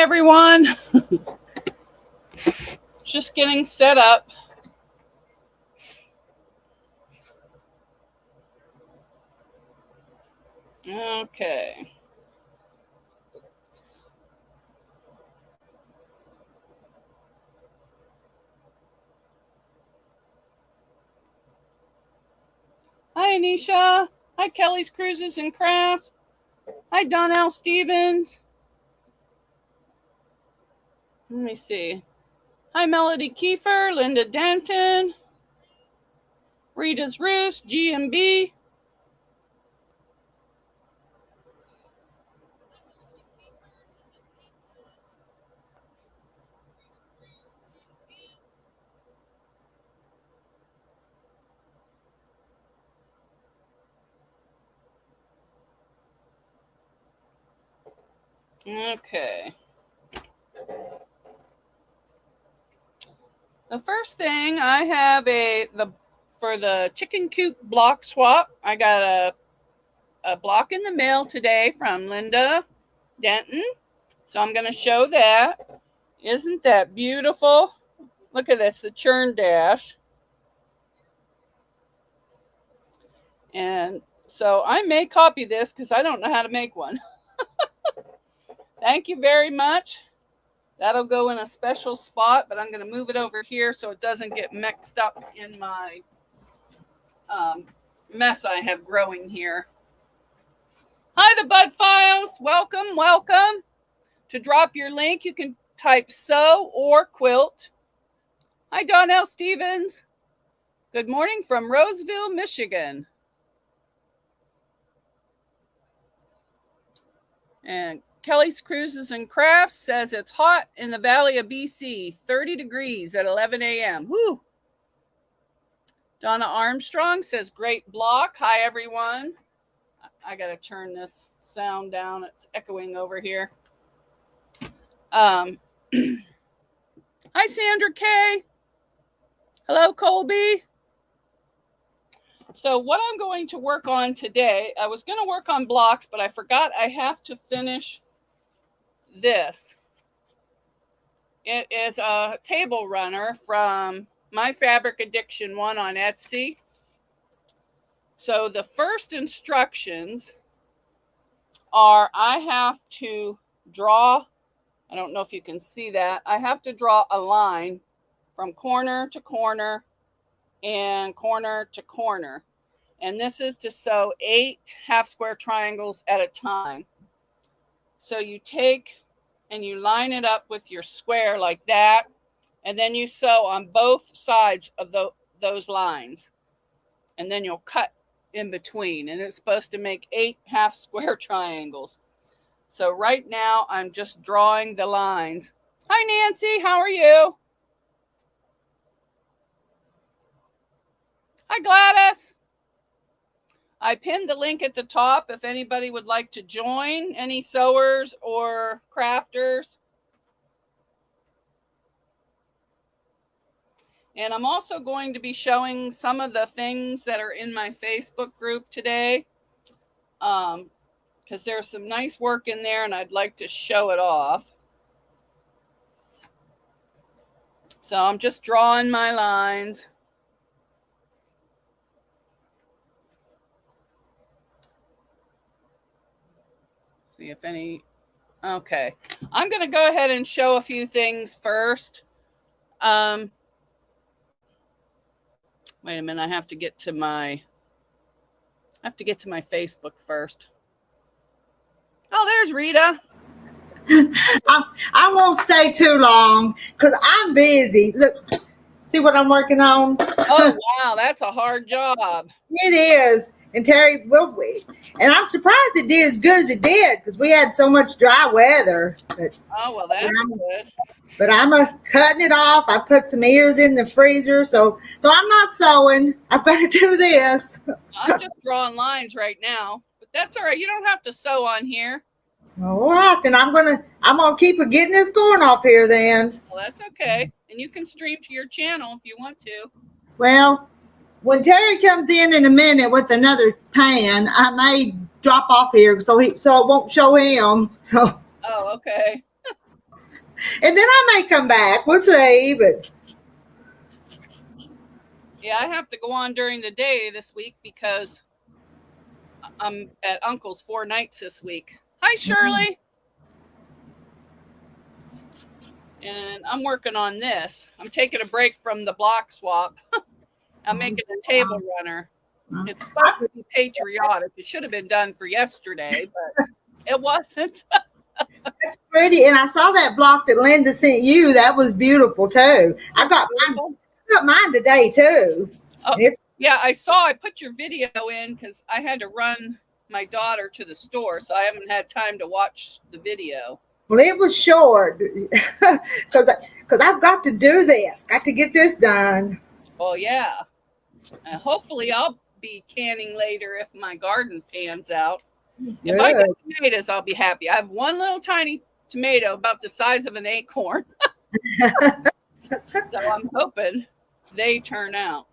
everyone. Just getting set up. Okay. Hi, Anisha. Hi, Kelly's Cruises and Crafts. Hi, Donnell Stevens. Let me see. Hi, Melody Kiefer, Linda Denton, Rita's Roost, GMB. Okay. The first thing I have for the chicken coop block swap, I got a block in the mail today from Linda Denton. So I'm going to show that. Isn't that beautiful? Look at this, the churn dash. And so I may copy this because I don't know how to make one. Thank you very much. That'll go in a special spot, but I'm going to move it over here so it doesn't get mixed up in my mess I have growing here. Hi, the Bud Files. Welcome, welcome. To drop your link, you can type sew or quilt. Hi, Donnell Stevens. Good morning from Roseville, Michigan. And Kelly's Cruises and Crafts says it's hot in the Valley of BC, 30 degrees at 11 a.m. Woo! Donna Armstrong says great block. Hi, everyone. I got to turn this sound down. It's echoing over here. Hi, Sandra K. Hello, Colby. So what I'm going to work on today, I was going to work on blocks, but I forgot I have to finish this. It is a table runner from My Fabric Addiction 1 on Etsy. So the first instructions are I have to draw, I don't know if you can see that, I have to draw a line from corner to corner and corner to corner. And this is to sew 8 half square triangles at a time. So you take and you line it up with your square like that, and then you sew on both sides of those lines. And then you'll cut in between, and it's supposed to make 8 half square triangles. So right now I'm just drawing the lines. Hi, Nancy, how are you? Hi, Gladys. I pinned the link at the top if anybody would like to join, any sewers or crafters. And I'm also going to be showing some of the things that are in my Facebook group today, because there's some nice work in there and I'd like to show it off. So I'm just drawing my lines. See if any, okay. I'm going to go ahead and show a few things first. Wait a minute, I have to get to my Facebook first. Oh, there's Rita. I won't stay too long because I'm busy. Look, see what I'm working on? Oh, wow, that's a hard job. It is. And Terry, and I'm surprised it did as good as it did because we had so much dry weather. But, oh, well, that's good. But I'm cutting it off. I put some ears in the freezer, so I'm not sewing. I've got to do this. I'm just drawing lines right now, but that's all right. You don't have to sew on here. All right, then I'm gonna keep getting this going off here then. Well, that's okay, and you can stream to your channel if you want to. Well, when Terry comes in a minute with another pan, I may drop off here so it won't show him. So. Oh, okay. And then I may come back. We'll see. But Yeah, I have to go on during the day this week because I'm at Uncle's 4 nights this week. Hi, Shirley. And I'm working on this. I'm taking a break from the block swap. I'm making a table runner. It's supposed to be patriotic. It should have been done for yesterday, but it wasn't. that's pretty. And I saw that block that Linda sent you. That was beautiful too. I got mine today too. Oh, yeah, I put your video in because I had to run my daughter to the store, so I haven't had time to watch the video. Well, it was short because I've got to do this. Got to get this done. Oh yeah, and hopefully I'll be canning later if my garden pans out. Good. If I get tomatoes, I'll be happy. I have one little tiny tomato about the size of an acorn, so I'm hoping they turn out.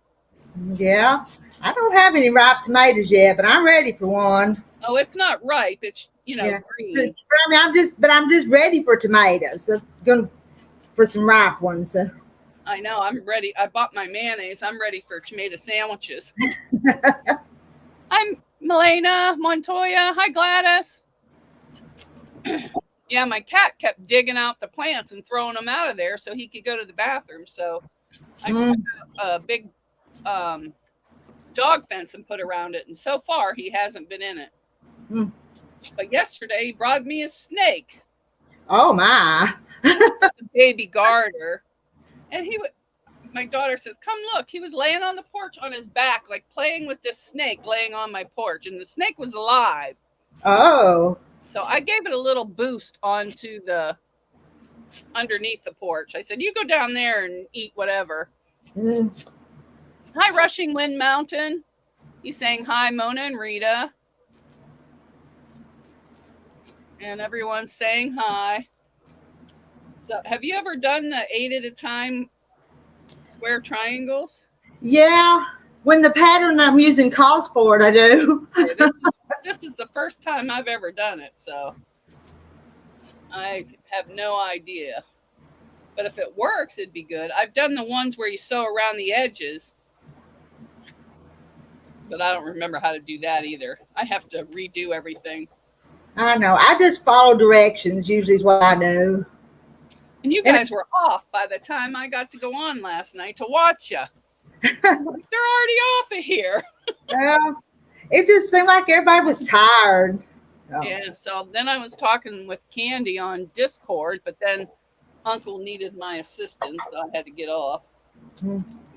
Yeah, I don't have any ripe tomatoes yet, but I'm ready for one. Oh, it's not ripe. It's green. I'm just ready for tomatoes. So going for some ripe ones. I know. I'm ready. I bought my mayonnaise. I'm ready for tomato sandwiches. I'm Milena Montoya. Hi, Gladys. Yeah, my cat kept digging out the plants and throwing them out of there so he could go to the bathroom. So I put a big dog fence and put around it. And so far, he hasn't been in it. But yesterday, he brought me a snake. Oh, my. A baby garter. And my daughter says, come look. He was laying on the porch on his back, like playing with this snake laying on my porch. And the snake was alive. Oh. So I gave it a little boost onto underneath the porch. I said, you go down there and eat whatever. Hi, Rushing Wind Mountain. He's saying hi, Mona and Rita. And everyone's saying hi. So have you ever done the 8 at a time square triangles? Yeah. When the pattern I'm using calls for it, I do. This is the first time I've ever done it, so I have no idea. But if it works, it'd be good. I've done the ones where you sew around the edges, but I don't remember how to do that either. I have to redo everything. I know. I just follow directions, usually is what I do. And you guys were off by the time I got to go on last night to watch you. They're already off of here. Well, it just seemed like everybody was tired. Oh. Yeah, so then I was talking with Candy on Discord, but then Uncle needed my assistance, so I had to get off.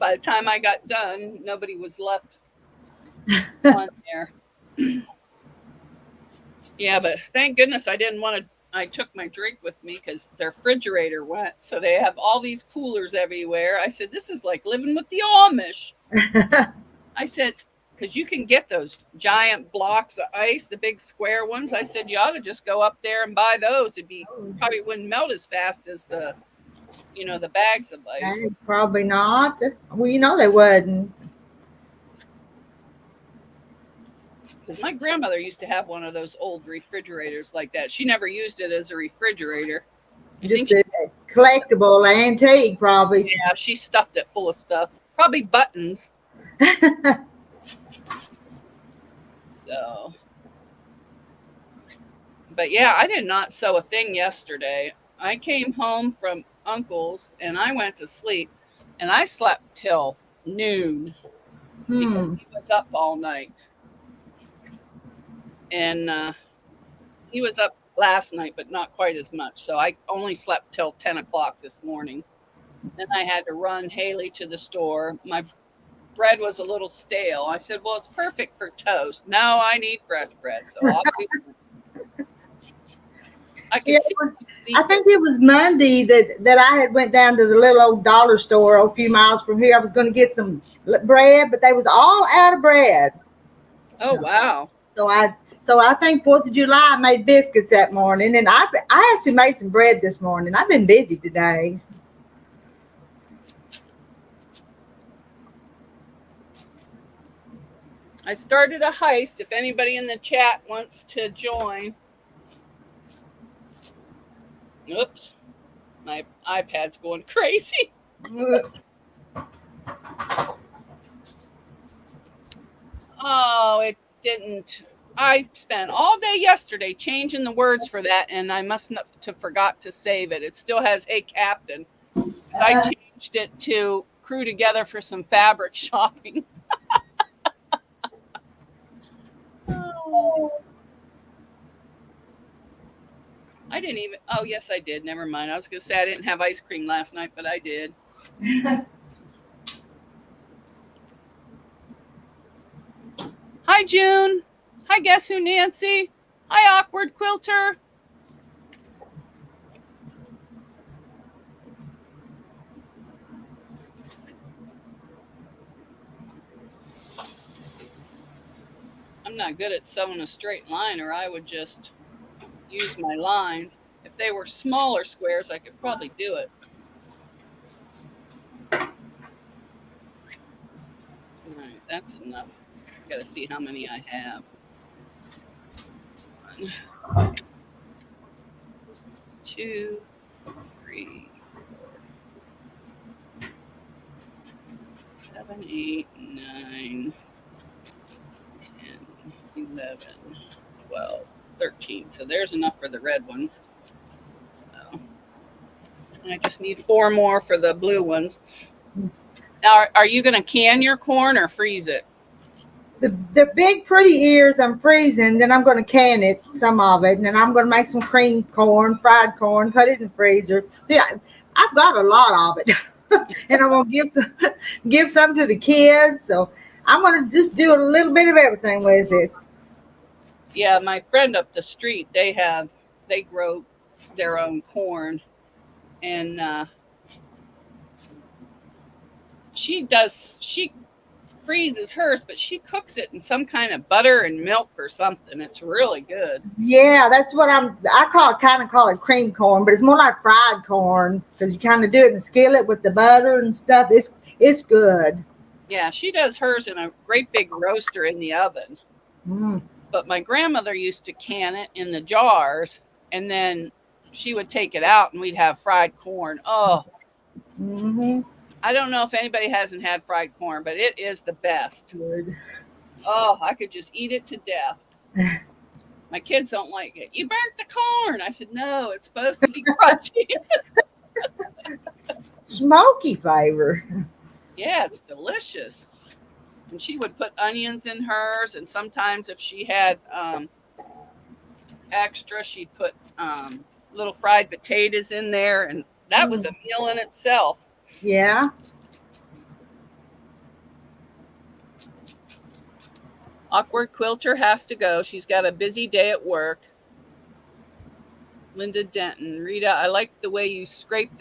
By the time I got done, nobody was left on there. Yeah, but thank goodness I took my drink with me because their refrigerator went. So they have all these coolers everywhere. I said, this is like living with the Amish. I said, because you can get those giant blocks of ice, the big square ones. I said, you ought to just go up there and buy those. Probably wouldn't melt as fast as the bags of ice. Probably not. Well, they wouldn't. Because my grandmother used to have one of those old refrigerators like that. She never used it as a refrigerator. Just a collectible antique, probably. Yeah, she stuffed it full of stuff. Probably buttons. So. But yeah, I did not sew a thing yesterday. I came home from Uncle's and I went to sleep. And I slept till noon. Because he was up all night. And he was up last night, but not quite as much. So I only slept till 10 o'clock this morning. Then I had to run Haley to the store. My bread was a little stale. I said, well, it's perfect for toast. No, I need fresh bread. So I'll do it. I think it was Monday that I had went down to the little old dollar store a few miles from here. I was going to get some bread, but they was all out of bread. Oh, wow. So I think 4th of July I made biscuits that morning, and I actually made some bread this morning. I've been busy today. I started a heist. If anybody in the chat wants to join. Oops. My iPad's going crazy. Oh, it didn't. I spent all day yesterday changing the words for that, and I must not have forgot to save it. It still has "Hey Captain." I changed it to "Crew together for some fabric shopping." Oh. I didn't even. Oh, yes, I did. Never mind. I was going to say I didn't have ice cream last night, but I did. Hi, June. Hi, Guess Who, Nancy. Hi, Awkward Quilter. I'm not good at sewing a straight line, or I would just use my lines. If they were smaller squares, I could probably do it. All right, that's enough. Got to see how many I have. 1, 2, 3, 4, 7, 8, 9, 10, 11, 12, 13. So there's enough for the red ones. So I just need 4 more for the blue ones. Now, are you going to can your corn or freeze it? The big pretty ears I'm freezing, then I'm going to can it, some of it, and then I'm going to make some cream corn, fried corn, put it in the freezer. Yeah, I've got a lot of it, and I'm going to give some to the kids. So I'm going to just do a little bit of everything with it. Yeah, my friend up the street, they grow their own corn, and she freezes hers, but she cooks it in some kind of butter and milk or something. It's really good. Yeah, that's what I call it cream corn, but it's more like fried corn because you kind of do it in a skillet with the butter and stuff. It's good. Yeah, she does hers in a great big roaster in the oven. But my grandmother used to can it in the jars, and then she would take it out and we'd have fried corn. Oh, I don't know if anybody hasn't had fried corn, but it is the best. Good. Oh, I could just eat it to death. My kids don't like it. You burnt the corn. I said, no, it's supposed to be crunchy. Smoky flavor. Yeah, it's delicious. And she would put onions in hers, and sometimes if she had extra, she'd put little fried potatoes in there, and that was a meal in itself. Yeah. Awkward Quilter has to go. She's got a busy day at work. Linda Denton. Rita, I like the way you scrape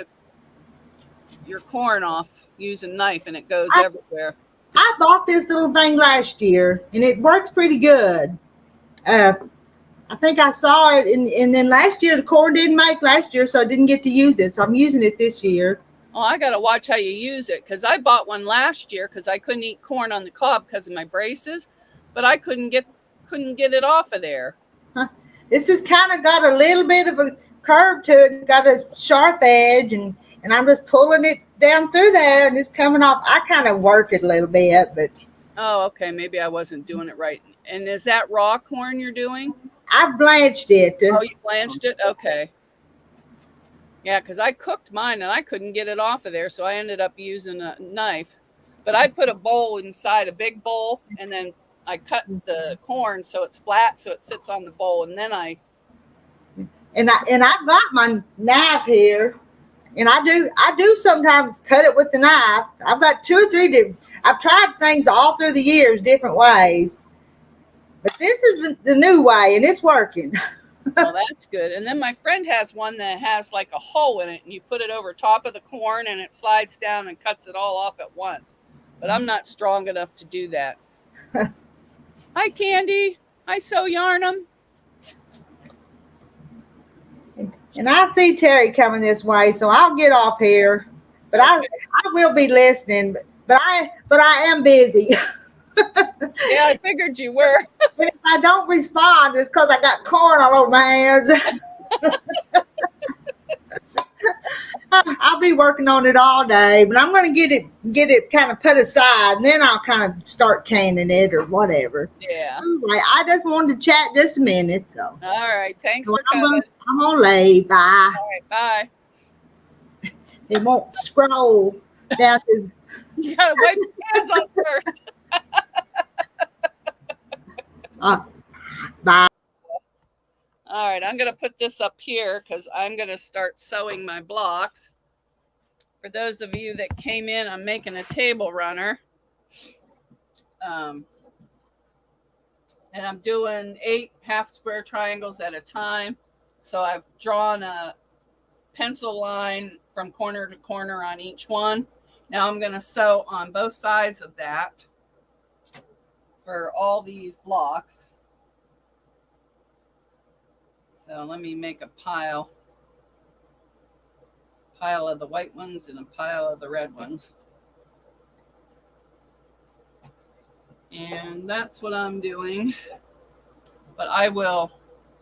your corn off using a knife, and it goes everywhere. I bought this little thing last year, and it works pretty good. I think I saw it, and then last year the corn didn't make last year, so I didn't get to use it. So I'm using it this year. Oh, I got to watch how you use it, because I bought one last year because I couldn't eat corn on the cob because of my braces, but I couldn't get it off of there. Huh. This has kind of got a little bit of a curve to it, got a sharp edge, and I'm just pulling it down through there, and it's coming off. I kind of work it a little bit, but. Oh, okay. Maybe I wasn't doing it right. And is that raw corn you're doing? I blanched it. Oh, you blanched it? Okay. Yeah, because I cooked mine and I couldn't get it off of there, so I ended up using a knife. But I put a bowl inside a big bowl, and then I cut the corn so it's flat, so it sits on the bowl, and then I. And I've got my knife here, and I do sometimes cut it with the knife. I've got 2 or 3 different. I've tried things all through the years, different ways, but this is the new way, and it's working. Well, that's good. And then my friend has one that has like a hole in it, and you put it over top of the corn, and it slides down and cuts it all off at once. But I'm not strong enough to do that. Hi, Candy. Hi, Sew Yarnum. And I see Terry coming this way, so I'll get off here. But okay. I will be listening. But I am busy. Yeah, I figured you were. And if I don't respond, it's because I got corn all over my hands. I'll be working on it all day, but I'm going to get it kind of put aside, and then I'll kind of start canning it or whatever. Yeah. Anyway, I just wanted to chat just a minute, so. All right. Thanks So for coming. I'm gonna lay. Bye. All right. Bye. It won't scroll down to. You gotta wipe your hands off first. Bye. All right, I'm gonna put this up here because I'm gonna start sewing my blocks. For those of you that came in, I'm making a table runner. And I'm doing 8 half square triangles at a time. So I've drawn a pencil line from corner to corner on each one. Now I'm gonna sew on both sides of that for all these blocks. So let me make a pile of the white ones and a pile of the red ones. And that's what I'm doing. But I will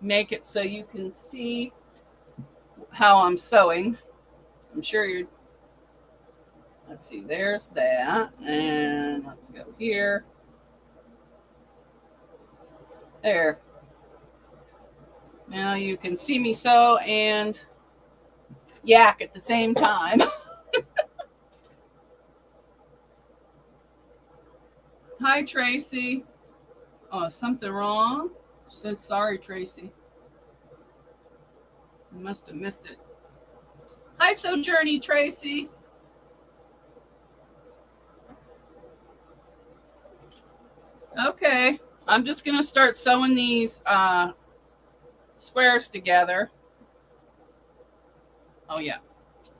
make it so you can see how I'm sewing. I'm sure you're, let's see, there's that. And let's go here. There. Now you can see me sew and yak at the same time. Hi, Tracy. Oh, is something wrong? She said, sorry, Tracy. You must have missed it. Hi, Sojourney, Tracy. Okay, I'm just going to start sewing these squares together. Oh, yeah.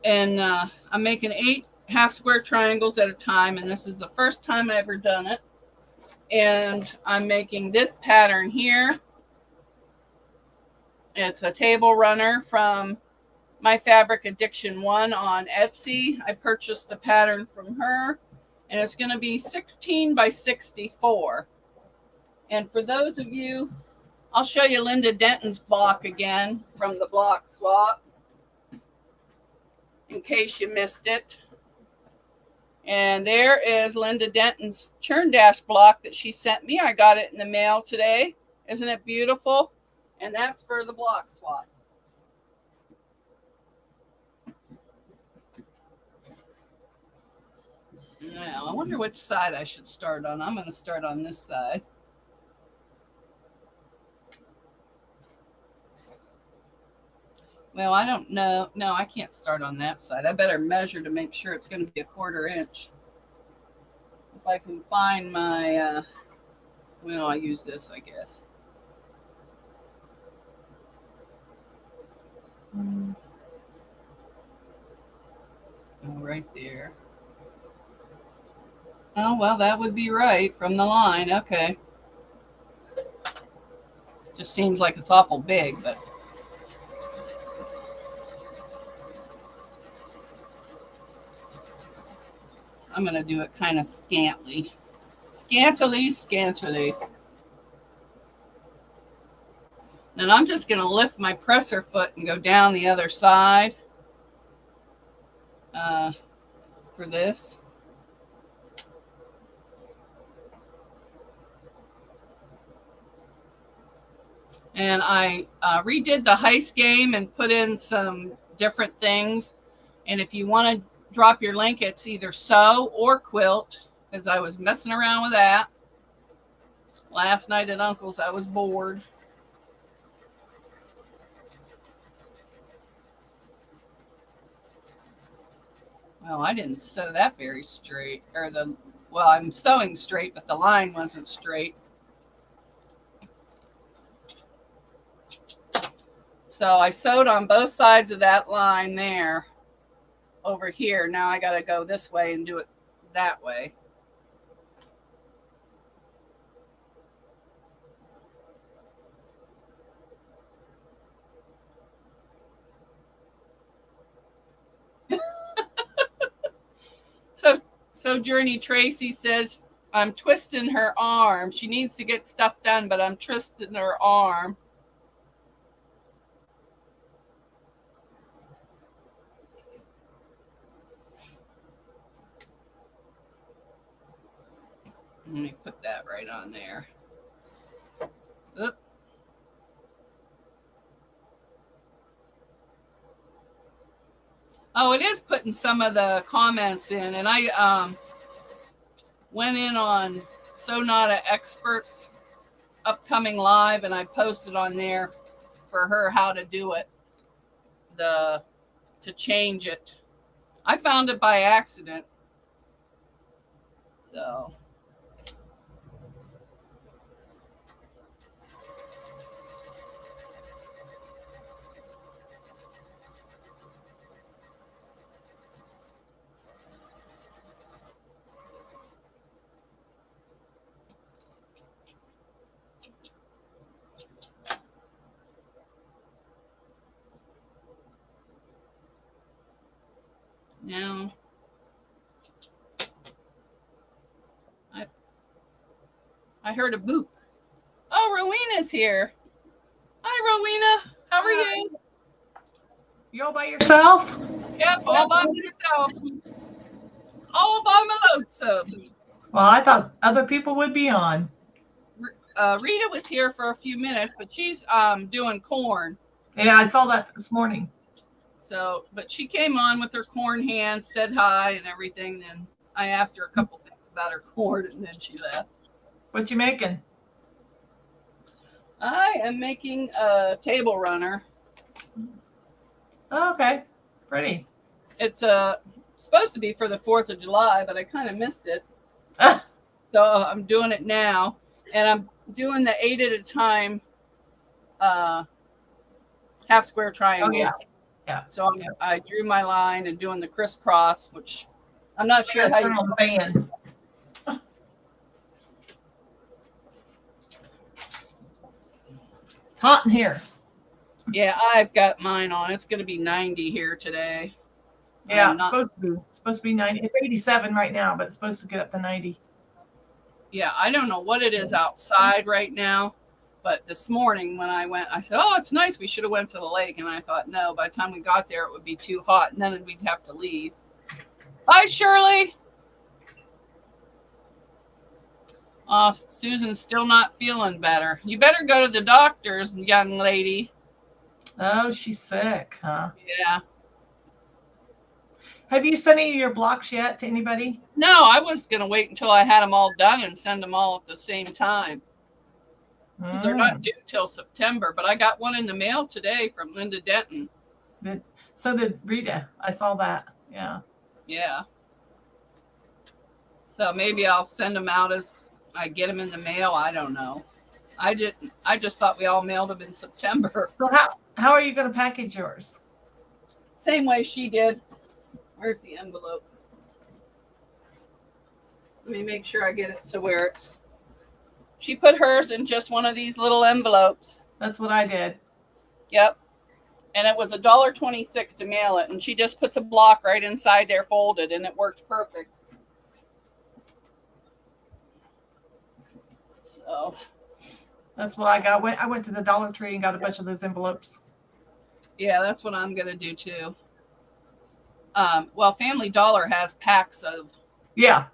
And I'm making 8 half square triangles at a time, and this is the first time I ever done it. And I'm making this pattern here. It's a table runner from My Fabric Addiction 1 on Etsy. I purchased the pattern from her, and it's going to be 16 by 64. And for those of you, I'll show you Linda Denton's block again from the block swap in case you missed it. And there is Linda Denton's churn dash block that she sent me. I got it in the mail today. Isn't it beautiful? And that's for the block swap. Now, I wonder which side I should start on. I'm going to start on this side. Well, I don't know. No, I can't start on that side. I better measure to make sure it's going to be a 1/4 inch. If I can find my, well, I'll use this, I guess. Oh, right there. Oh, well, that would be right from the line. Okay. Just seems like it's awful big, but. I'm going to do it kind of scantily. Scantily. And I'm just going to lift my presser foot and go down the other side for this. And I redid the heist game and put in some different things. And if you want to drop your link, it's either sew or quilt, because I was messing around with that. Last night at Uncle's, I was bored. Well, I didn't sew that very straight. Well, I'm sewing straight, but the line wasn't straight. So I sewed on both sides of that line there over here. Now I got to go this way and do it that way. So Journey Tracy says, I'm twisting her arm. She needs to get stuff done, but I'm twisting her arm. Let me put that right on there. Oop. Oh, it is putting some of the comments in, and I went in on Sonata Experts upcoming live, and I posted on there for her how to do it, to change it. I found it by accident. So now I heard a boop. Oh, Rowena's here. Hi, Rowena. How are you? You all by yourself? Yep, all by myself. All by my lonesome. Well, I thought other people would be on. Rita was here for a few minutes, but she's doing corn. Yeah, I saw that this morning. So, but she came on with her corn hands, said hi and everything. Then I asked her a couple things about her corn, and then she left. What you making? I am making a table runner. Oh, okay, pretty. It's supposed to be for the 4th of July, but I kind of missed it. So I'm doing it now, and I'm doing the 8 at a time half square triangles. Oh, yeah. So I drew my line and doing the crisscross, which I'm not sure how turn on the fan. It's hot in here. Yeah, I've got mine on. It's going to be 90 here today. Yeah, it's supposed to be 90. It's 87 right now, but it's supposed to get up to 90. Yeah, I don't know what it is outside right now, but this morning when I went, I said, "Oh, it's nice. We should have went to the lake." And I thought, no, by the time we got there, it would be too hot, and then we'd have to leave. Hi, Shirley. Susan's still not feeling better. You better go to the doctor's, young lady. Oh, she's sick, huh? Yeah. Have you sent any of your blocks yet to anybody? No, I was going to wait until I had them all done and send them all at the same time. Because they're not due till September. But I got one in the mail today from Linda Denton. So did Rita. I saw that. Yeah. Yeah. So maybe I'll send them out as I get them in the mail. I don't know. I didn't. I just thought we all mailed them in September. So how are you going to package yours? Same way she did. Where's the envelope? Let me make sure I get it to where it's. She put hers in just one of these little envelopes. That's what I did. Yep. And it was $1.26 to mail it. And she just put the block right inside there folded, and it worked perfect. So. That's what I got. I went to the Dollar Tree and got a bunch of those envelopes. Yeah, that's what I'm going to do too. Well, Family Dollar has packs of. Yeah.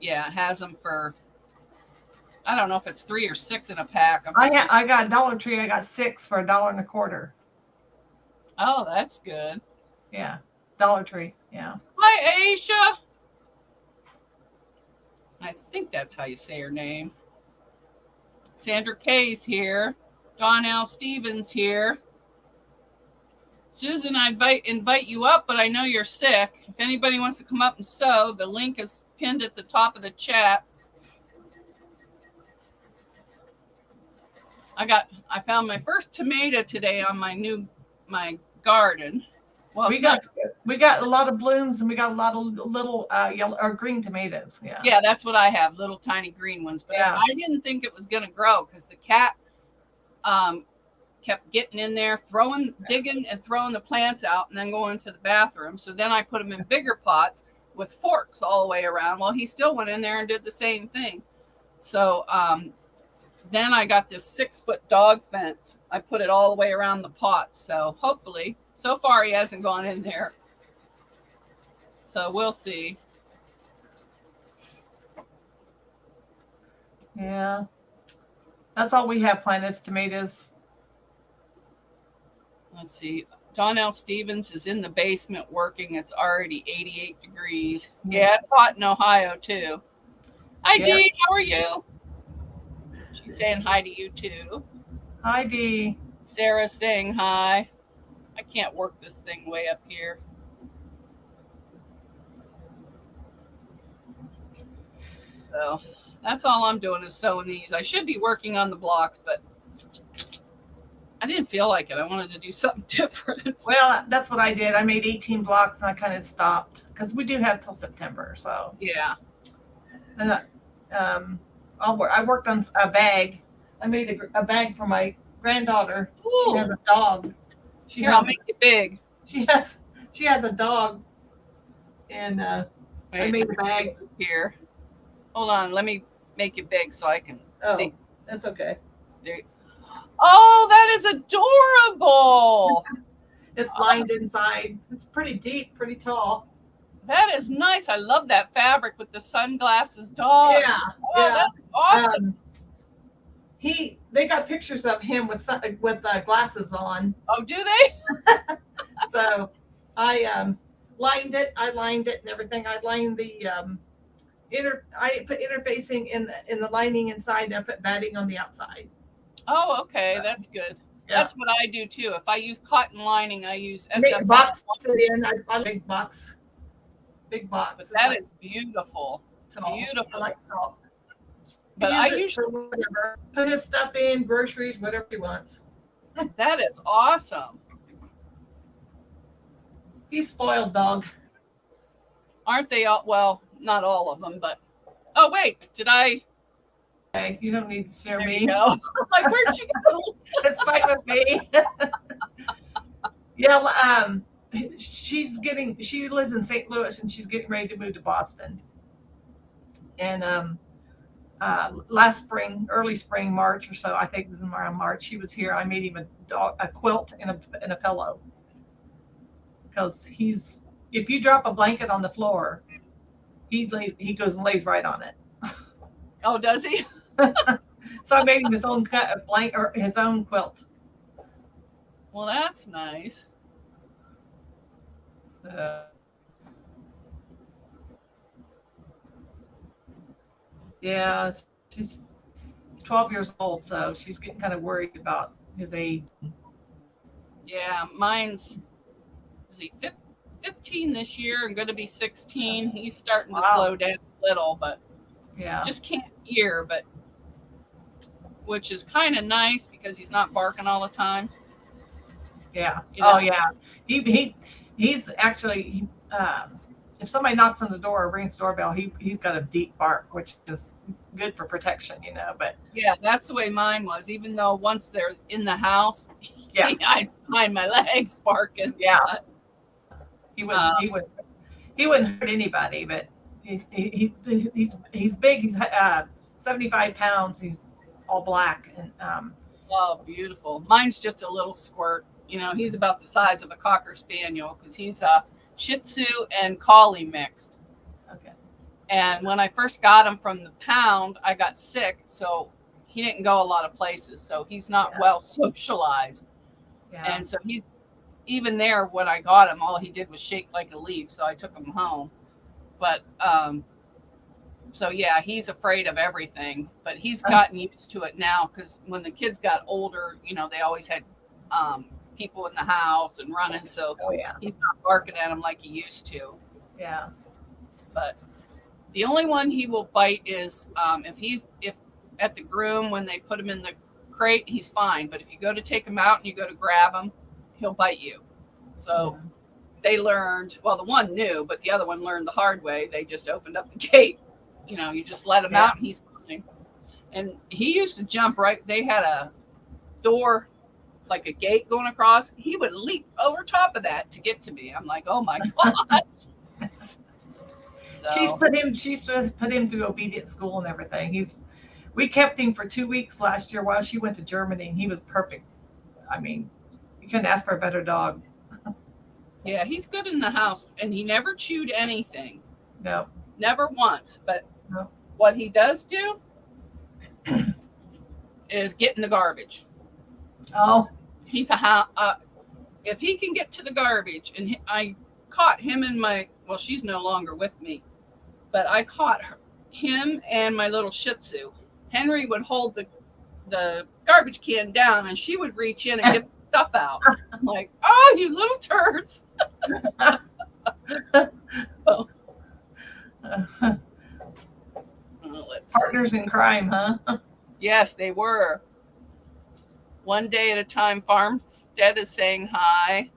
Yeah, it has them for. I don't know if it's 3 or 6 in a pack. I got Dollar Tree. I got 6 for $1.25. Oh, that's good. Yeah, Dollar Tree. Yeah. Hi, Aisha. I think that's how you say her name. Sandra Kay's here. Donnell Stevens here. Susan, I invite you up, but I know you're sick. If anybody wants to come up and sew, the link is pinned at the top of the chat. I found my first tomato today on my garden. Well, we got a lot of blooms, and we got a lot of little yellow or green tomatoes. Yeah. Yeah, that's what I have, little tiny green ones. But yeah. I didn't think it was going to grow because the cat kept getting in there, digging and throwing the plants out, and then going to the bathroom. So then I put them in bigger pots with forks all the way around. Well, he still went in there and did the same thing. So then I got this 6-foot dog fence. I put it all the way around the pot. So hopefully, so far he hasn't gone in there. So we'll see. Yeah. That's all we have planted is tomatoes. Let's see. Donnell Stevens is in the basement working. It's already 88 degrees. Yeah, it's hot in Ohio too. Hi, Yeah. Dee. How are you? She's saying hi to you too. Hi, Dee. Sarah's saying hi. I can't work this thing way up here. So that's all I'm doing is sewing these. I should be working on the blocks, but I didn't feel like it. I wanted to do something different. Well, that's what I did. I made 18 blocks and I kind of stopped because we do have till September. So Yeah. and I worked on a bag. I made a bag for my granddaughter. Ooh. She has a dog. Here, I'll make it big. She has a dog, and I made a bag here. Hold on, let me make it big so I can see. That's okay. There. Oh, that is adorable. It's lined inside. It's pretty deep, pretty tall. That is nice. I love that fabric with the sunglasses dog. Yeah. Oh, yeah. That's awesome. They got pictures of him with glasses on. Oh, do they? So I lined it. I lined it and everything. I lined the I put interfacing in the lining inside. And I put batting on the outside. Oh, okay, that's good. Yeah. That's what I do too. If I use cotton lining, I use SF. Box in. I big box. Big box. But that is beautiful. Tall. Beautiful. I like tall. But I usually whatever. Put his stuff in, groceries, whatever he wants. That is awesome. He's spoiled dog. Aren't they all? Well, not all of them, but oh wait, did I? Okay, you don't need to share there me. You go. Like, where'd you go? It's fine with me. Yeah, she lives in St. Louis and she's getting ready to move to Boston. And last spring, early spring, March or so, I think it was around March, she was here. I made him a quilt and a pillow. Because if you drop a blanket on the floor, he goes and lays right on it. Oh, does he? So I made him his own blanket or his own quilt. Well, that's nice. Yeah, she's 12 years old, so she's getting kind of worried about his age. Yeah, mine's 15 this year and going to be 16. He's starting to slow down a little, but yeah, just can't hear, but which is kind of nice because he's not barking all the time. Yeah. You know? Oh yeah. He's actually if somebody knocks on the door or rings the doorbell, he's got a deep bark, which is good for protection, But yeah, that's the way mine was. Even though once they're in the house, yeah, I'd behind my legs barking. Yeah. He wouldn't hurt anybody, but he's big. He's 75 pounds. He's all black and oh, beautiful. Mine's just a little squirt. He's about the size of a Cocker Spaniel because he's a Shih Tzu and Collie mixed. Okay. And when I first got him from the pound, I got sick, so he didn't go a lot of places. So he's not well socialized. Yeah. And so he's even there when I got him, all he did was shake like a leaf. So I took him home. But so yeah, he's afraid of everything, but he's gotten used to it now because when the kids got older, they always had people in the house and running. So he's not barking at him like he used to. Yeah. But the only one he will bite is if at the groom when they put him in the crate, he's fine. But if you go to take him out and you go to grab him, he'll bite you. So they learned. Well, the one knew, but the other one learned the hard way. They just opened up the gate. You just let him out and he's fine. And he used to jump right. They had a door, like a gate going across. He would leap over top of that to get to me. I'm like, oh my God. So, she's put him through obedient school and everything. We kept him for 2 weeks last year while she went to Germany and he was perfect. I mean, you couldn't ask for a better dog. Yeah, he's good in the house and he never chewed anything. No. Never once. But no. What he does do is getting the garbage. Oh, He's if he can get to the garbage, and I caught him and well, she's no longer with me, but I caught him and my little Shih Tzu. Henry would hold the garbage can down, and she would reach in and get the stuff out. I'm like, oh, you little turds. Oh. Partners in crime, huh? Yes, they were. One day at a time. Farmstead is saying hi.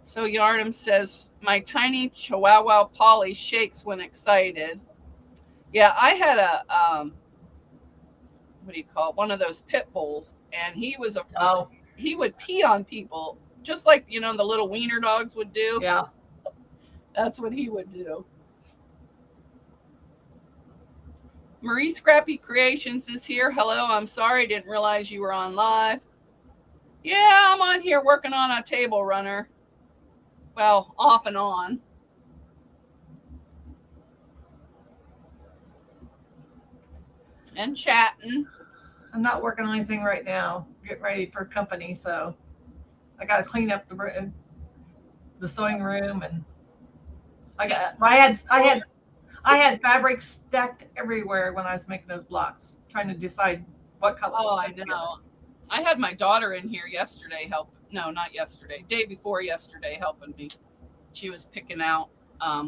So Yarnum says, my tiny Chihuahua Polly shakes when excited. Yeah, I had a what do you call it? One of those pit bulls, and he would pee on people just like the little wiener dogs would do. Yeah. That's what he would do. Marie Scrappy Creations is here. Hello, I'm sorry, didn't realize you were on live. Yeah, I'm on here working on a table runner. Well, off and on. And chatting. I'm not working on anything right now. Getting ready for company, so I got to clean up the sewing room, and I had fabric stacked everywhere when I was making those blocks, trying to decide what color. Oh, I know. I had my daughter in here yesterday not yesterday, day before yesterday, helping me. She was picking out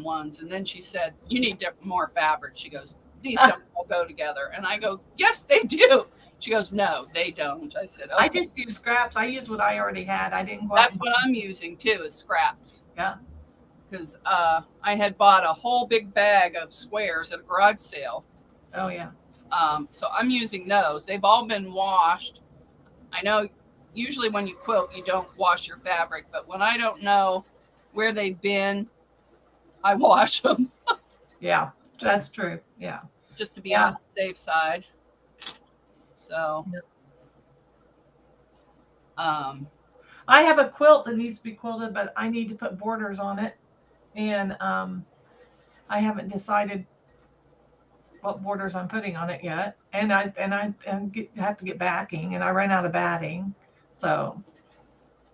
ones, and then she said, you need more fabric. She goes, these don't all go together. And I go, yes, they do. She goes, no, they don't. I said, okay. I just use scraps. I use what I already had. I didn't. That's what I'm using too, is scraps. Yeah. Because I had bought a whole big bag of squares at a garage sale. Oh, yeah. So I'm using those. They've all been washed. I know usually when you quilt, you don't wash your fabric, but when I don't know where they've been, I wash them. Yeah, that's true. Yeah. Just to be on the safe side. So, I have a quilt that needs to be quilted, but I need to put borders on it. And I haven't decided what borders I'm putting on it yet. And I have to get backing, and I ran out of batting. So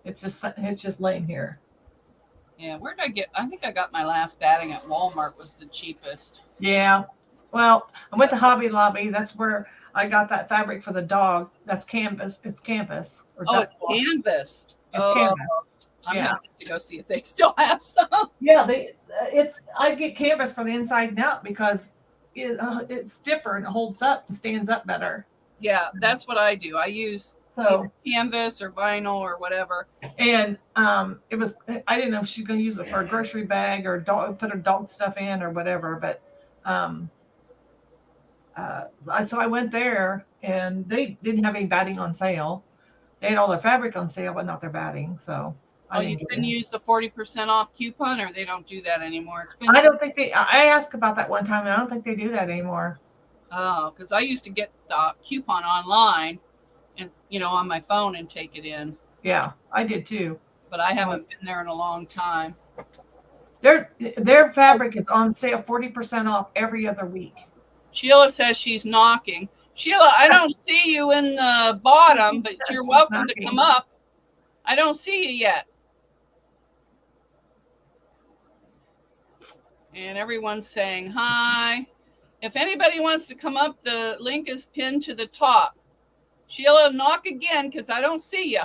it's just laying here. Yeah, where did I think I got my last batting at Walmart, was the cheapest. Yeah. Well, I went to Hobby Lobby. That's where I got that fabric for the dog. That's canvas. It's canvas. It's canvas. It's canvas. I'm gonna have to go see if they still have some. Yeah, I get canvas for the inside and out because it's stiffer and it holds up and stands up better. Yeah, that's what I do. I use canvas or vinyl or whatever. And I didn't know if she's going to use it for a grocery bag or put her dog stuff in or whatever. But so I went there, and they didn't have any batting on sale. They had all their fabric on sale, but not their batting. So you can use the 40% off coupon, or they don't do that anymore. I don't think I asked about that one time, and I don't think they do that anymore. Oh, because I used to get the coupon online and on my phone and take it in. Yeah, I did too. But I haven't been there in a long time. Their fabric is on sale 40% off every other week. Sheila says she's knocking. Sheila, I don't see you in the bottom, but you're welcome to come up. I don't see you yet. And everyone's saying hi. If anybody wants to come up, the link is pinned to the top. Sheila, knock again, because I don't see you.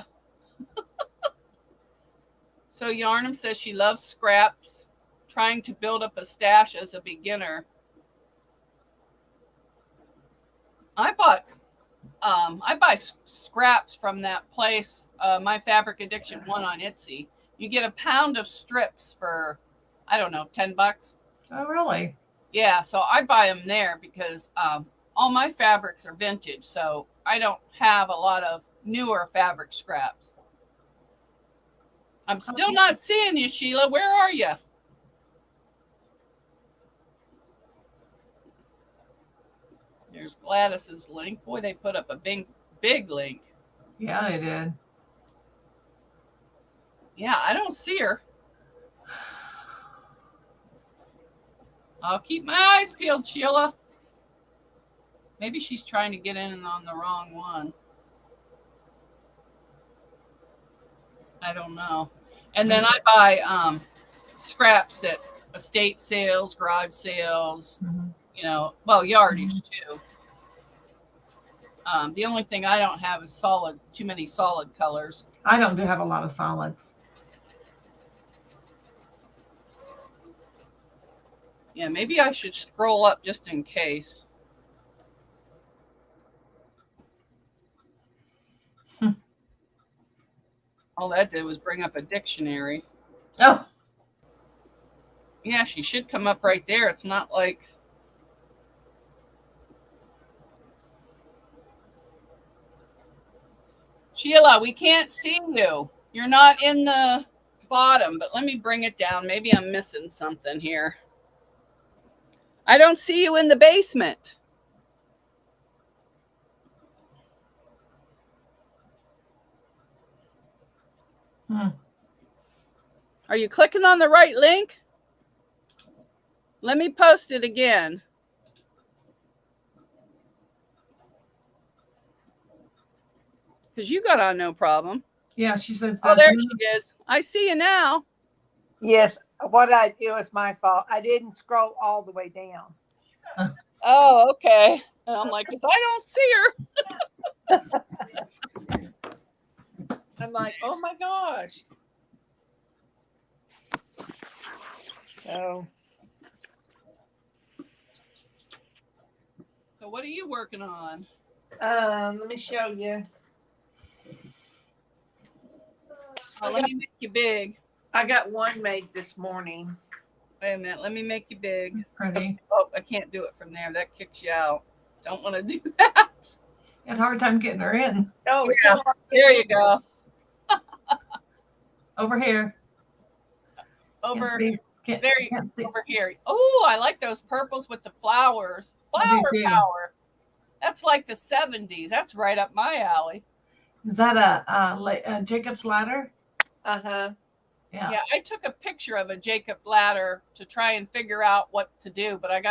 So Yarnum says she loves scraps, trying to build up a stash as a beginner. I buy scraps from that place, My Fabric Addiction one on Etsy. You get a pound of strips for, I don't know, $10. Oh, really? Yeah, so I buy them there because all my fabrics are vintage, so I don't have a lot of newer fabric scraps. I'm still not seeing you, Sheila. Where are you? There's Gladys's link. Boy, they put up a big link. Yeah, they did. Yeah, I don't see her. I'll keep my eyes peeled, Sheila. Maybe she's trying to get in on the wrong one. I don't know. And then I buy scraps at estate sales, garage sales, you know, well, yardage too. The only thing I don't have is too many solid colors. I don't do have a lot of solids. Yeah, maybe I should scroll up just in case. All that did was bring up a dictionary. Oh, Yeah, she should come up right there. It's not like... Sheila, we can't see you. You're not in the bottom, but let me bring it down. Maybe I'm missing something here. I don't see you in the basement. Are you clicking on the right link? Let me post it again. Because you got on no problem. yeah, she says. Oh, there she is. I see you now. Yes, what I do is my fault. I didn't scroll all the way down. Oh, okay. And I'm like, if I don't see her. I'm like, oh my gosh. So what are you working on? let me show you. Oh, let me make you big. I got one made this morning. Wait a minute. Let me make you big. Pretty. Oh, I can't do it from there. That kicks you out. Don't want to do that. Had a hard time getting her in. Oh, yeah. There you go. Over here. Over Can't there. Over here. Oh, I like those purples with the flowers. Flower power. That's like the 70s. That's right up my alley. Is that a Jacob's ladder? Uh-huh. Yeah. Yeah, I took a picture of a Jacob ladder to try and figure out what to do, but I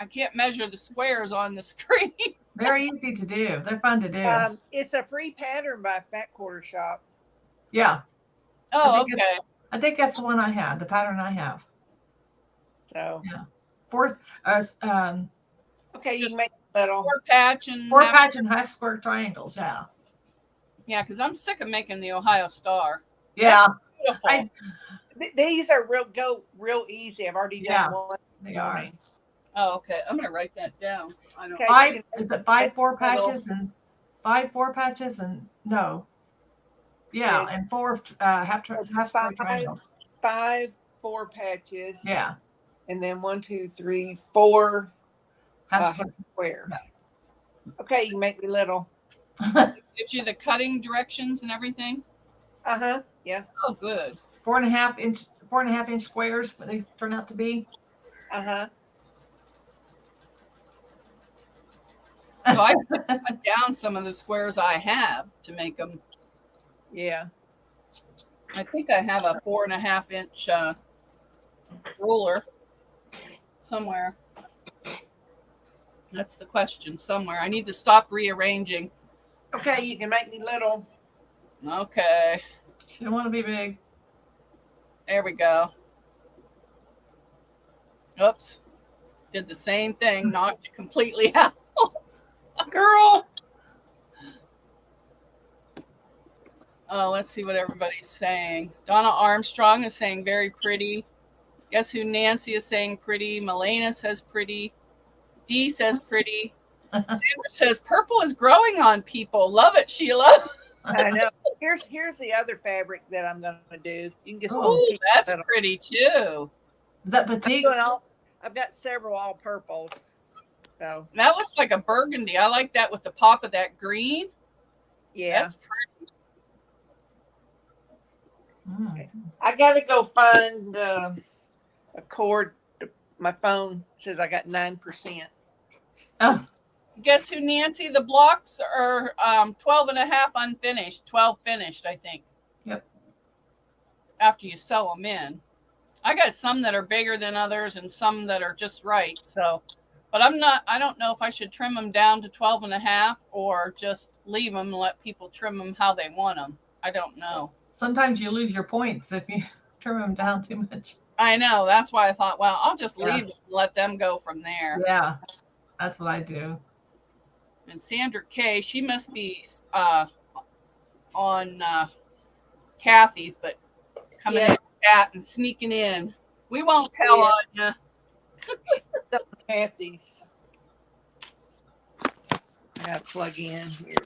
can't measure the squares on the screen. They're easy to do. They're fun to do. It's a free pattern by Fat Quarter Shop. Yeah. Oh, okay. I think that's the one I have, the pattern I have. So yeah. Okay, you can make little four patch and half square triangles, yeah. Yeah, because I'm sick of making the Ohio Star. Yeah. That's beautiful. These are real easy. I've already done one. They are. Oh, okay. I'm gonna write that down. So I don't. Okay, is it 5 4 patches and 5 4 patches and no? Yeah, and 4 half square triangles. 5 4 patches. Yeah. And then 1 2 3 4 half square. Yeah. Okay, you make me little. Gives you the cutting directions and everything. Uh-huh. Yeah. Oh, good. 4.5 inch squares, what they turn out to be. Uh-huh. So I cut down some of the squares I have to make them. Yeah. I think I have a 4.5 inch ruler somewhere. That's the question. Somewhere. I need to stop rearranging. Okay, you can make me little. Okay. You don't want to be big. There we go. Oops. Did the same thing. Knocked it completely out. Girl. Oh, let's see what everybody's saying. Donna Armstrong is saying very pretty. Guess who Nancy is saying pretty. Melena says pretty. Dee says pretty. Sandra says purple is growing on people. Love it, Sheila. I know. Here's the other fabric that I'm gonna do. You can just that's pretty too. Is that batik? I've got several all purples. So that looks like a burgundy. I like that with the pop of that green. Yeah. That's pretty. Okay. I gotta go find a cord. My phone says I got 9%. Oh. Guess who, Nancy? The blocks are 12.5 unfinished, 12 finished, I think. Yep. After you sew them in. I got some that are bigger than others and some that are just right. So But I don't know if I should trim them down to 12.5 or just leave them and let people trim them how they want them. I don't know. Sometimes you lose your points if you trim them down too much. I know. That's why I thought, well, I'll just leave it and let them go from there. Yeah, that's what I do. And Sandra K, she must be on Kathy's, but coming in the chat and sneaking in. We won't tell on you. Kathy's. I gotta plug in here.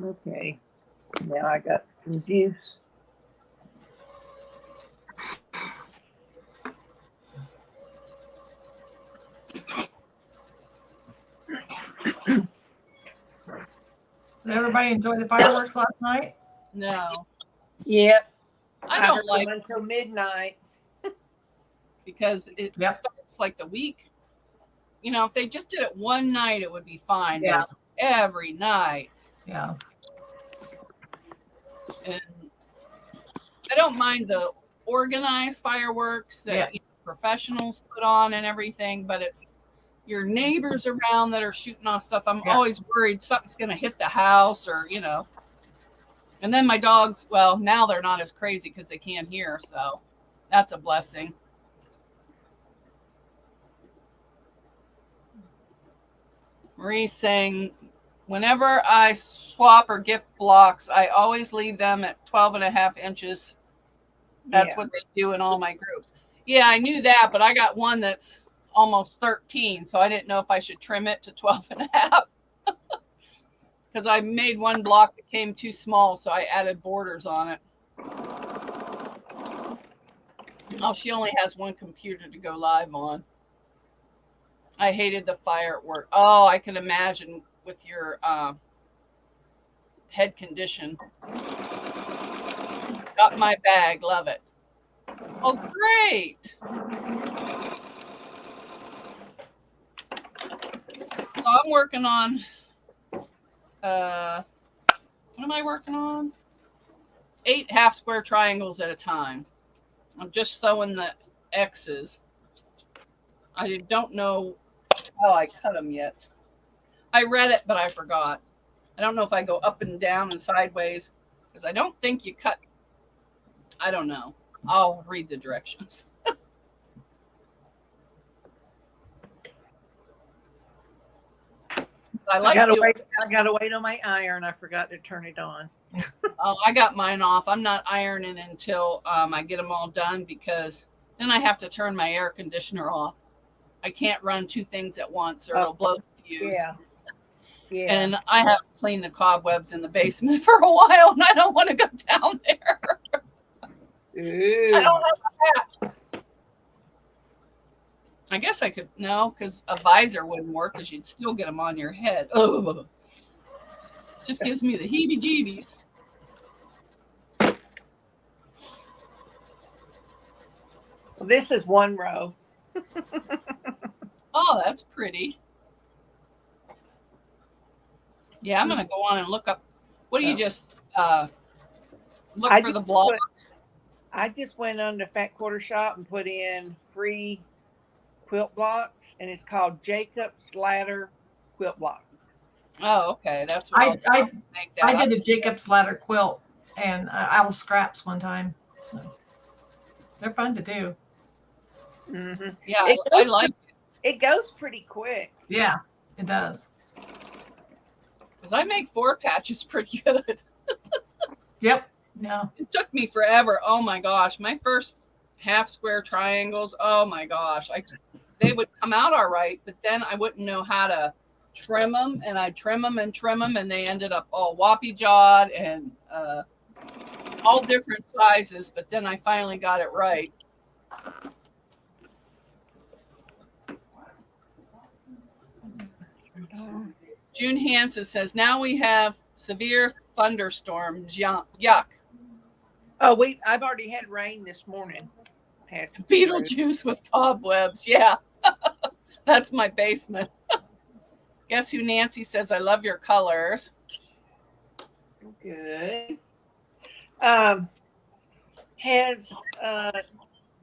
Okay. Now I got some juice. Did everybody enjoy the fireworks last night? No. Yep. I don't like them until midnight. because it starts like the week. You know, if they just did it one night, it would be fine. Yeah. But it's every night. Yeah. And I don't mind the organized fireworks that professionals put on and everything, but it's your neighbors around that are shooting off stuff. I'm always worried something's going to hit the house or, you know. And then my dogs, well, now they're not as crazy because they can't hear. So that's a blessing. Marie's saying, whenever I swap or gift blocks, I always leave them at 12.5 inches. That's what they do in all my groups. Yeah, I knew that, but I got one that's almost 13, so I didn't know if I should trim it to 12.5. Because I made one block that came too small, so I added borders on it. Oh, she only has one computer to go live on. I hated the firework. Oh, I can imagine with your head condition. Got my bag. Love it. Oh, great. So I'm working on, what am I working on? 8 half square triangles at a time. I'm just sewing the X's. I don't know how I cut them yet. I read it, but I forgot. I don't know if I go up and down and sideways because I don't think you cut. I don't know. I'll read the directions. I gotta wait on my iron. I forgot to turn it on. Oh, I got mine off. I'm not ironing until I get them all done because then I have to turn my air conditioner off. I can't run 2 things at once or it'll blow the fuse. Yeah. And I haven't cleaned the cobwebs in the basement for a while and I don't want to go down there. Ooh. I don't have a hat. I guess I could, no, because a visor wouldn't work because you'd still get them on your head. Oh, just gives me the heebie-jeebies. Well, this is one row. Oh, that's pretty. Yeah, I'm going to go on and look up. What do you just look for the blog? I just went on the Fat Quarter Shop and put in free quilt blocks, and it's called Jacob's Ladder quilt block. Oh, okay. That's what I did a Jacob's Ladder quilt and owl scraps one time. They're fun to do. Mm-hmm. Yeah, I like it. It goes pretty quick. Yeah, it does. Because I make 4 patches pretty good. Yep. Yeah. It took me forever. Oh my gosh. My first half square triangles. Oh my gosh. They would come out all right, but then I wouldn't know how to trim them, and I'd trim them, and they ended up all whoppy jawed and all different sizes. But then I finally got it right. June Hansen says, now we have severe thunderstorms. Yuck. Oh, I've already had rain this morning. Beetlejuice with cobwebs. Yeah. That's my basement. Guess who Nancy says, I love your colors. Good. Has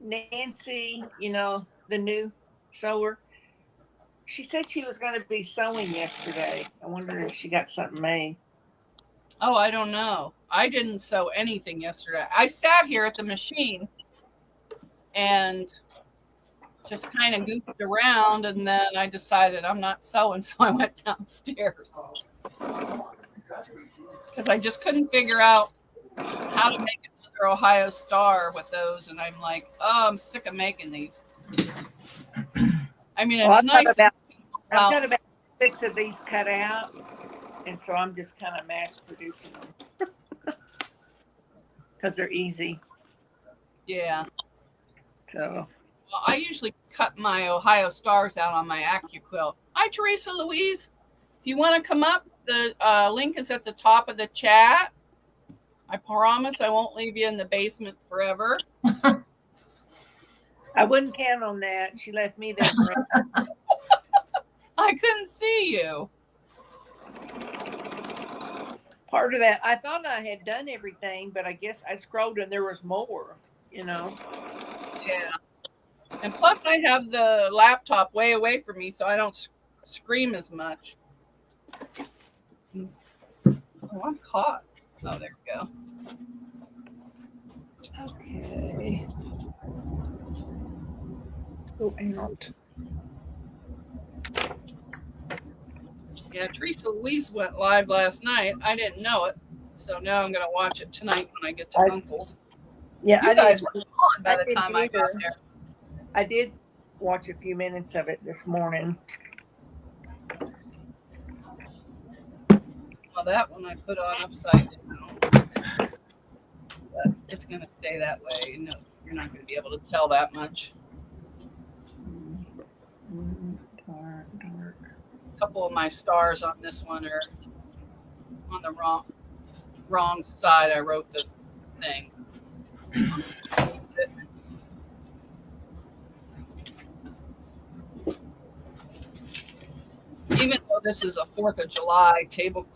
Nancy, the new sewer, she said she was going to be sewing yesterday. I wonder if she got something made. Oh, I don't know. I didn't sew anything yesterday. I sat here at the machine and just kind of goofed around, and then I decided I'm not sewing, so I went downstairs because I just couldn't figure out how to make another Ohio Star with those, and I'm like, oh, I'm sick of making these. I mean, it's nice. I've got about 6 of these cut out, and so I'm just kind of mass producing them because they're easy. Yeah. So. Well, I usually cut my Ohio Stars out on my AccuQuilt. Hi, Teresa Louise. If you want to come up, the link is at the top of the chat. I promise I won't leave you in the basement forever. I wouldn't count on that. She left me there forever. I couldn't see you. Part of that, I thought I had done everything, but I guess I scrolled and there was more, Yeah. And plus, I have the laptop way away from me, so I don't scream as much. Oh, I'm caught. Oh, there we go. Okay. Oh, out. Yeah, Teresa Louise went live last night. I didn't know it, so now I'm going to watch it tonight when I get to Uncle's. Yeah, you guys were on by the time I got there. I did watch a few minutes of it this morning. Well, that one I put on upside down. But it's going to stay that way. No, you're not going to be able to tell that much. Dark. A couple of my stars on this one are on the wrong side. I wrote the thing. Even though this is a 4th of July table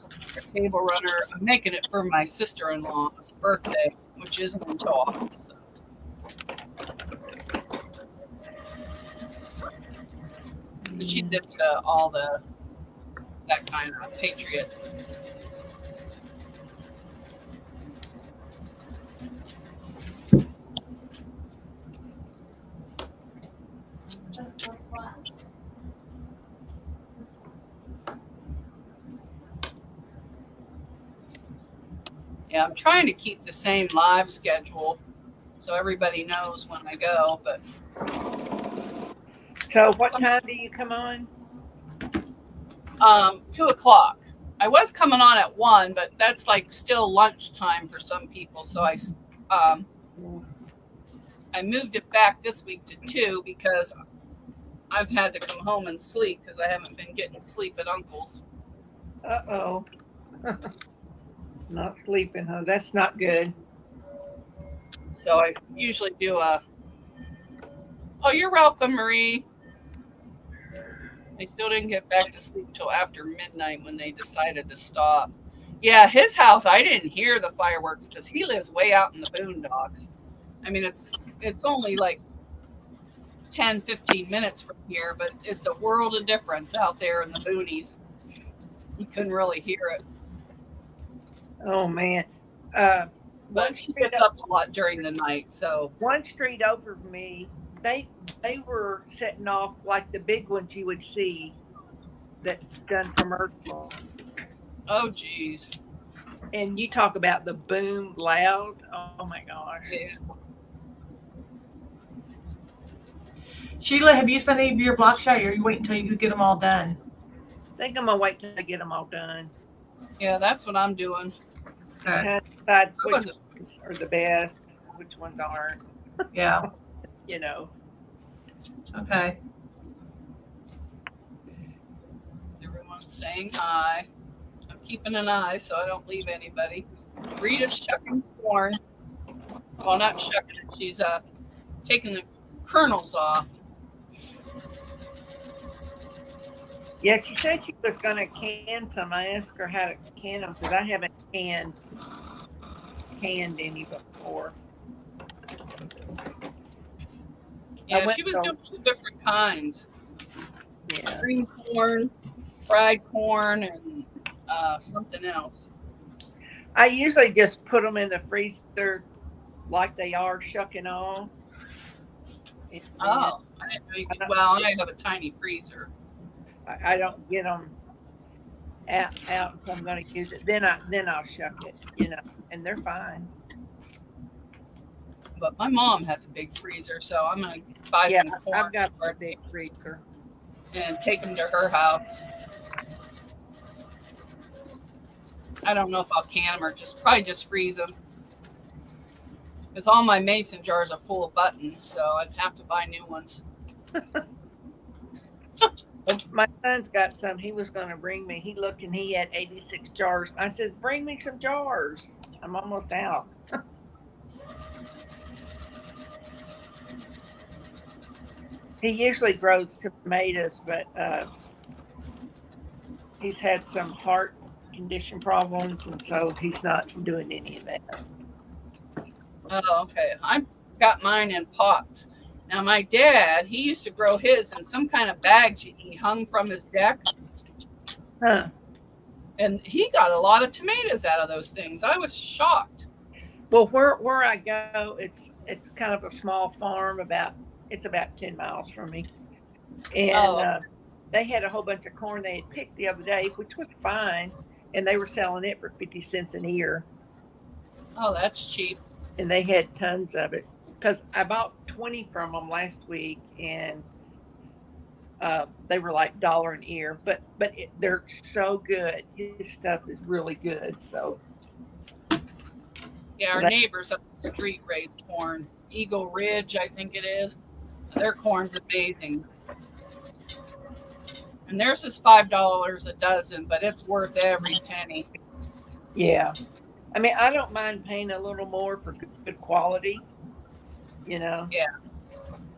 runner, I'm making it for my sister-in-law's birthday, which isn't until August. So. But she did all that kind of Patriot. Yeah, I'm trying to keep the same live schedule so everybody knows when I go. But so, what time do you come on? 2 o'clock. I was coming on at 1, but that's like still lunchtime for some people. So I moved it back this week to 2 because I've had to come home and sleep because I haven't been getting sleep at Uncle's. Uh-oh. Not sleeping, huh? That's not good. So I usually do oh, you're welcome, Marie. I still didn't get back to sleep till after midnight when they decided to stop. Yeah, his house, I didn't hear the fireworks because he lives way out in the boondocks. I mean, it's only like 10, 15 minutes from here, but it's a world of difference out there in the boonies. You couldn't really hear it. Oh, man. But he gets up a lot during the night. So one street over from me, they were setting off like the big ones you would see that's done commercial. Oh, geez. And you talk about the boom loud. Oh, my gosh. Yeah. Sheila, have you sent any of your blocks yet, or are you waiting until you get them all done? I think I'm going to wait till I get them all done. Yeah, that's what I'm doing. Okay. Decide which ones are the best, which ones aren't. Yeah. You know. Okay. Everyone's saying hi. I'm keeping an eye so I don't leave anybody. Rita's shucking corn. Well, not shucking it. She's taking the kernels off. Yeah, she said she was going to can some. I asked her how to can them because I haven't canned any before. Yeah, went she was to, doing 2 different kinds: yeah. green corn, fried corn, and something else. I usually just put them in the freezer like they are, shucking all. And then Oh, I didn't know you I could. don't, Well, I have a tiny freezer. I don't get them out if I'm going to use it. Then I'll shuck it, and they're fine. But my mom has a big freezer, so I'm gonna buy Yeah, some I've corn got a big freezer. and take them to her house. I don't know if I'll can them or probably just freeze them. Because all my mason jars are full of buttons, so I'd have to buy new ones. Well, my son's got some. He was going to bring me. He looked and he had 86 jars. I said, "Bring me some jars. I'm almost out." He usually grows tomatoes, but he's had some heart condition problems, and so he's not doing any of that. Oh, okay. I've got mine in pots. Now, my dad, he used to grow his in some kind of bags he hung from his deck, Huh. and he got a lot of tomatoes out of those things. I was shocked. Well, where I go, it's kind of a small farm. It's about 10 miles from me, and Oh, they had a whole bunch of corn they had picked the other day, which was fine, and they were selling it for 50 cents an ear, oh, that's cheap. and they had tons of it because I bought 20 from them last week, and they were like $1 an ear, but they're so good. His stuff is really good. So Yeah, our that, neighbors up the street raise corn. Eagle Ridge, I think it is. Their corn's amazing. And theirs is $5 a dozen, but it's worth every penny. yeah, I mean, I don't mind paying a little more for good quality, Yeah.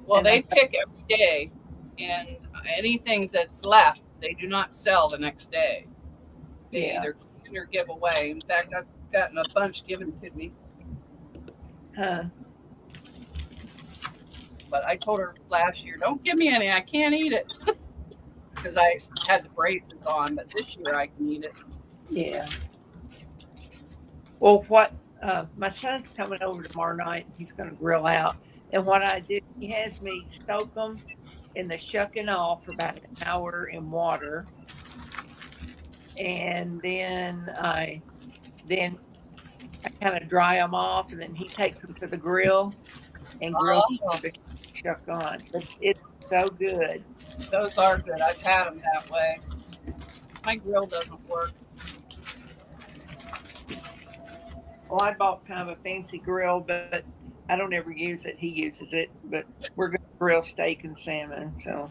Well, And they pick every day, and anything that's left, they do not sell the next day. They Yeah. either clean or give away. In fact, I've gotten a bunch given to me, Huh. but I told her last year, "Don't give me any. I can't eat it," because I had the braces on. But this year I can eat it. Yeah. Well, what my son's coming over tomorrow night. He's going to grill out, and what I do, he has me soak them in the shucking off for about an hour in water, and then I kind of dry them off, and then he takes them to the grill and grills Oh, the shuck on. It's so good. those are good. I've had them that way. My grill doesn't work. Well, I bought kind of a fancy grill, but I don't ever use it. He uses it, but we're going to grill steak and salmon. So,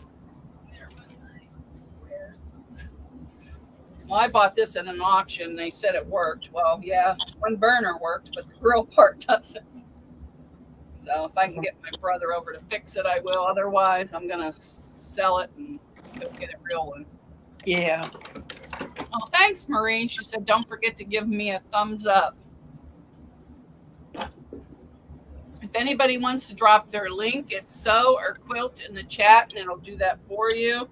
Well, I bought this at an auction. They said it worked. Well, yeah, one burner worked, but the grill part doesn't. So if I can get my brother over to fix it, I will. Otherwise, I'm gonna sell it and go get a real one. yeah. Oh, thanks, Maureen. She said, "Don't forget to give me a thumbs up." If anybody wants to drop their link, it's Sew or Quilt in the chat, and it'll do that for you.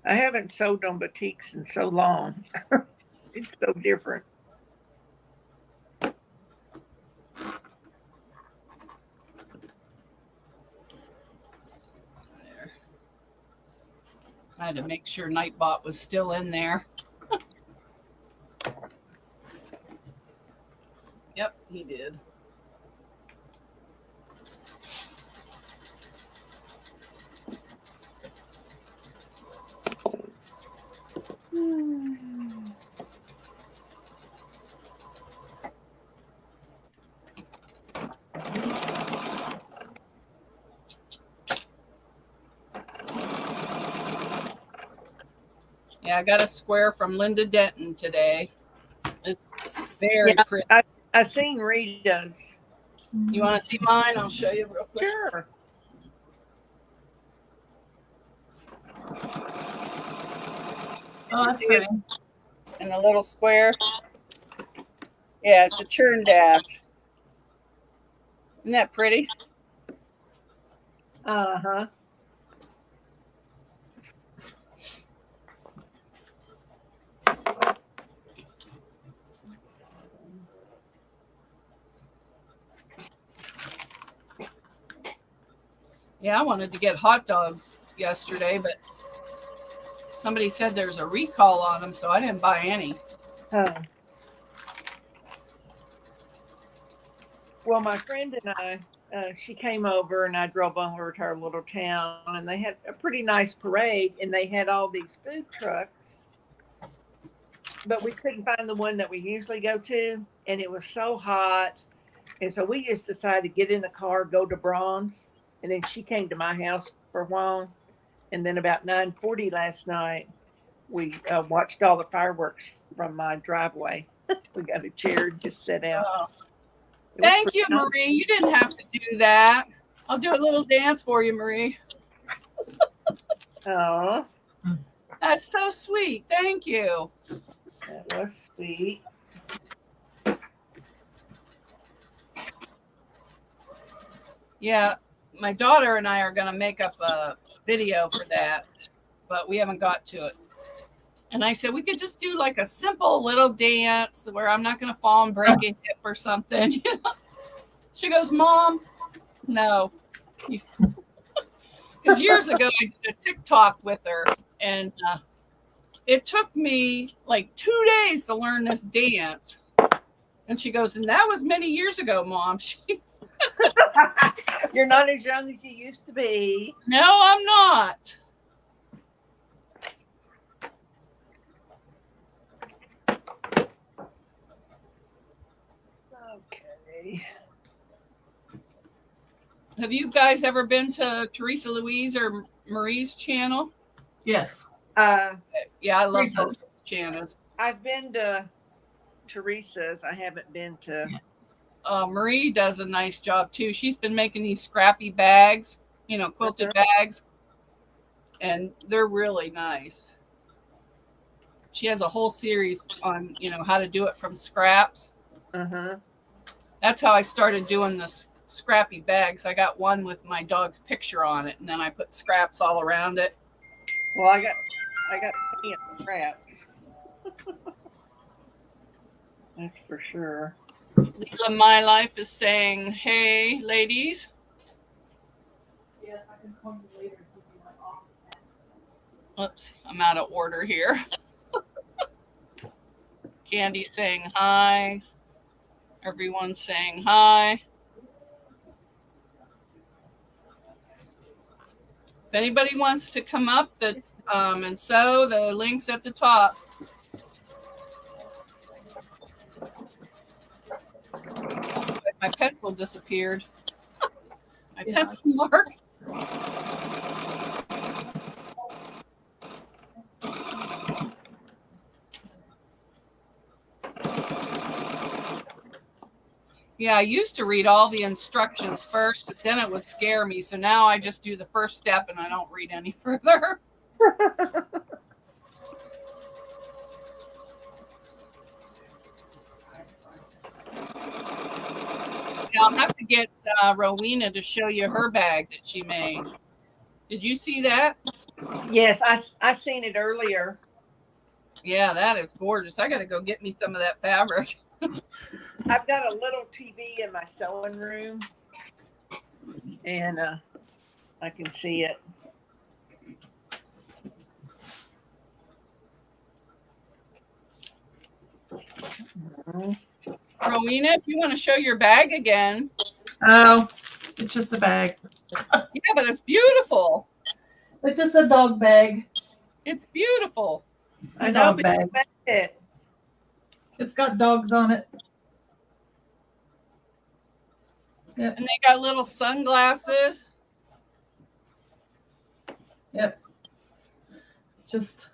I haven't sewed on batiks in so long. It's so different. There. I had to make sure Nightbot was still in there. Yep, he did. Yeah, I got a square from Linda Denton today. It's very pretty. I seen Rita's You want to see mine? I'll show you real quick. Sure. Oh, that's See pretty. it in the little square. Yeah, it's a churn dash. Isn't that pretty? Uh-huh. Yeah, I wanted to get hot dogs yesterday, but somebody said there's a recall on them, so I didn't buy any. Oh. Well, my friend and I, she came over and I drove over to our little town and they had a pretty nice parade and they had all these food trucks, but we couldn't find the one that we usually go to. And it was so hot. And so we just decided to get in the car, go to Braun's. And then she came to my house for a while. And then about 9:40 last night, we watched all the fireworks from my driveway. We got a chair and just sat out. Thank you, Marie. You didn't have to do that. I'll do a little dance for you, Marie. Oh, That's so sweet. Thank you. that was sweet. Yeah, my daughter and I are going to make up a video for that, but we haven't got to it. And I said we could just do like a simple little dance where I'm not going to fall and break a hip or something. You know? She goes, Mom, no. Because years ago I did a TikTok with her, and it took me like 2 days to learn this dance. And she goes, and that was many years ago, Mom. You're not as young as you used to be. No, I'm not. Okay. Have you guys ever been to Teresa Louise or Marie's channel? Yes. Yeah, I love Teresa's. both channels. I've been to Teresa's. I haven't been to. Marie does a nice job too. She's been making these scrappy bags, you know, quilted bags, and they're really nice. She has a whole series on, you know, how to do it from scraps. Uh-huh. That's how I started doing this scrappy bags. I got one with my dog's picture on it, and then I put scraps all around it. Well, I got plenty of scraps. That's for sure. Leela My Life is saying, hey, ladies. Yes, I can come later and give you my office. Oops, I'm out of order here. Candy saying hi. Everyone's saying hi. If anybody wants to come up, and sew, the link's at the top. My pencil disappeared. My pencil mark. Yeah, I used to read all the instructions first, but then it would scare me. So now I just do the first step and I don't read any further. I'll have to get Rowena to show you her bag that she made. Did you see that? Yes, I seen it earlier. Yeah, that is gorgeous. I got to go get me some of that fabric. I've got a little TV in my sewing room, and I can see it. Rowena, if you want to show your bag again. Oh, it's just a bag. Yeah, but it's beautiful. It's just a dog bag. It's beautiful. I know, Dog but bag. you made it. It's got dogs on it. Yep. And they got little sunglasses. Yep. Just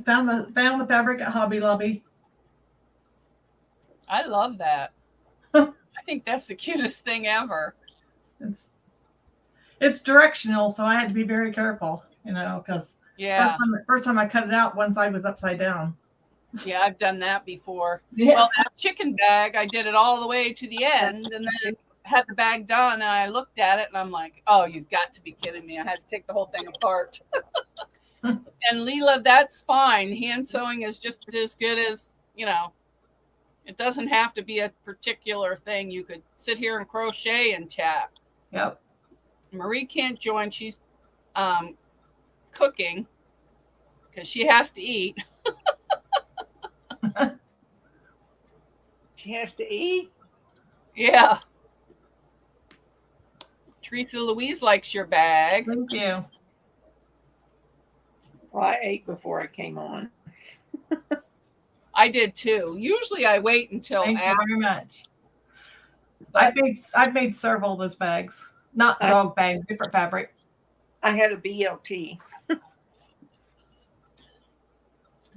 found the fabric at Hobby Lobby. I love that. I think that's the cutest thing ever. It's directional, so I had to be very careful, because Yeah. first time I cut it out, one side was upside down. Yeah, I've done that before. Yeah. Well, that chicken bag, I did it all the way to the end and then had the bag done. And I looked at it and I'm like, oh, you've got to be kidding me. I had to take the whole thing apart. And Leela, that's fine. Hand sewing is just as good as, it doesn't have to be a particular thing. You could sit here and crochet and chat. Yep. Marie can't join. She's cooking because she has to eat. She has to eat. Yeah. Teresa Louise likes your bag. Thank you. Well, I ate before I came on. I did too. Usually I wait until Thank after. you very much. But I've made several of those bags. Not dog bags, different fabric. I had a BLT.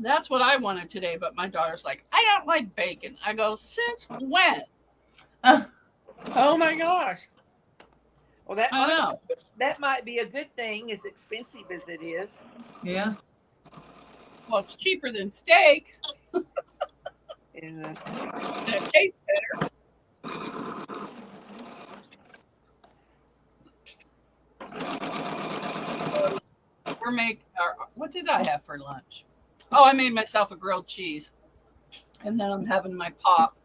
that's what I wanted today, but my daughter's like, I don't like bacon. I go, since when? Oh my gosh. Well, that might be a good thing, as expensive as it is. Yeah. Well, it's cheaper than steak. And And it tastes better. What did I have for lunch? Oh, I made myself a grilled cheese. And then I'm having my pop.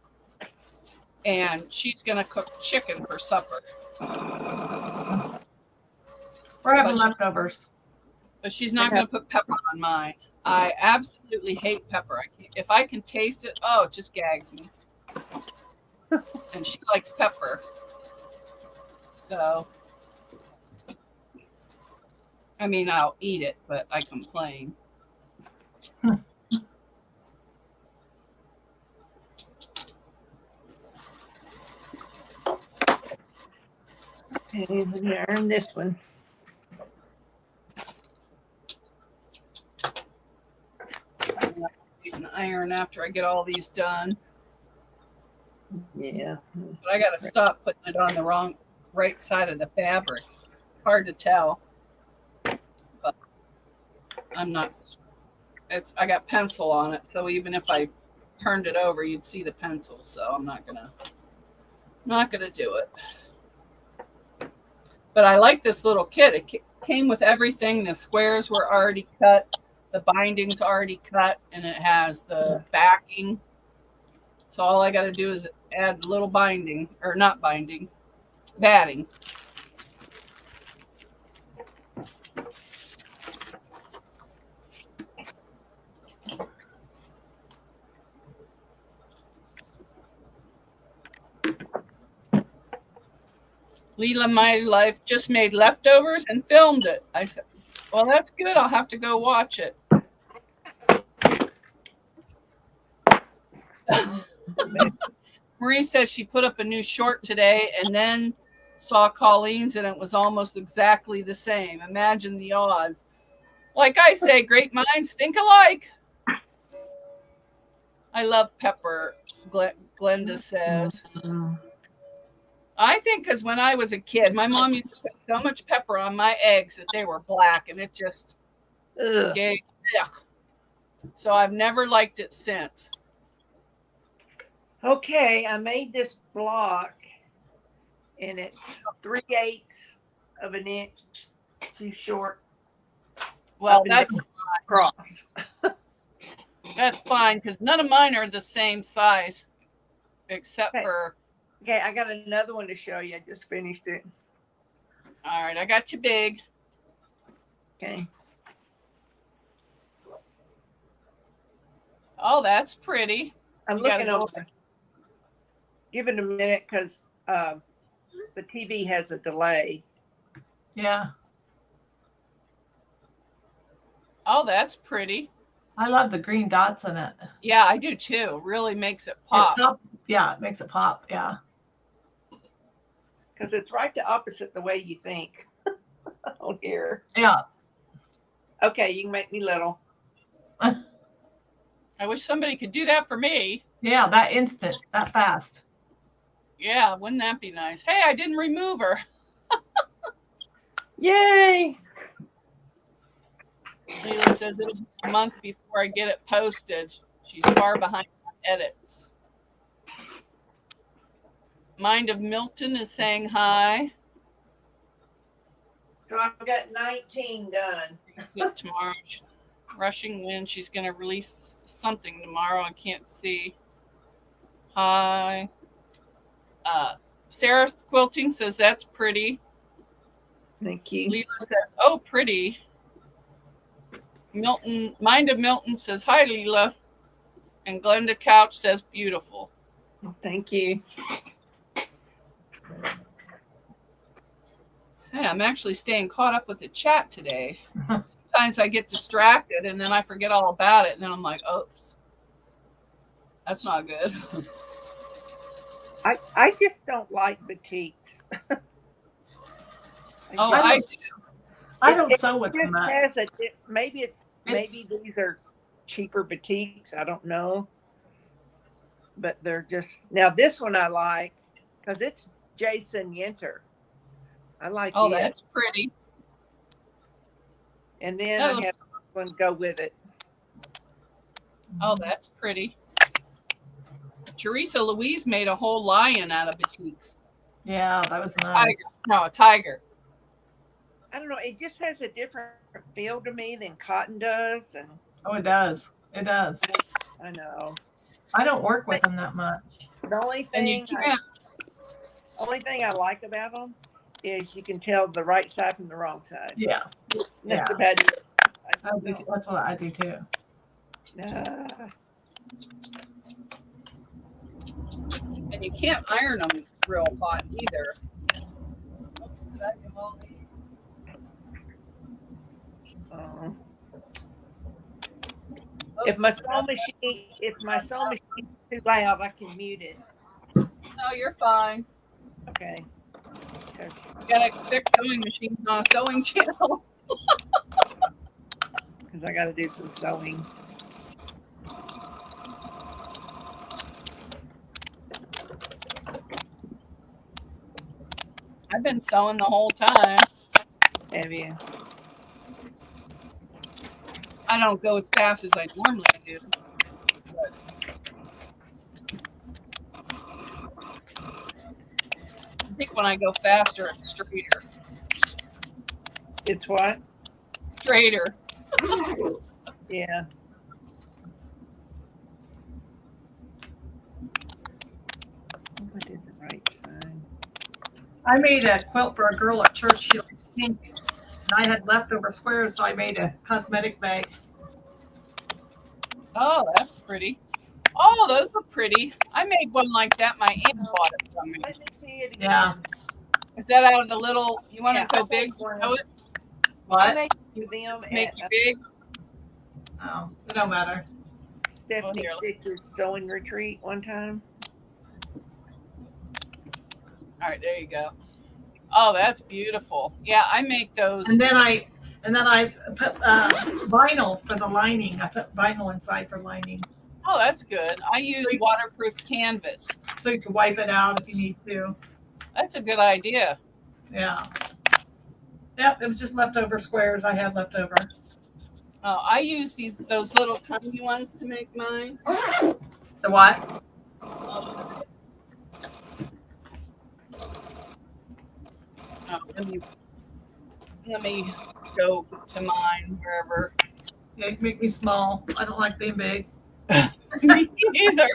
And she's going to cook chicken for supper. We're having leftovers. But she's not going to put pepper on mine. I absolutely hate pepper. If I can taste it, it just gags me. And she likes pepper. So, I mean, I'll eat it, but I complain. okay, let me iron this one. An iron after I get all these done. Yeah. But I got to stop putting it on the right side of the fabric. It's hard to tell. But I'm not. I got pencil on it, so even if I turned it over, you'd see the pencil. So I'm not gonna do it. But I like this little kit. It came with everything. The squares were already cut. The binding's already cut, and it has the backing. So all I got to do is add a little batting. Leela, my life just made leftovers and filmed it. I said, well, that's good. I'll have to go watch it. Marie says she put up a new short today and then saw Colleen's and it was almost exactly the same. Imagine the odds. Like I say, great minds think alike. I love pepper, Glenda says. I think because when I was a kid, my mom used to put so much pepper on my eggs that they were black, and it just gave. So I've never liked it since. Okay, I made this block, and it's 3/8 of an inch too short. Well, that's cross. That's fine because none of mine are the same size, except for. Okay, I got another one to show you. I just finished it. All right, I got you big. Okay. Oh, that's pretty. I'm looking over. Give it a minute because the TV has a delay. Yeah. Oh, that's pretty. I love the green dots in it. Yeah, I do too. Really makes it pop. It makes it pop. Yeah. Because it's right the opposite the way you think. Oh, here. Yeah. Okay, you can make me little. I wish somebody could do that for me. Yeah, that instant, that fast. Yeah, wouldn't that be nice? Hey, I didn't remove her. Yay! Leila says it'll be a month before I get it posted. She's far behind on edits. Mind of Milton is saying hi. So I've got 19 done. Tomorrow, Rushing Wind. She's going to release something tomorrow. I can't see. Hi. Sarah Quilting says that's pretty. Thank you. Leela says, oh, pretty. Milton, Mind of Milton says, hi, Leela. And Glenda Couch says, beautiful. Thank you. Hey, I'm actually staying caught up with the chat today. Sometimes I get distracted and then I forget all about it. And then I'm like, oops, that's not good. I just don't like batiks. I do. I don't sew with them. Maybe these are cheaper batiks. I don't know. But they're just, now this one I like because it's Jason Yenter. I like it. Oh, that's pretty. And then I have one go with it. Oh, that's pretty. Teresa Louise made a whole lion out of batiks. Yeah, that was nice. Tiger. No, a tiger. I don't know. It just has a different feel to me than cotton does. And Oh, it does. It does. I know. I don't work with them that much. The only And you thing can't. only thing I like about them is you can tell the right side from the wrong side. Yeah, That's about it. that's what I do too. And you can't iron them real hot either. Oops, did I give all these? If my sewing machine is too loud, I can mute it. No, you're fine. Okay. You gotta expect sewing machines on a sewing channel. Because I got to do some sewing. I've been sewing the whole time. Have you? I don't go as fast as I normally do. But I think when I go faster, it's straighter. It's what? Straighter. Yeah. What is the right side? I made a quilt for a girl at church. She likes pink. And I had leftover squares, so I made a cosmetic bag. Oh, that's pretty. Oh, those are pretty. I made one like that. My aunt bought it from me. Let me see it again. Yeah. Is that out of the little? You want to go big? One. Sew it? I What? made them Make at you big? Oh, it don't matter. Stephanie Oh, here. Stitch's sewing retreat one time. All right, there you go. Oh, that's beautiful. Yeah, I make those. And then I put vinyl for the lining. I put vinyl inside for lining, Oh, that's good. I use waterproof canvas. so you can wipe it out if you need to. That's a good idea. Yeah. Yep, it was just leftover squares I had left over. Oh, I use those little tiny ones to make mine. The what? Oh, let me go to mine wherever. Yeah, you make me small. I don't like being big. Me either.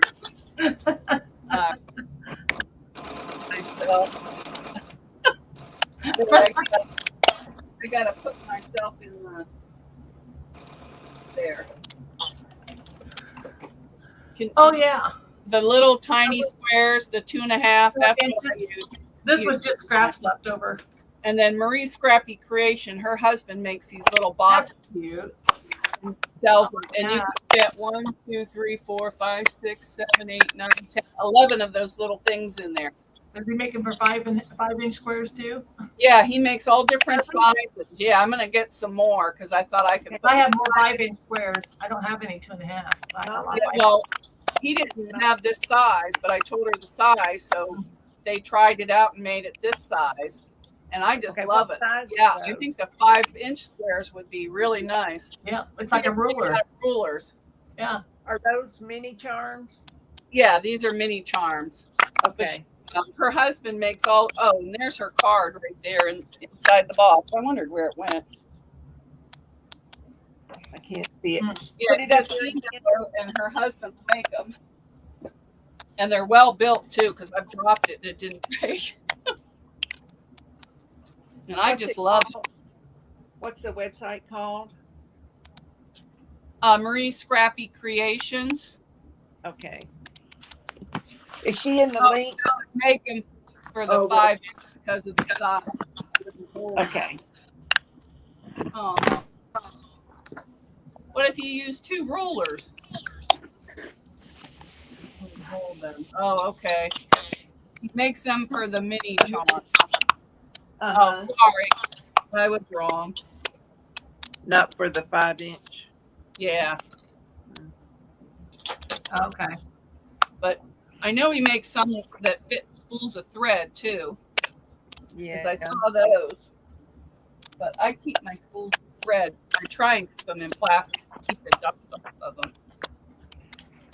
Myself. I gotta put myself in there. Oh yeah. The little tiny squares, the 2.5. That's what I use. This was just scraps left over. And then Marie's Scrappy Creation, her husband makes these little boxes. That's cute. And sells them. And you can get 1, 2, 3, 4, 5, 6, 7, 8, 9, 10, 11 of those little things in there. Is he making for 5-inch squares too? Yeah, he makes all different sizes. Yeah, I'm gonna get some more because I thought I could. I have more 5-inch squares. I don't have any 2.5. Well, he didn't have this size, but I told her the size, so they tried it out and made it this size, and I just Okay, love what it. size Yeah, are I think those? the 5-inch squares would be really nice. Yeah, it's like a They're made ruler. out of rulers. Yeah. Are those mini charms? Yeah, these are mini charms. Okay. Her husband makes all. Oh, and there's her card right there inside the box. I wondered where it went. I can't see it. Mm. Put Yeah, it up just there email again. her, and her husband will make them. And they're well built too, because I've dropped it and it didn't break. And I What's just it love called? What's the website called? Marie Scrappy Creations. Okay. Is she in the Oh, link? Make them for the Oh, 5-inch because of the size. Okay. Oh. What if you use 2 rulers? Hold them. Oh, okay. He makes them for the mini charm. Oh, sorry. I was wrong. Not for the 5-inch. Yeah. Okay. But I know he makes some that fit spools of thread too. Yeah. Because I saw those. But I keep my spools of thread. I try and keep them in plastic to keep the dust off of them.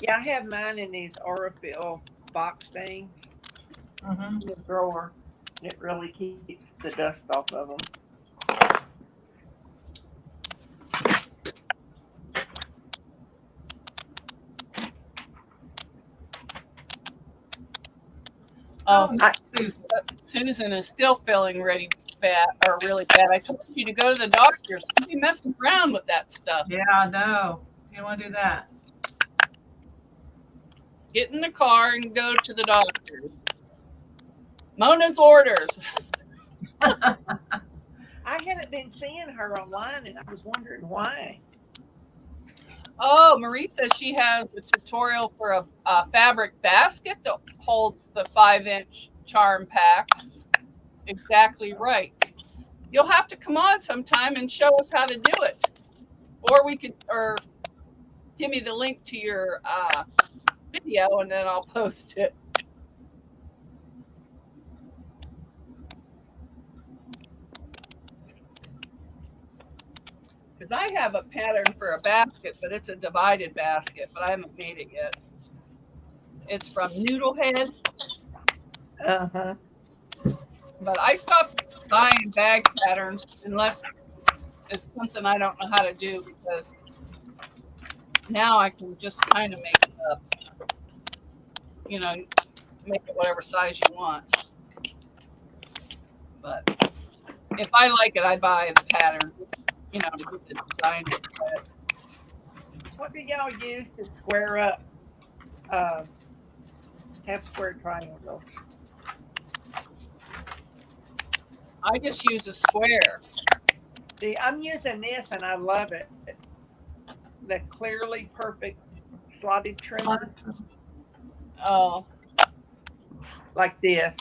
Yeah, I have mine in these Aurifil box things Mm-hmm. in the drawer. It really keeps the dust off of them. Oh, Susan. Susan is still feeling really bad. I told you to go to the doctors. Don't be messing around with that stuff. Yeah, no. You don't want to do that. Get in the car and go to the doctors. Mona's orders. I hadn't been seeing her online, and I was wondering why. Oh, Marie says she has a tutorial for a fabric basket that holds the 5-inch charm packs. Exactly right. You'll have to come on sometime and show us how to do it. Or give me the link to your video and then I'll post it. Because I have a pattern for a basket, but it's a divided basket, but I haven't made it yet. It's from Noodlehead. Uh-huh. But I stopped buying bag patterns unless it's something I don't know how to do, because now I can just kind of make it up. You know, make it whatever size you want. But if I like it, I buy the pattern, you know, to get the design. What do y'all use to square up half square triangles? I just use a square. See, I'm using this and I love it. The Clearly Perfect slotted trimmer, Oh, like this.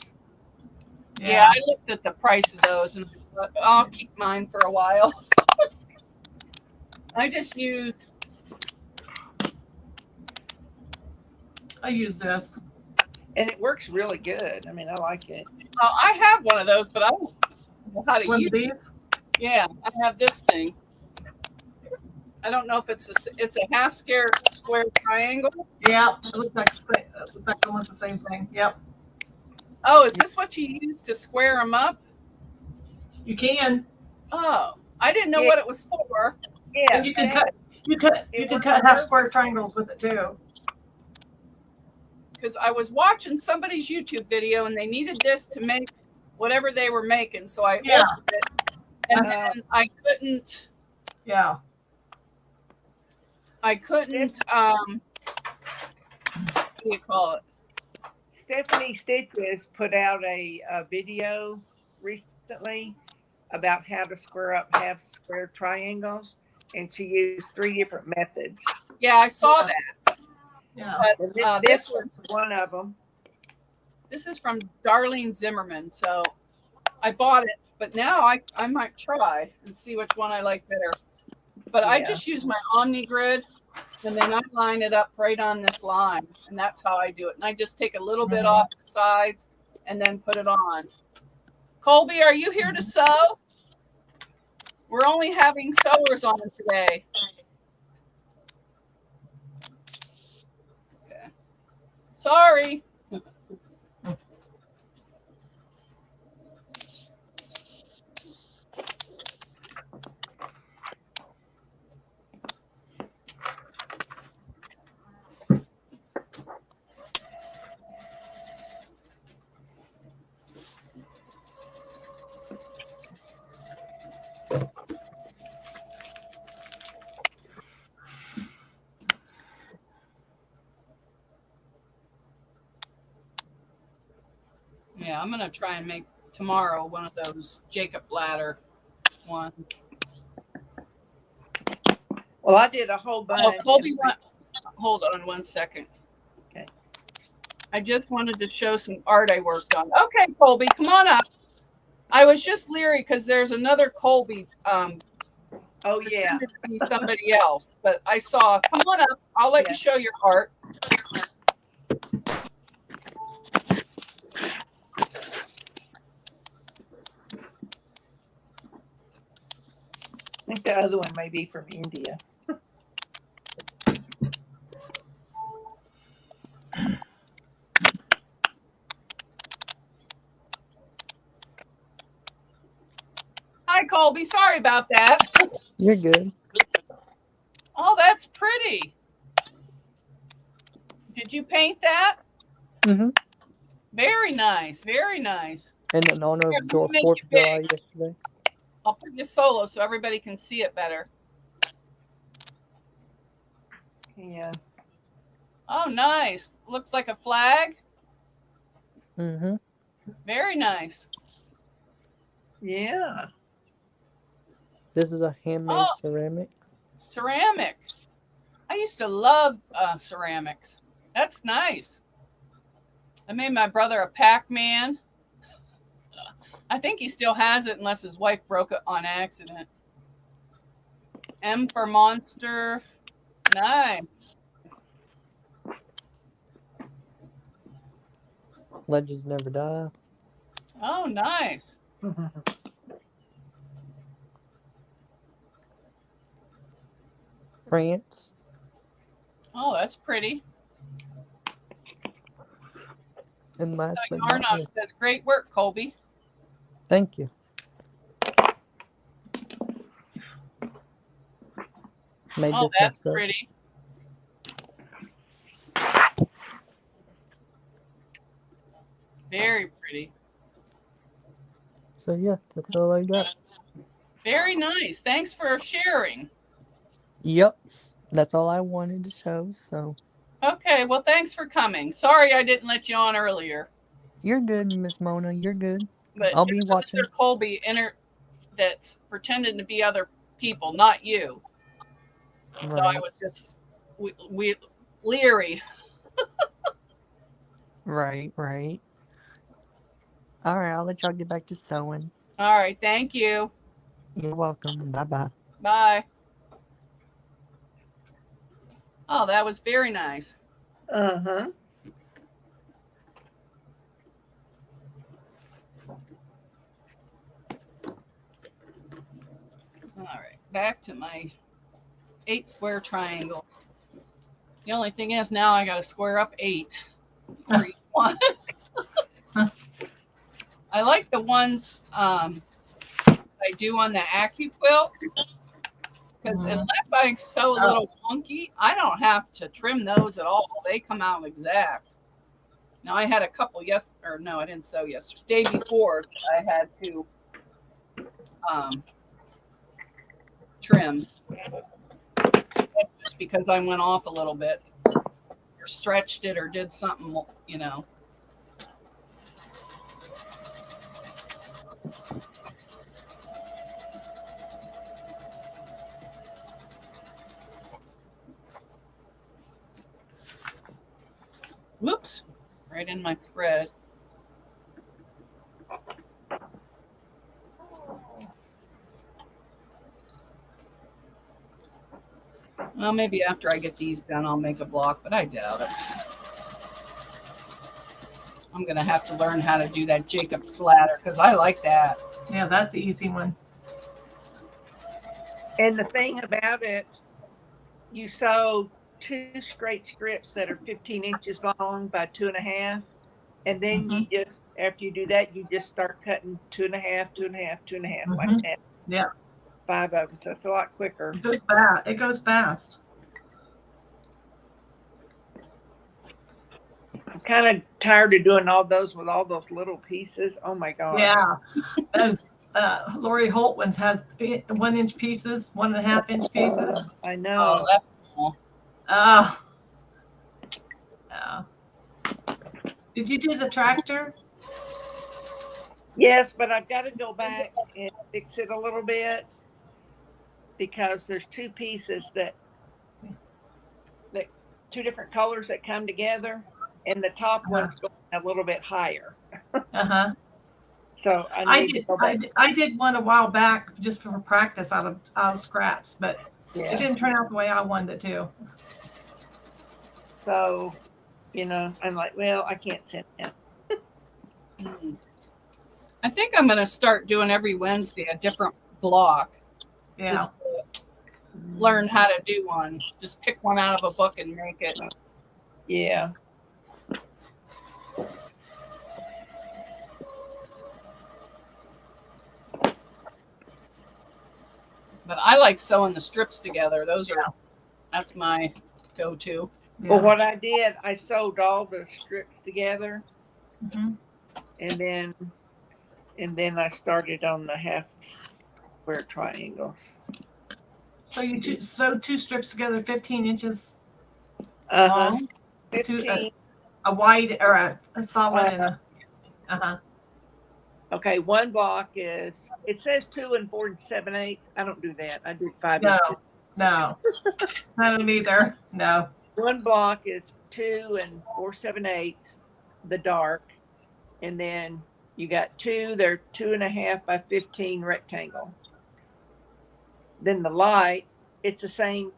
yeah, I looked at the price of those and I thought, I'll keep mine for a while. I just use. I use this. And it works really good. I mean, I like it. I have one of those, but I don't know how to One use of it. these. Yeah, I have this thing. I don't know if it's a half square triangle. Yeah, it looks like almost the same thing. Yep. Oh, is this what you use to square them up? You can. Oh, I didn't know Yeah. what it was for. Yeah. And you can cut. You can cut half square triangles with it too. Because I was watching somebody's YouTube video and they needed this to make whatever they were making, so I Yeah. ordered it, and then I couldn't. Yeah. What do you call it? Stephanie Stitches put out a video recently about how to square up half square triangles, and she used 3 different methods. Yeah, I saw that. Yeah. But This was one of them. this is from Darlene Zimmerman, so I bought it. But now I might try and see which one I like better. But I Yeah. just use my Omni Grid And then I line it up right on this line. And that's how I do it. And I just take a little bit off the sides and then put it on. Colby, are you here to sew? We're only having sewers on today. Okay. Sorry. Yeah, I'm going to try and make tomorrow one of those Jacob ladder ones. Well, I did a whole bunch. Oh, Colby, hold on one second. Okay. I just wanted to show some art I worked on. Okay, Colby, come on up. I was just leery because there's another Colby. Oh, yeah. To be somebody else, but I saw. Come on up. I'll let you show your art. I think the other one may be from India. Hi, Colby. Sorry about that. You're good. Oh, that's pretty. Did you paint that? Mm-hmm. Very nice. Very nice. And in honor Here, of let me make 4th you of big. July yesterday. I'll put you solo so everybody can see it better. Yeah. Oh, nice. Looks like a flag. Mm-hmm. Very nice. Yeah. This is a handmade ceramic. Ceramic. I used to love ceramics. That's nice. I made my brother a Pac-Man. I think he still has it unless his wife broke it on accident. M for monster. Nice. Legends never die. Oh, nice. France. Oh, that's pretty. And last but Yarn not off least. says, great work, Colby. Thank you. Made Oh, this that's myself. pretty. Very pretty. So yeah, that's all I got. Very nice. Thanks for sharing. Yep. That's all I wanted to show, so. Okay, well, thanks for coming. Sorry I didn't let you on earlier. You're good, Miss Mona. You're good. But I'll be watching. Mr. Colby that's pretending to be other people, not you. Right. So I was just we leery. Right. All right, I'll let y'all get back to sewing. All right, thank you. You're welcome. Bye-bye. Bye. Oh, that was very nice. Uh-huh. All right, back to my 8 square triangles. The only thing is now I got to square up 8 for each one. I like the ones I do on the Quilt because unless I sew a little wonky, I don't have to trim those at all. They come out exact. Now I had a couple I didn't sew yesterday. Day before I had to trim. That's just because I went off a little bit or stretched it or did something, you know. Whoops, right in my thread. Well, maybe after I get these done, I'll make a block, but I doubt it. I'm going to have to learn how to do that Jacob's ladder because I like that. Yeah, that's an easy one. And the thing about it, you sew 2 straight strips that are 15 inches long by 2.5. And then you just, after you do that, you just start cutting 2.5, 2.5, 2.5, like that. Yeah. 5 of them. So it's a lot quicker. It goes fast. It goes fast. I'm kind of tired of doing all those with all those little pieces. Oh my God. Yeah. Those Lori Holt ones has 1-inch pieces, 1.5-inch pieces. I know. Oh, that's small. Yeah. Did you do the tractor? Yes, but I've got to go back and fix it a little bit because there's 2 pieces that 2 different colors that come together, and the top one's going a little bit higher. So I did one a while back just for practice out of scraps, but it didn't turn out the way I wanted it to. So, I'm like, well, I can't send it. I think I'm going to start doing every Wednesday a different block. Yeah. Just to learn how to do one. Just pick one out of a book and make it. Yeah. But I like sewing the strips together. That's my go-to. Yeah. Well, what I did, I sewed all the strips together, and then I started on the half square triangles. So you sew 2 strips together, 15 inches long, 15. A wide or a solid and a. Okay, one block is, it says 2 4 7/8. I don't do that. I do 5 No, inches. no, I don't either. No. One block is 2 4 7/8, the dark, and then you got 2. They're 2.5 by 15 rectangle. Then the light, it's the same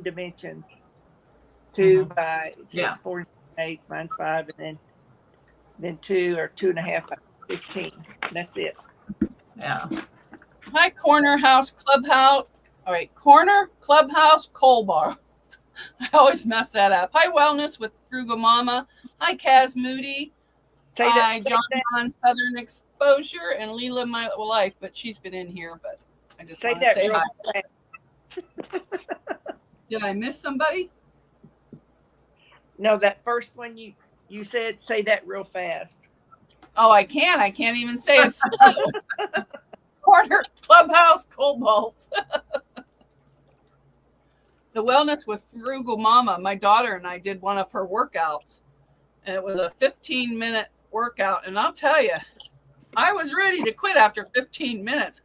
dimensions. 2 by 4 8, mine's 5, and then 2 or 2.5 by 15. That's it. Yeah. Hi, Corner House Clubhouse. All right, Corner Clubhouse Coal Bar. I always mess that up. Hi, Wellness with Frugal Mama. Hi, Kaz Moody. Hi, John Southern Exposure, and Leela My Life. But she's been in here, but I just want to say hi. Did I miss somebody? No, that first one you said, say that real fast. Oh, I can't even say it. Corner Clubhouse Cobalt. The Wellness with Frugal Mama. My daughter and I did one of her workouts, and it was a 15-minute workout. And I'll tell you, I was ready to quit after 15 minutes.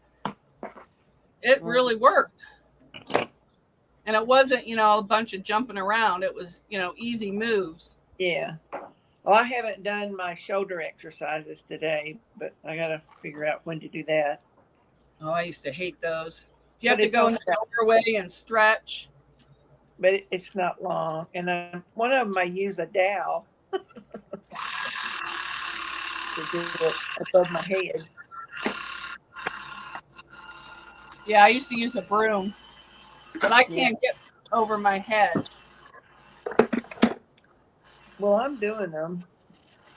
It really worked. And it wasn't, a bunch of jumping around. It was, easy moves. Yeah. Well, I haven't done my shoulder exercises today, but I got to figure out when to do that. Oh, I used to hate those. Do you have to go in the doorway and stretch? But it's not long. And one of them I use a dowel to do it above my head. Yeah, I used to use a broom, but I can't get over my head. Well, I'm doing them,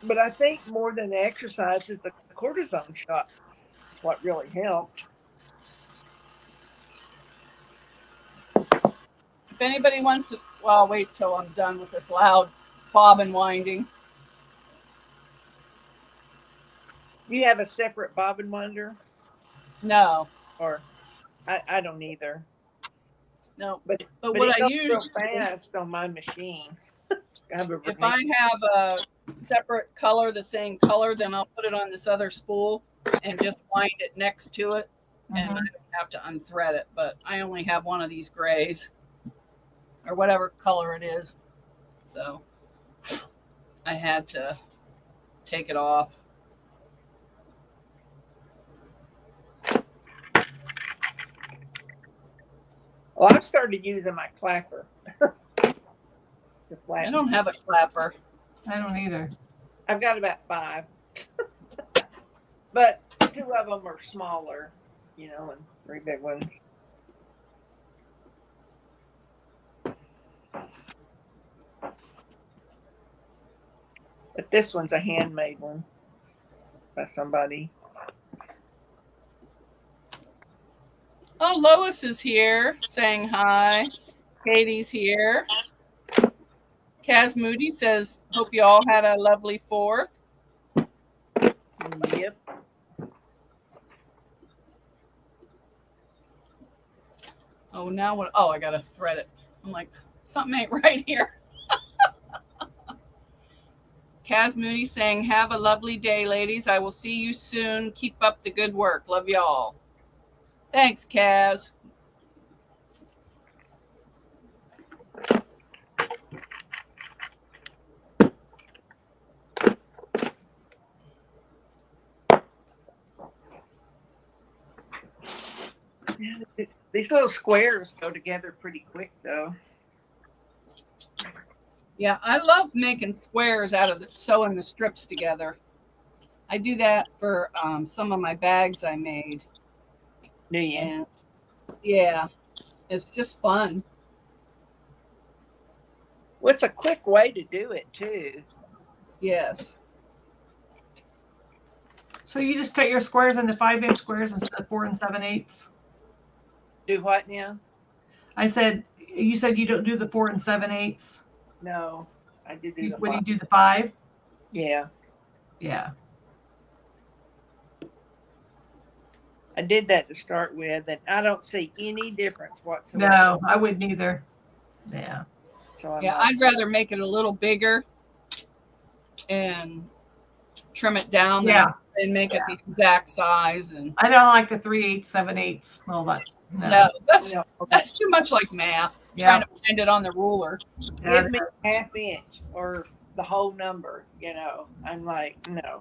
but I think more than the exercise is the cortisone shot. What really helped. If anybody wants to, well, wait till I'm done with this loud bobbin winding. You have a separate bobbin winder? No. Or I don't either. No. But what I use real fast on my machine. If I have a separate color, the same color, then I'll put it on this other spool and just wind it next to it, and I don't have to unthread it. But I only have one of these grays or whatever color it is, so I had to take it off. Well, I've started using my clapper. I don't have a clapper. I don't either. I've got about 5, but 2 of them are smaller, and 3 big ones. But this one's a handmade one by somebody. Oh, Lois is here saying hi. Katie's here. Kaz Moody says, hope you all had a lovely 4th. Yep. Oh, now what? Oh, I got to thread it. I'm like, something ain't right here. Kaz Moody saying, have a lovely day, ladies. I will see you soon. Keep up the good work. Love y'all. Thanks, Kaz. These little squares go together pretty quick, though. Yeah, I love making squares out of sewing the strips together. I do that for some of my bags I made. Do you? And yeah, it's just fun. Well, it's a quick way to do it, too. Yes. So you just cut your squares into 5-inch squares instead of 4 7/8. Do what now? I said, you said you don't do the 4 7/8. No, I did do the When you 5. do the 5? Yeah, Yeah. I did that to start with, and I don't see any difference whatsoever. No, I wouldn't either. Yeah. So Yeah, I'd rather make it a little bigger and trim it down than make it the exact size. And I don't like the 3/8, 7/8, all that. no, that's No, that's too much like math. Yeah. Trying to find it on the ruler. give me 1/2 inch or the whole number. I'm like, no.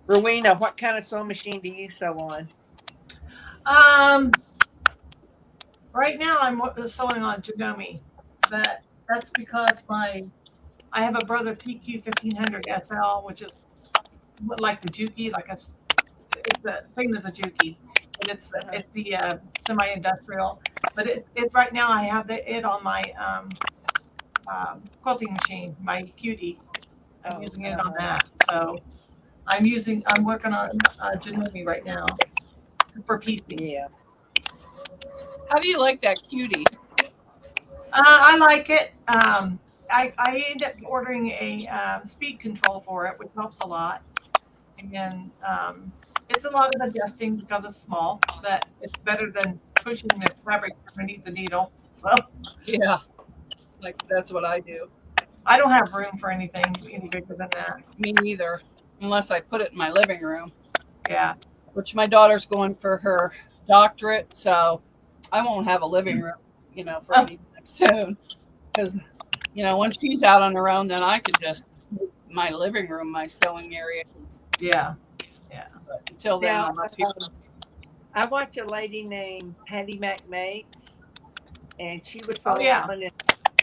Rowena, what kind of sewing machine do you sew on? Right now I'm sewing on Janome, but that's because I have a Brother PQ 1500 SL, which is like the Juki, it's the same as a Juki, but it's the semi-industrial. But it's right now I have it on my quilting machine, my QD. I'm using it on that, so I'm working on Janome right now for PC. Yeah. How do you like that cutie? I like it. I ended up ordering a speed control for it, which helps a lot. And it's a lot of adjusting because it's small, but it's better than pushing the fabric underneath the needle. So Yeah, like that's what I do. I don't have room for anything any bigger than that. Me neither, unless I put it in my living room. Yeah. Which my daughter's going for her doctorate, so I won't have a living room, for anytime soon. Because, when she's out on her own, then I could just move my living room, my sewing area. Yeah. But until then, Now, I'm up here. I watch a lady named Patty McMakes, and she was Oh, sewing yeah. in a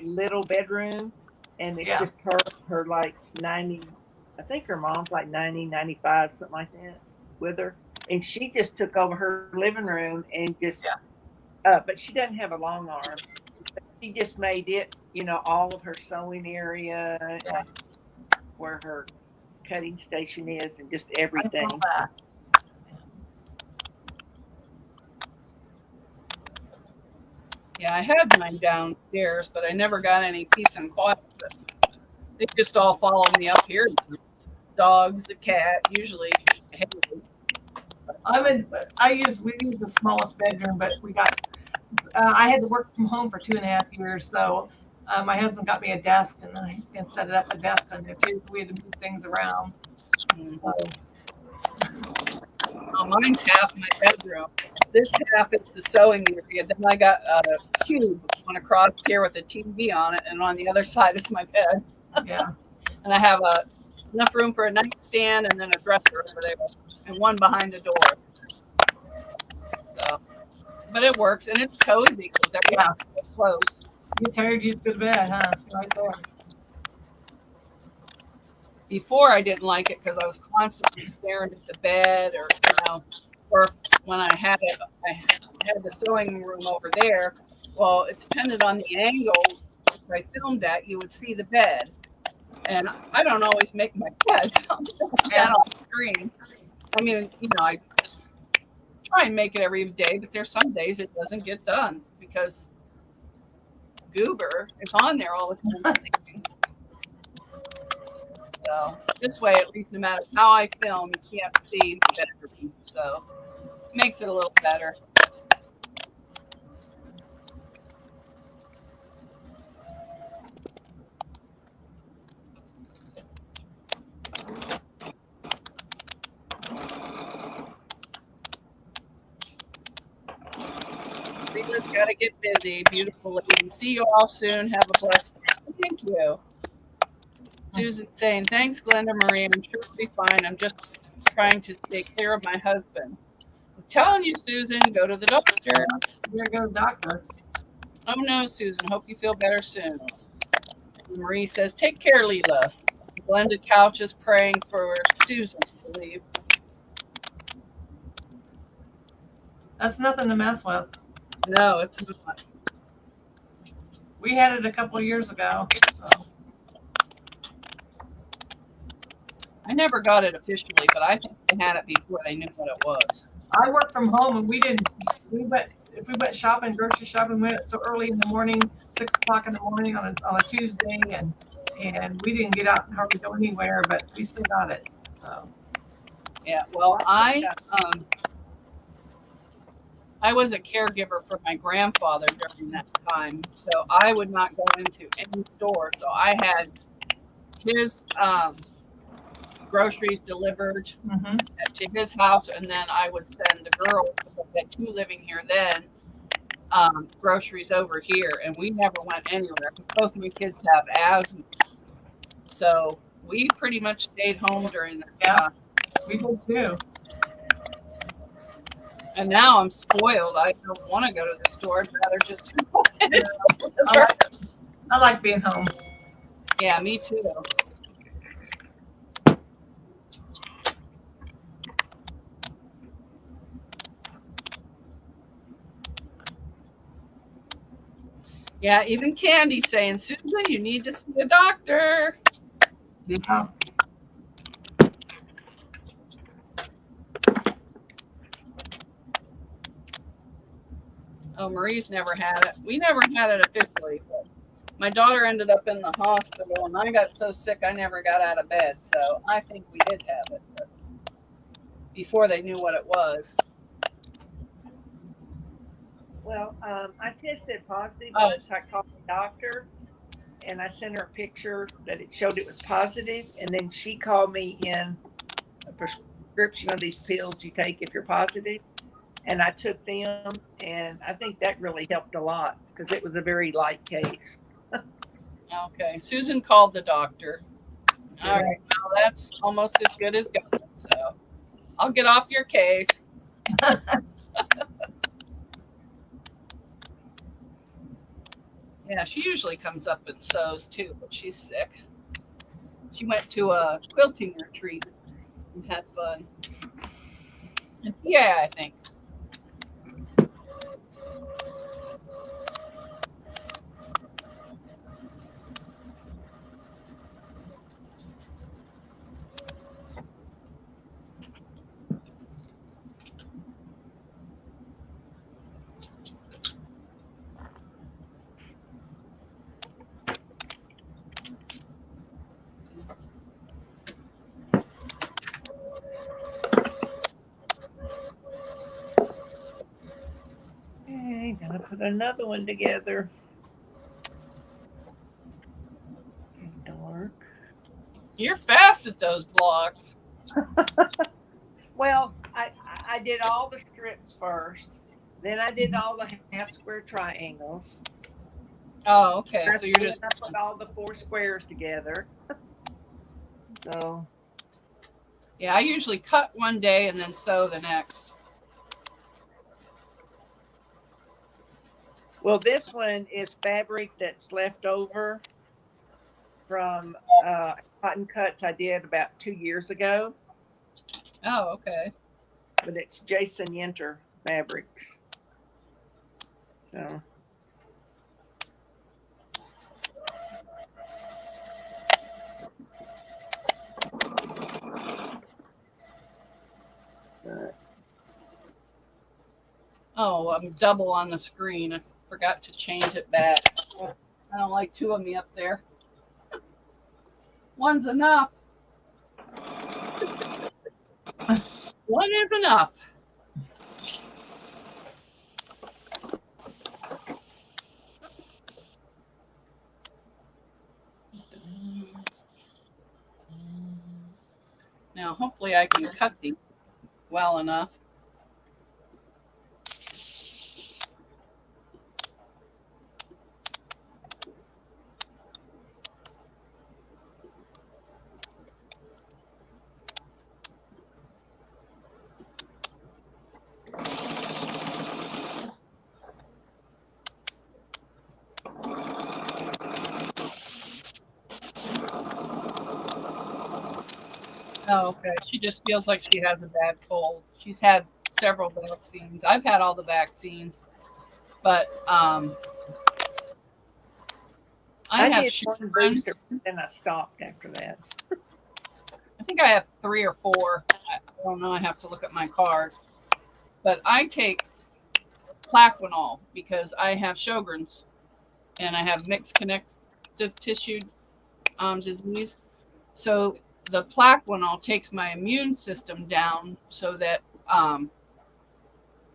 little bedroom, and it's Yeah. just her like 90, I think her mom's like 90, 95, something like that, with her. And she just took over her living room and just, but she doesn't have a long arm. She just made it, all of her sewing area, and where her cutting station is, and just everything. I saw that. Yeah, I had mine downstairs, but I never got any peace and quiet. They just all follow me up here. Dogs, the cat, usually. We use the smallest bedroom, but we got. I had to work from home for 2.5 years, so my husband got me a desk, and set it up a desk on there too. So we had to move things around. So, Oh, mine's half my bedroom. This half is the sewing area. Then I got a cube on across here with a TV on it, and on the other side is my bed. yeah. And I have enough room for a nightstand and then a dresser over there, and one behind the door. So, but it works, and it's cozy because everything's close. You tired, you go to bed, huh? Right there. Before I didn't like it because I was constantly staring at the bed, or when I had the sewing room over there. Well, it depended on the angle I filmed at. You would see the bed, and I don't always make my bed, so I'm doing that on screen. I mean, I try and make it every day, but there's some days it doesn't get done because Goober is on there all the time. So this way, at least, no matter how I film, you can't see the bedroom. So it makes it a little better. Rita's got to get busy. Beautiful lady. See you all soon. Have a blessed day. Thank you. Susan saying, thanks, Glenda Marie. I'm sure it'll be fine. I'm just trying to take care of my husband. I'm telling you, Susan, go to the doctor. You're going to the doctor. Oh, no, Susan. Hope you feel better soon. And Marie says, take care, Leela. Glenda Couch is praying for Susan to leave. That's nothing to mess with. No, it's not. We had it a couple of years ago. So. I never got it officially, but I think they had it before they knew what it was. I worked from home, and if we went shopping, grocery shopping, we went so early in the morning, 6 o'clock in the morning on a Tuesday, and we didn't get out and hardly go anywhere, but we still got it. So. Yeah, well, I was a caregiver for my grandfather during that time, so I would not go into any store. So I had his groceries delivered to his house, and then I would send the girl, we had 2 living here then, groceries over here, and we never went anywhere because both my kids have asthma. So we pretty much stayed home during that time. We did too. And now I'm spoiled. I don't want to go to the store. I'd rather just I like being home. Yeah, me too. Yeah, even Candy's saying, Susan, you need to see a doctor. Yeah. Oh, Marie's never had it. We never had it officially, but my daughter ended up in the hospital, and I got so sick I never got out of bed. So I think we did have it, but before they knew what it was. Well, I tested positive once. I called the doctor, and I sent her a picture that it showed it was positive, and then she called me in a prescription of these pills you take if you're positive. And I took them, and I think that really helped a lot because it was a very light case. Okay. Susan called the doctor. All right. Well, that's almost as good as going. So I'll get off your case. Yeah, she usually comes up and sews too, but she's sick. She went to a quilting retreat and had fun. Yeah, I think. Okay, gonna put another one together. Dark. You're fast at those blocks. Well, I did all the strips first. Then I did all the half square triangles. Oh, okay. So you're just I put all the 4 squares together. So Yeah, I usually cut one day and then sew the next. well, this one is fabric that's left over from cotton cuts I did about 2 years ago, Oh, okay. but it's Jason Yenter fabrics. So Oh, I'm double on the screen. I forgot to change it back. I don't like two of me up there. One's enough. One is enough. Now, hopefully I can cut these well enough. Oh, okay. She just feels like she has a bad cold. She's had several vaccines. I've had all the vaccines, but I I have did one Sjögren's. booster, and I stopped after that. I think I have 3 or 4. I don't know. I have to look at my card. But I take Plaquenil because I have Sjögren's and I have mixed connective tissue disease. So the Plaquenil takes my immune system down so that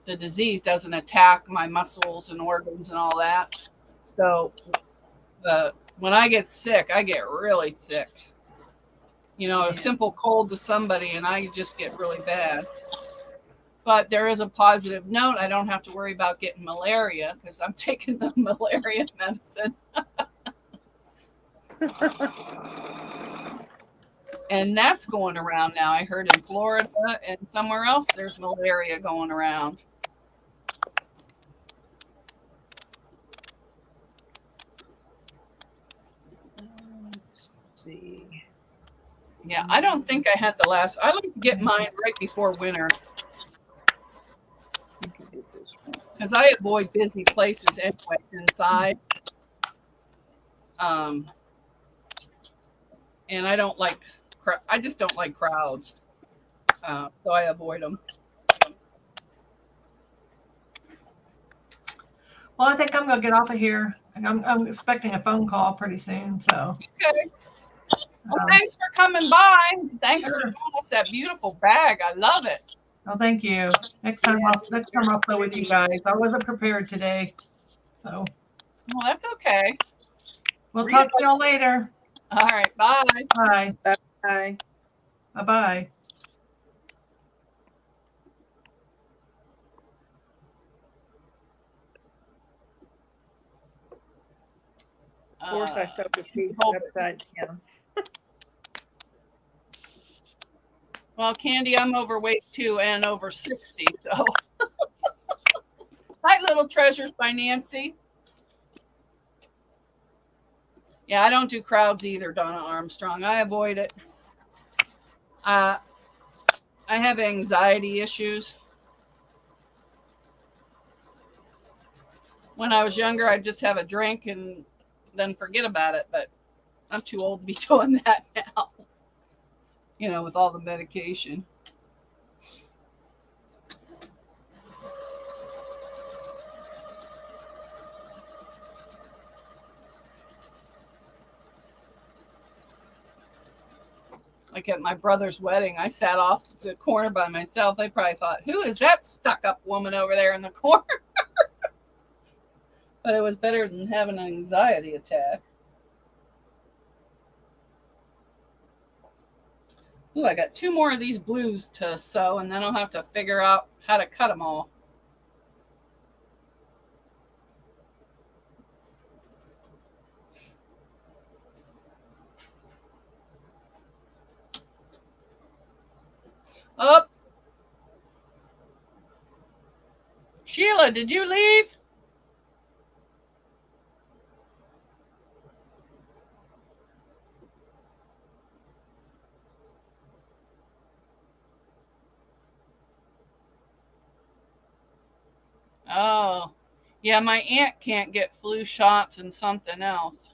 the disease doesn't attack my muscles and organs and all that. So when I get sick, I get really sick. You know, a simple cold to somebody and I just get really bad. But there is a positive note. I don't have to worry about getting malaria because I'm taking the malaria medicine. And that's going around now. I heard in Florida and somewhere else there's malaria going around. Let's see. Yeah, I don't think I had the last. I like to get mine right before winter because I avoid busy places anyway inside. And I don't like. I just don't like crowds, so I avoid them. Well, I think I'm going to get off of here. I'm expecting a phone call pretty soon. So, okay. Well, thanks for coming by. Thanks Sure. for showing us that beautiful bag. I love it. Oh, thank you. Next time I'll play with you guys. I wasn't prepared today. So, Well, that's okay. we'll talk to y'all later. All right. Bye. Bye. Bye. Bye-bye. Of course, I sewed the piece upside down. Well, Candy, I'm overweight too and over 60. So, hi, Little Treasures by Nancy. Yeah, I don't do crowds either, Donna Armstrong. I avoid it. I have anxiety issues. When I was younger, I'd just have a drink and then forget about it. But I'm too old to be doing that now, you know, with all the medication. Like at my brother's wedding, I sat off the corner by myself. They probably thought, who is that stuck-up woman over there in the corner? But it was better than having an anxiety attack. Ooh, I got 2 more of these blues to sew, and then I'll have to figure out how to cut them all. Oh, Sheila, did you leave? Oh, yeah, my aunt can't get flu shots and something else.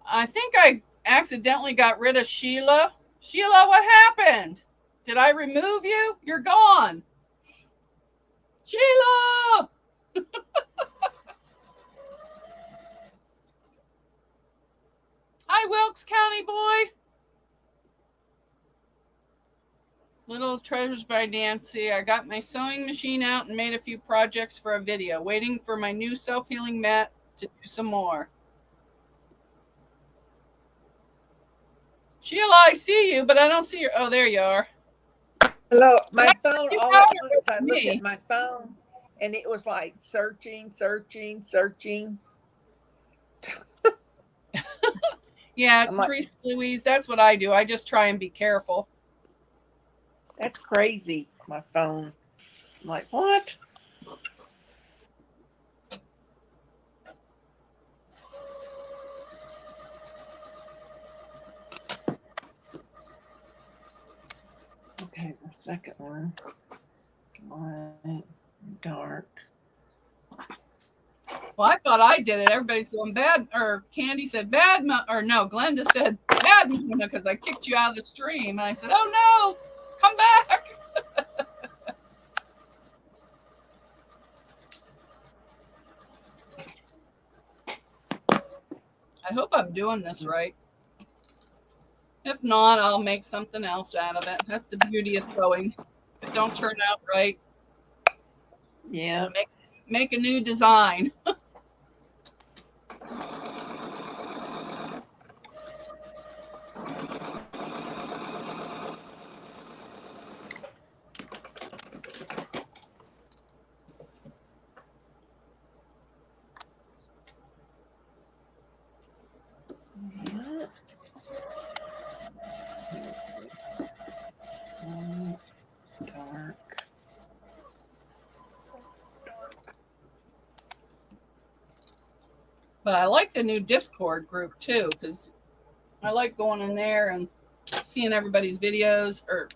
I think I accidentally got rid of Sheila. Sheila, what happened? Did I remove you? You're gone. Sheila! Hi, Wilkes County boy. Little Treasures by Nancy. I got my sewing machine out and made a few projects for a video. Waiting for my new self-healing mat to do some more. Sheila, I see you, but I don't see you. Oh, there you are. Hello, my phone, You all got at it once, I with looked me. at my phone and it was like searching. Yeah, I'm like, Teresa Louise, that's what I do. I just try and be careful. that's crazy, my phone. I'm like, what? Okay, the second one. Light, dark. Well, I thought I did it. Everybody's going bad, or Candy said bad, or no, Glenda said bad because I kicked you out of the stream. And I said, oh no, come back. I hope I'm doing this right. If not, I'll make something else out of it. That's the beauty of sewing. If it don't turn out right, Yeah. make a new design. Dark. But I like the new Discord group too, because I like going in there and seeing everybody's videos, or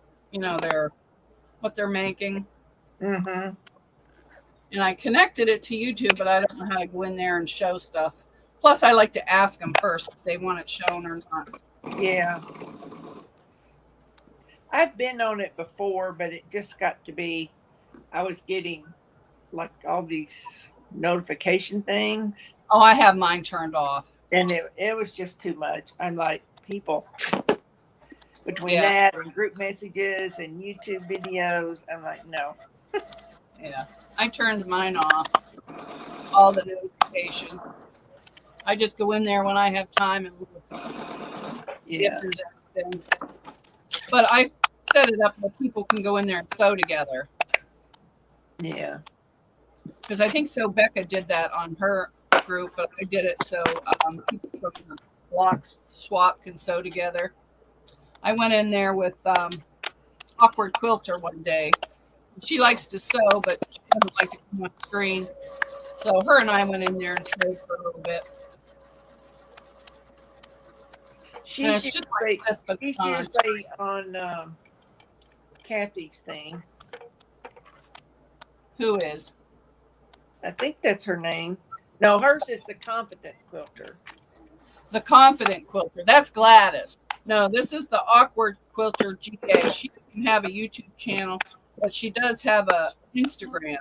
what they're making. Mm-hmm. And I connected it to YouTube, but I don't know how to go in there and show stuff. Plus, I like to ask them first if they want it shown or not. Yeah. I've been on it before, but it just got to be, I was getting like all these notification things. Oh, I have mine turned off. And it was just too much. I'm like, people, between Yeah. that and group messages and YouTube videos, I'm like, no. Yeah. I turned mine off. All the notifications. I just go in there when I have time and look. Yeah. If there's anything. But I set it up that people can go in there and sew together. Yeah. Because I think so Becca did that on her group, but I did it so people from the blocks swap can sew together. I went in there with Awkward Quilter one day. She likes to sew, but she doesn't like to come on screen. So her and I went in there and sewed for a little bit. She's It's just like this, but she's fun. usually on Kathy's thing. Who is? I think that's her name. No, hers is the Confident Quilter. The Confident Quilter. That's Gladys. No, this is the Awkward Quilter GA. She doesn't have a YouTube channel, but she does have a Instagram.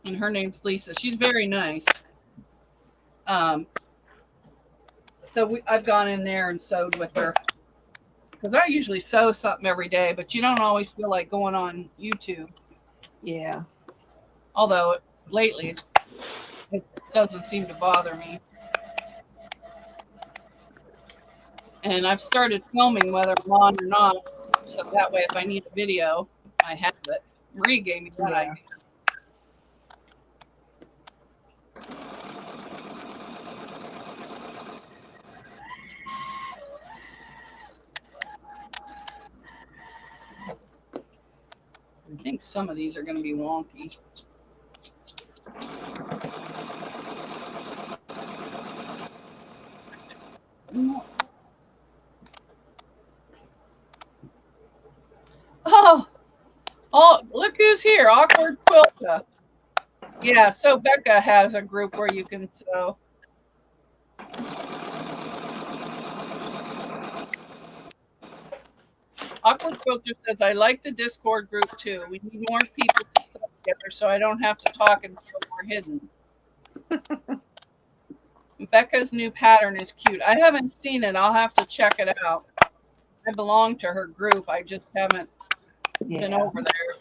And her name's Lisa. She's very nice. So I've gone in there and sewed with her. Because I usually sew something every day, but you don't always feel like going on YouTube. Yeah. Although lately, it doesn't seem to bother me. And I've started filming whether I'm on or not. So that way, if I need a video, I have it. Marie gave me that idea. think some of these are going to be wonky. Oh, look who's here. Awkward Quilta. Yeah, so Becca has a group where you can sew. Awkward Quilter says, I like the Discord group too. We need more people to sew together so I don't have to talk and feel more hidden. Becca's new pattern is cute. I haven't seen it. I'll have to check it out. I belong to her group. I just haven't been over there.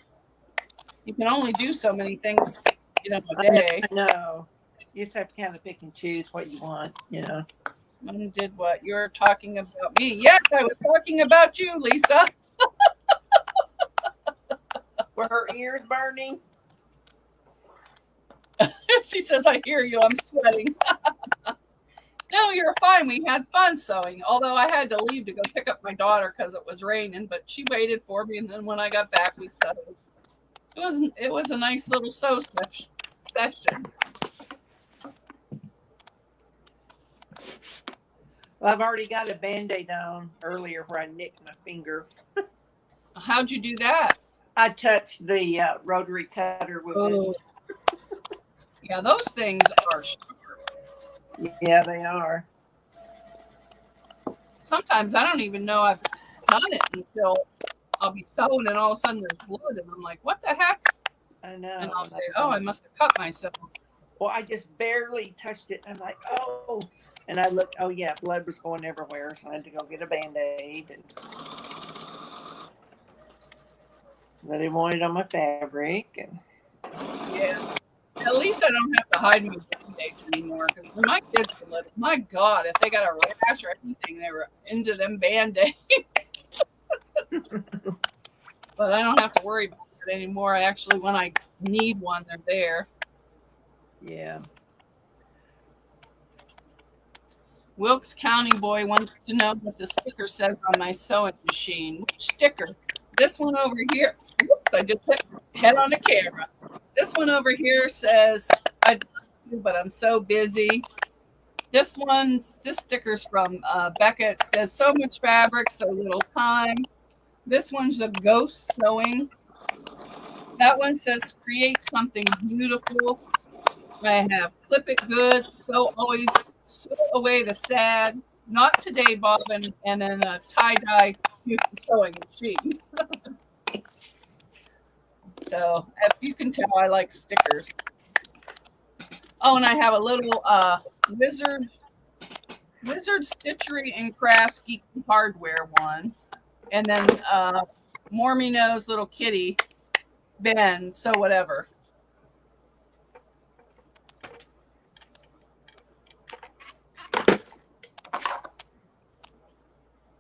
You can only do so many things, a day. I know. You just have to kind of pick and choose what you want, Mom did what? You're talking about me. Yes, I was talking about you, Lisa. Were her ears burning? She says, I hear you. I'm sweating. No, you're fine. We had fun sewing. Although I had to leave to go pick up my daughter because it was raining, but she waited for me. And then when I got back, we sewed. It was a nice little sew session. Well, I've already got a Band-Aid on earlier where I nicked my finger. How'd you do that? I touched the rotary cutter with it. Yeah, those things are sharp. Yeah, they are. Sometimes I don't even know I've done it until I'll be sewing and all of a sudden there's blood and I'm like, what the heck? I know. And I'll say, oh, I must have cut myself. Well, I just barely touched it. I'm like, oh. And I looked, oh, yeah, blood was going everywhere. So I had to go get a Band-Aid. But they wanted on my fabric. And yeah. At least I don't have to hide my Band-Aids anymore. Because when my kids were little, my God, if they got a rash or anything, they were into them Band-Aids. But I don't have to worry about it anymore. I actually, when I need one, they're there. yeah. Wilkes County boy wants to know what the sticker says on my sewing machine. Which sticker? This one over here. Oops, I just hit my head on the camera. This one over here says, I'd love to, but I'm so busy. This sticker's from Becca. It says, so much fabric, so little time. This one's a ghost sewing. That one says, create something beautiful. I have clip it good, sew away the sad. Not today, Bob, and then a tie-dye sewing machine. So, if you can tell, I like stickers. Oh, and I have a little Wizard Stitchery and Crafts Geek Hardware one. And then Mormy Knows Little Kitty, Ben, so whatever.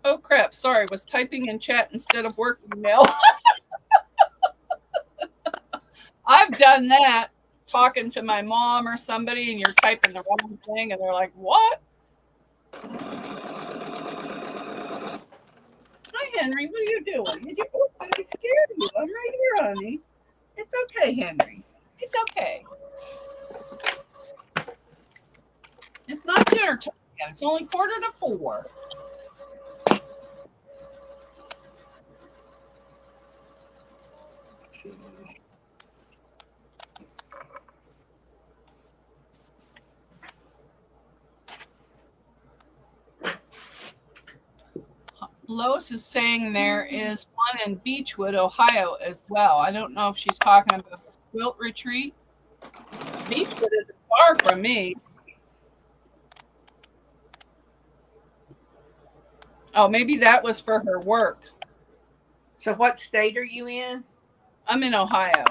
Oh, crap. Sorry, was typing in chat instead of work email. I've done that, talking to my mom or somebody, and you're typing the wrong thing, and they're like, what? Hi, Henry. What are you doing? Did I scare you? I'm right here, honey. It's okay, Henry. It's okay. It's not dinner time yet. It's only 3:45. Lois is saying there is one in Beechwood, Ohio as well. I don't know if she's talking about the quilt retreat. Beechwood isn't far from me. Oh, maybe that was for her work. So what state are you in? I'm in Ohio.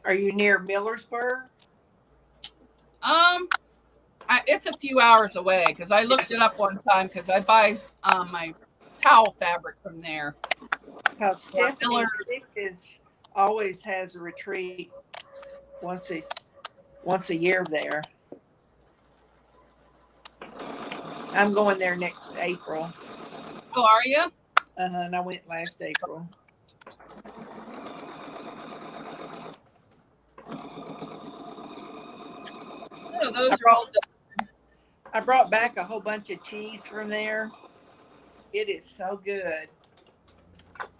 Are you near Millersburg? It's a few hours away because I looked it up one time because I buy my towel fabric from there. Because Stephanie Stickins always has a retreat once a year there. I'm going there next April. Oh, are you? And I went last April. Oh, those are all done. I brought back a whole bunch of cheese from there. It is so good.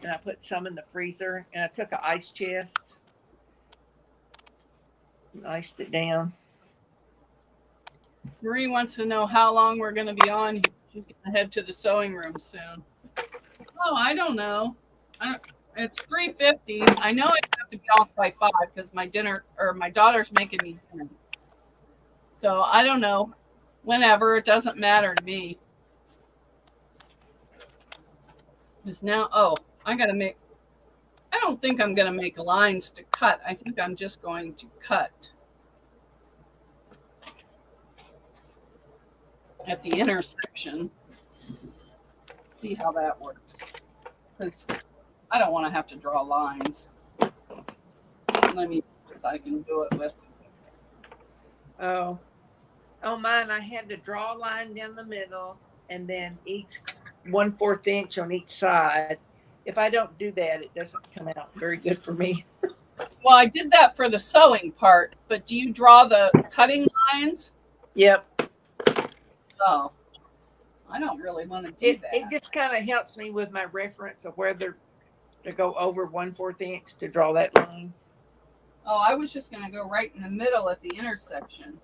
And I put some in the freezer, and I took an ice chest and iced it down. Marie wants to know how long we're going to be on. She's going to head to the sewing room soon. Oh, I don't know. It's 3:50. I know I have to be off by 5 because my daughter's making me dinner. So I don't know. Whenever, it doesn't matter to me. Because now, I don't think I'm going to make lines to cut. I think I'm just going to cut at the intersection. See how that works. Because I don't want to have to draw lines. Let me see if I can do it with. Oh, mine, I had to draw a line down the middle and then each 1/4 inch on each side. If I don't do that, it doesn't come out very good for me. Well, I did that for the sewing part, but do you draw the cutting lines? Yep. Oh, I don't really want to do that. It just kind of helps me with my reference of whether to go over 1/4 inch to draw that line. Oh, I was just going to go right in the middle at the intersection.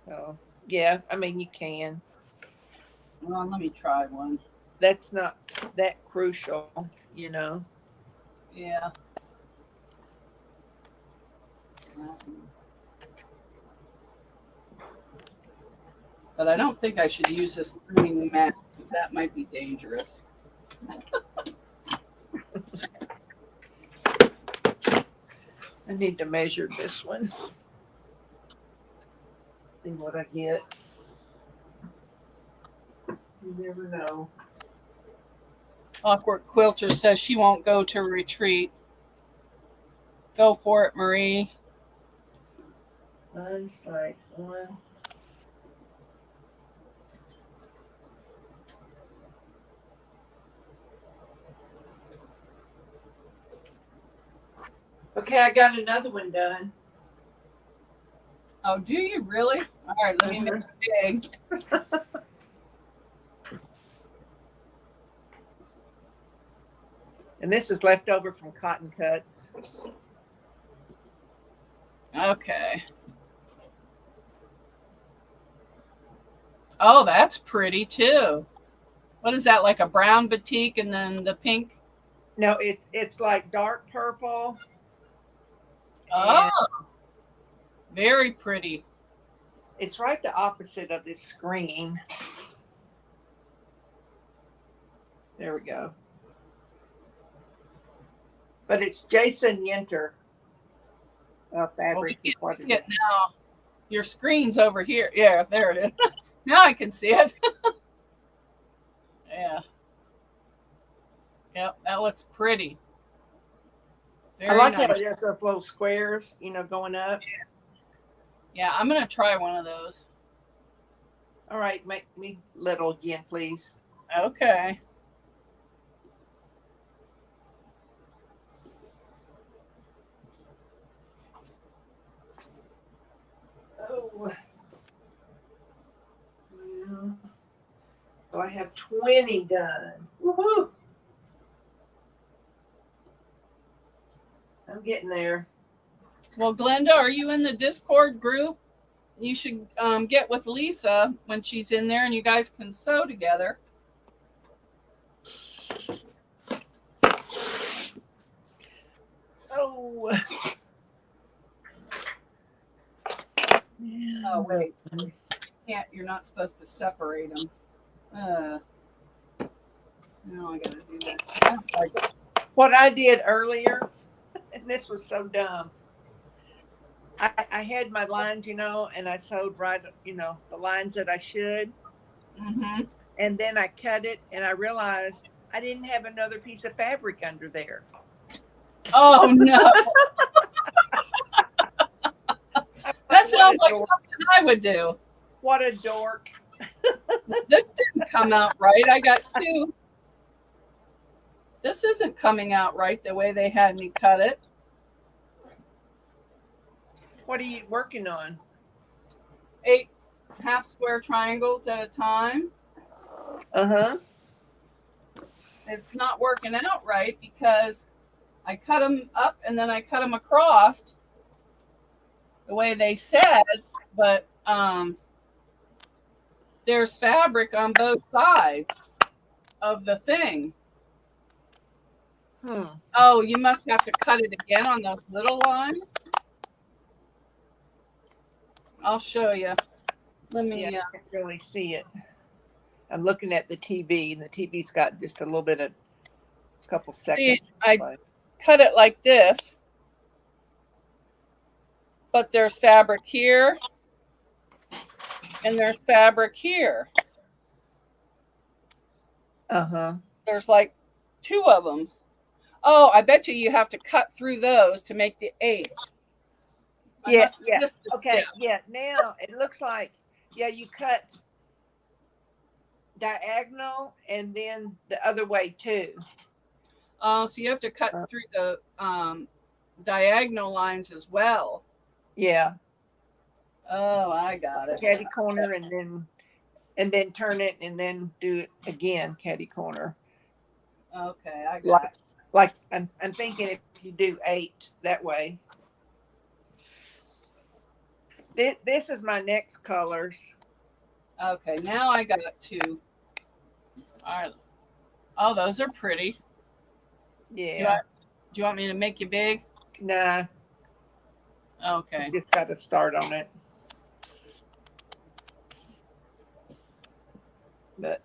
So, yeah, I mean, you can. Well, let me try one. That's not that crucial, you know. Yeah. But I don't think I should use this green mat because that might be dangerous. I need to measure this one. See what I get. You never know. Awkward Quilter says she won't go to retreat. Go for it, Marie. Mine's like one. Okay, I got another one done. Oh, do you really? All right, let me make it big. And this is left over from cotton cuts. Okay. Oh, that's pretty too. What is that, like a brown batik and then the pink? No, it's like dark purple. Oh, very pretty. It's right the opposite of this screen. There we go. But it's Jason Yenter. Fabric. Well, we can't see it now. Your screen's over here. Yeah, there it is. Now I can see it. Yeah. Yep, that looks pretty. Very I like nice. how it has those little squares, going up. Yeah, I'm going to try one of those. All right, make me little again, please. Okay. Oh. Yeah. So I have 20 done. Woohoo! I'm getting there. Well, Glenda, are you in the Discord group? You should get with Lisa when she's in there and you guys can sew together. Oh. Oh, wait. You're not supposed to separate them. No, I gotta do that. What I did earlier, and this was so dumb. I had my lines, and I sewed right, the lines that I should. Mm-hmm. And then I cut it, and I realized I didn't have another piece of fabric under there. Oh, no. That sounds like something I would do. What a dork. This didn't come out right. I got two. This isn't coming out right the way they had me cut it. What are you working on? 8 half square triangles at a time. It's not working out right because I cut them up and then I cut them across the way they said, but there's fabric on both sides of the thing. Oh, you must have to cut it again on those little lines. I'll show you. Let me. I can't really see it. I'm looking at the TV, and the TV's got just a little bit of couple seconds. See, I cut it like this, but there's fabric here, and there's fabric here. There's like 2 of them. Oh, I bet you have to cut through those to make the 8. Yeah. Okay. Yeah. Now it looks like, you cut diagonal and then the other way too. Oh, so you have to cut through the diagonal lines as well. Yeah. Oh, I got it. Catty corner and then turn it and then do it again, catty corner. Okay, I got it. Like I'm thinking if you do 8 that way. This is my next colors. Okay, now I got 2. All right. Oh, those are pretty. Yeah. Do you want me to make you big? Nah. Okay. Just got to start on it. But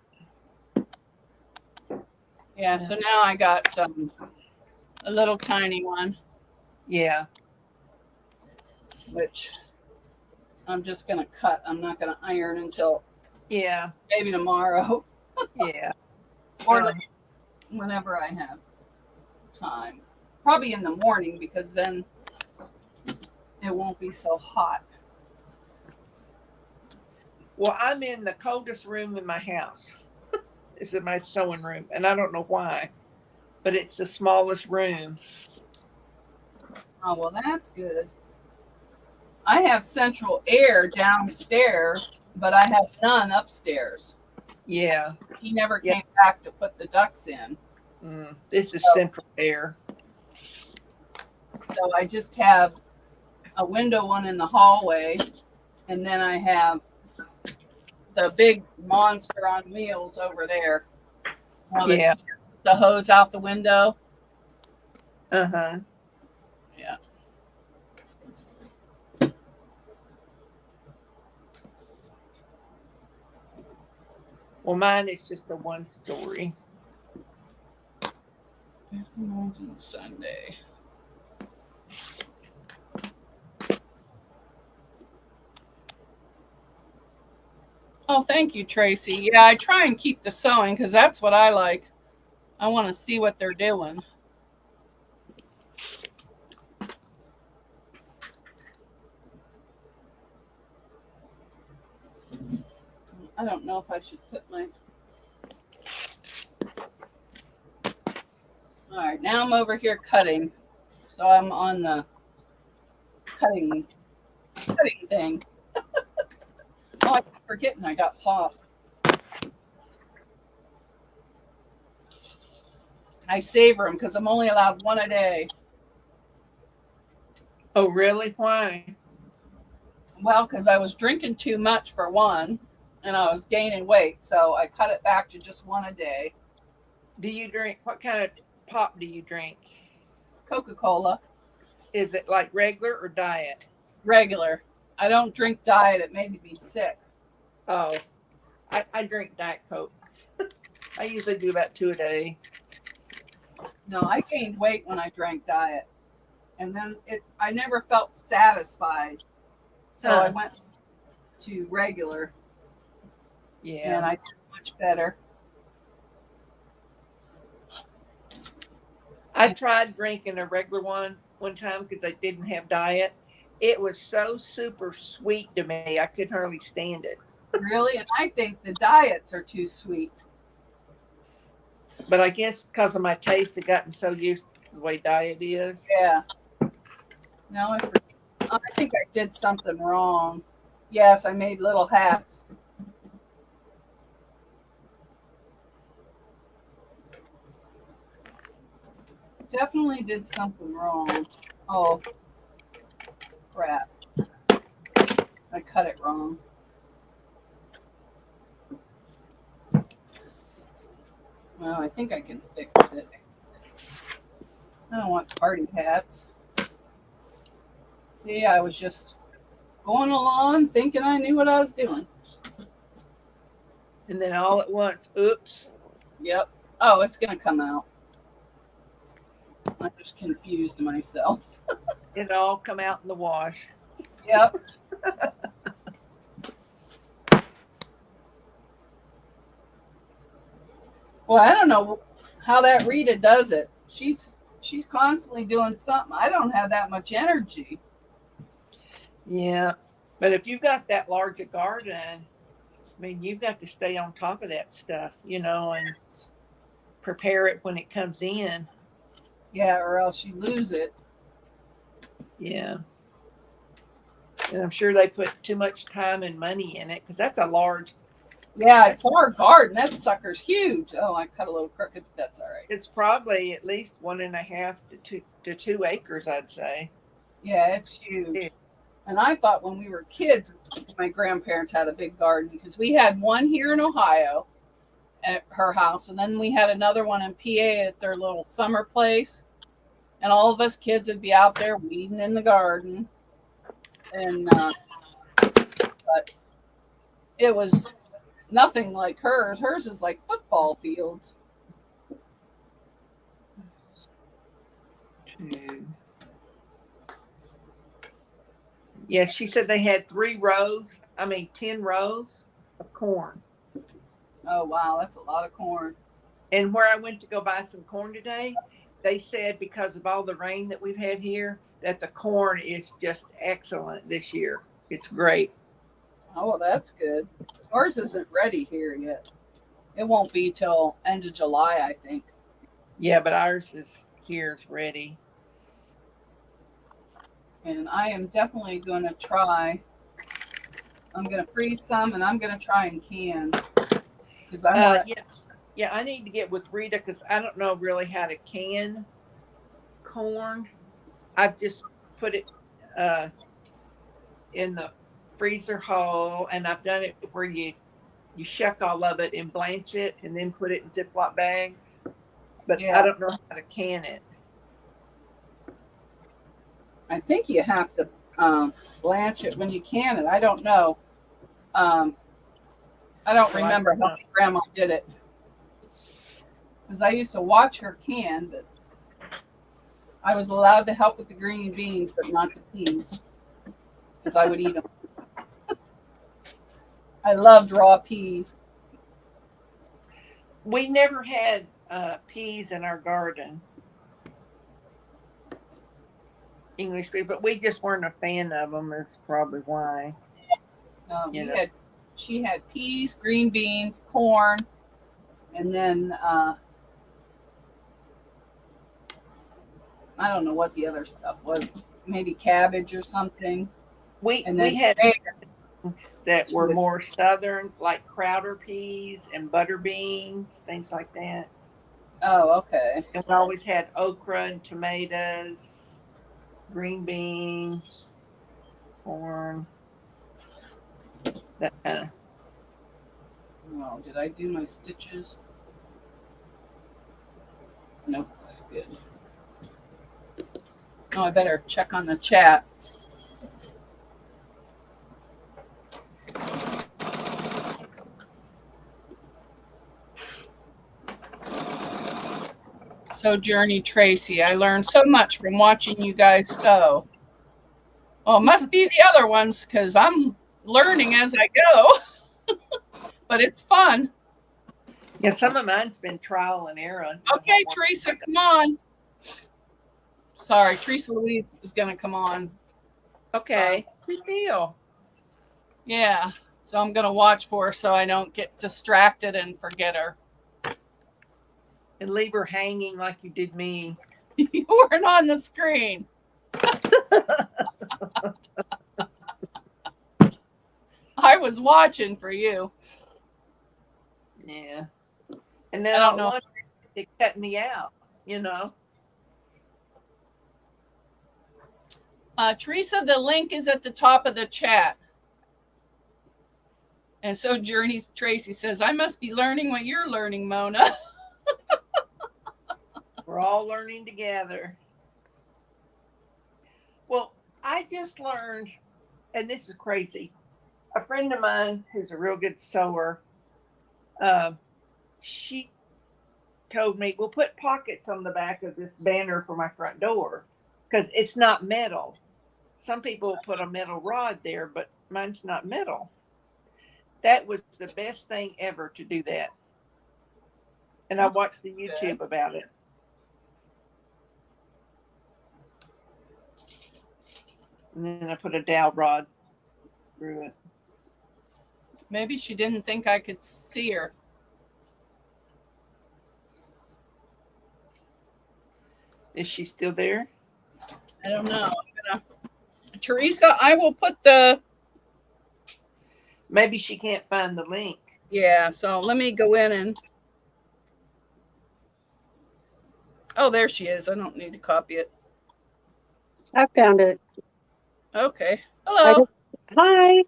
yeah, so now I got a little tiny one. Yeah. Which I'm just going to cut. I'm not going to iron until maybe tomorrow. Yeah. Or whenever I have time. Probably in the morning because then it won't be so hot. Well, I'm in the coldest room in my house. This is my sewing room, and I don't know why, but it's the smallest room. Oh, well, that's good. I have central air downstairs, but I have none upstairs. Yeah. He never came back to put the ducts in. This is central air. So I just have a window one in the hallway, and then I have the big monster on wheels over there. The hose out the window. Yeah. Well, mine is just a 1-story. Sunday. Oh, thank you, Tracy. Yeah, I try and keep the sewing because that's what I like. I want to see what they're doing. I don't know if I should put my... All right, now I'm over here cutting. So I'm on the cutting thing. Oh, I keep forgetting I got pop. I savor them because I'm only allowed 1 a day. Oh, really? Why? Well, because I was drinking too much for one, and I was gaining weight, so I cut it back to just 1 a day. Do you drink? What kind of pop do you drink? Coca-Cola. Is it like regular or diet? Regular. I don't drink diet. It made me sick. Oh, I drink Diet Coke. I usually do about 2 a day. No, I gained weight when I drank diet. And then I never felt satisfied. So I went to regular. Yeah. And I did much better. I tried drinking a regular one time because I didn't have diet. It was so super sweet to me. I could hardly stand it. Really? And I think the diets are too sweet. But I guess because of my taste, I've gotten so used to the way diet is. Yeah. No, I think I did something wrong. Yes, I made little hats. Definitely did something wrong. Oh, crap. I cut it wrong. Well, I think I can fix it. I don't want party hats. See, I was just going along thinking I knew what I was doing. And then all at once, oops. Yep. Oh, it's going to come out. I just confused myself. It all come out in the wash. Yep. Well, I don't know how that Rita does it. She's constantly doing something. I don't have that much energy. Yeah. But if you've got that large a garden, I mean, you've got to stay on top of that stuff, you know, and prepare it when it comes in. Yeah, or else you lose it. Yeah. And I'm sure they put too much time and money in it because that's a large. Yeah, I saw her garden. That sucker's huge. Oh, I cut a little crooked, but that's all right. It's probably at least 1.5 to 2 acres, I'd say. Yeah, it's huge. And I thought when we were kids, my grandparents had a big garden because we had one here in Ohio at her house, and then we had another one in PA at their little summer place. And all of us kids would be out there weeding in the garden. And but it was nothing like hers. Hers is like football fields. Yeah, she said they had 10 rows of corn. Oh, wow. That's a lot of corn. And where I went to go buy some corn today, they said because of all the rain that we've had here, that the corn is just excellent this year. It's great. Oh, well, that's good. Ours isn't ready here yet. It won't be till end of July, I think. Yeah, but ours is here's ready. And I am definitely going to try. I'm going to freeze some, and I'm going to try and can. Because I want. Yeah, I need to get with Rita because I don't know really how to can corn. I've just put it in the freezer hole, and I've done it where you shuck all of it and blanch it, and then put it in Ziploc bags. But Yeah. I don't know how to can it. I think you have to blanch it when you can it. I don't know. I don't remember how my grandma did it. Because I used to watch her can, but I was allowed to help with the green beans, but not the peas. Because I would eat them. I loved raw peas. We never had peas in our garden. English peas, but we just weren't a fan of them. That's probably why. She had peas, green beans, corn, and then I don't know what the other stuff was. Maybe cabbage or something. We had that were more southern, like Crowder peas and butter beans, things like that. Oh, okay. And we always had okra and tomatoes, green beans, corn. That kind of. Oh, did I do my stitches? Nope. Good. Oh, I better check on the chat. So, Journey Tracy, I learned so much from watching you guys sew. Well, it must be the other ones because I'm learning as I go. But it's fun. Yeah, some of mine's been trial and error. Okay, Teresa, come on. Sorry, Teresa Louise is going to come on. Okay, good deal. Yeah, so I'm going to watch for her so I don't get distracted and forget her. And leave her hanging like you did me. You weren't on the screen. I was watching for you. Yeah. And then I I don't know. want it cut me out, you know. Teresa, the link is at the top of the chat. And so Journey Tracy says, I must be learning what you're learning, Mona. We're all learning together. Well, I just learned, and this is crazy. A friend of mine who's a real good sewer, she told me, we'll put pockets on the back of this banner for my front door because it's not metal. Some people put a metal rod there, but mine's not metal. That was the best thing ever to do that. And I watched the YouTube about it. And then I put a dowel rod through it. Maybe she didn't think I could see her. Is she still there? I don't know. Teresa, I will put the... Maybe she can't find the link. Yeah, so let me go in and... Oh, there she is. I don't need to copy it. I found it. Okay. Hello. Hi.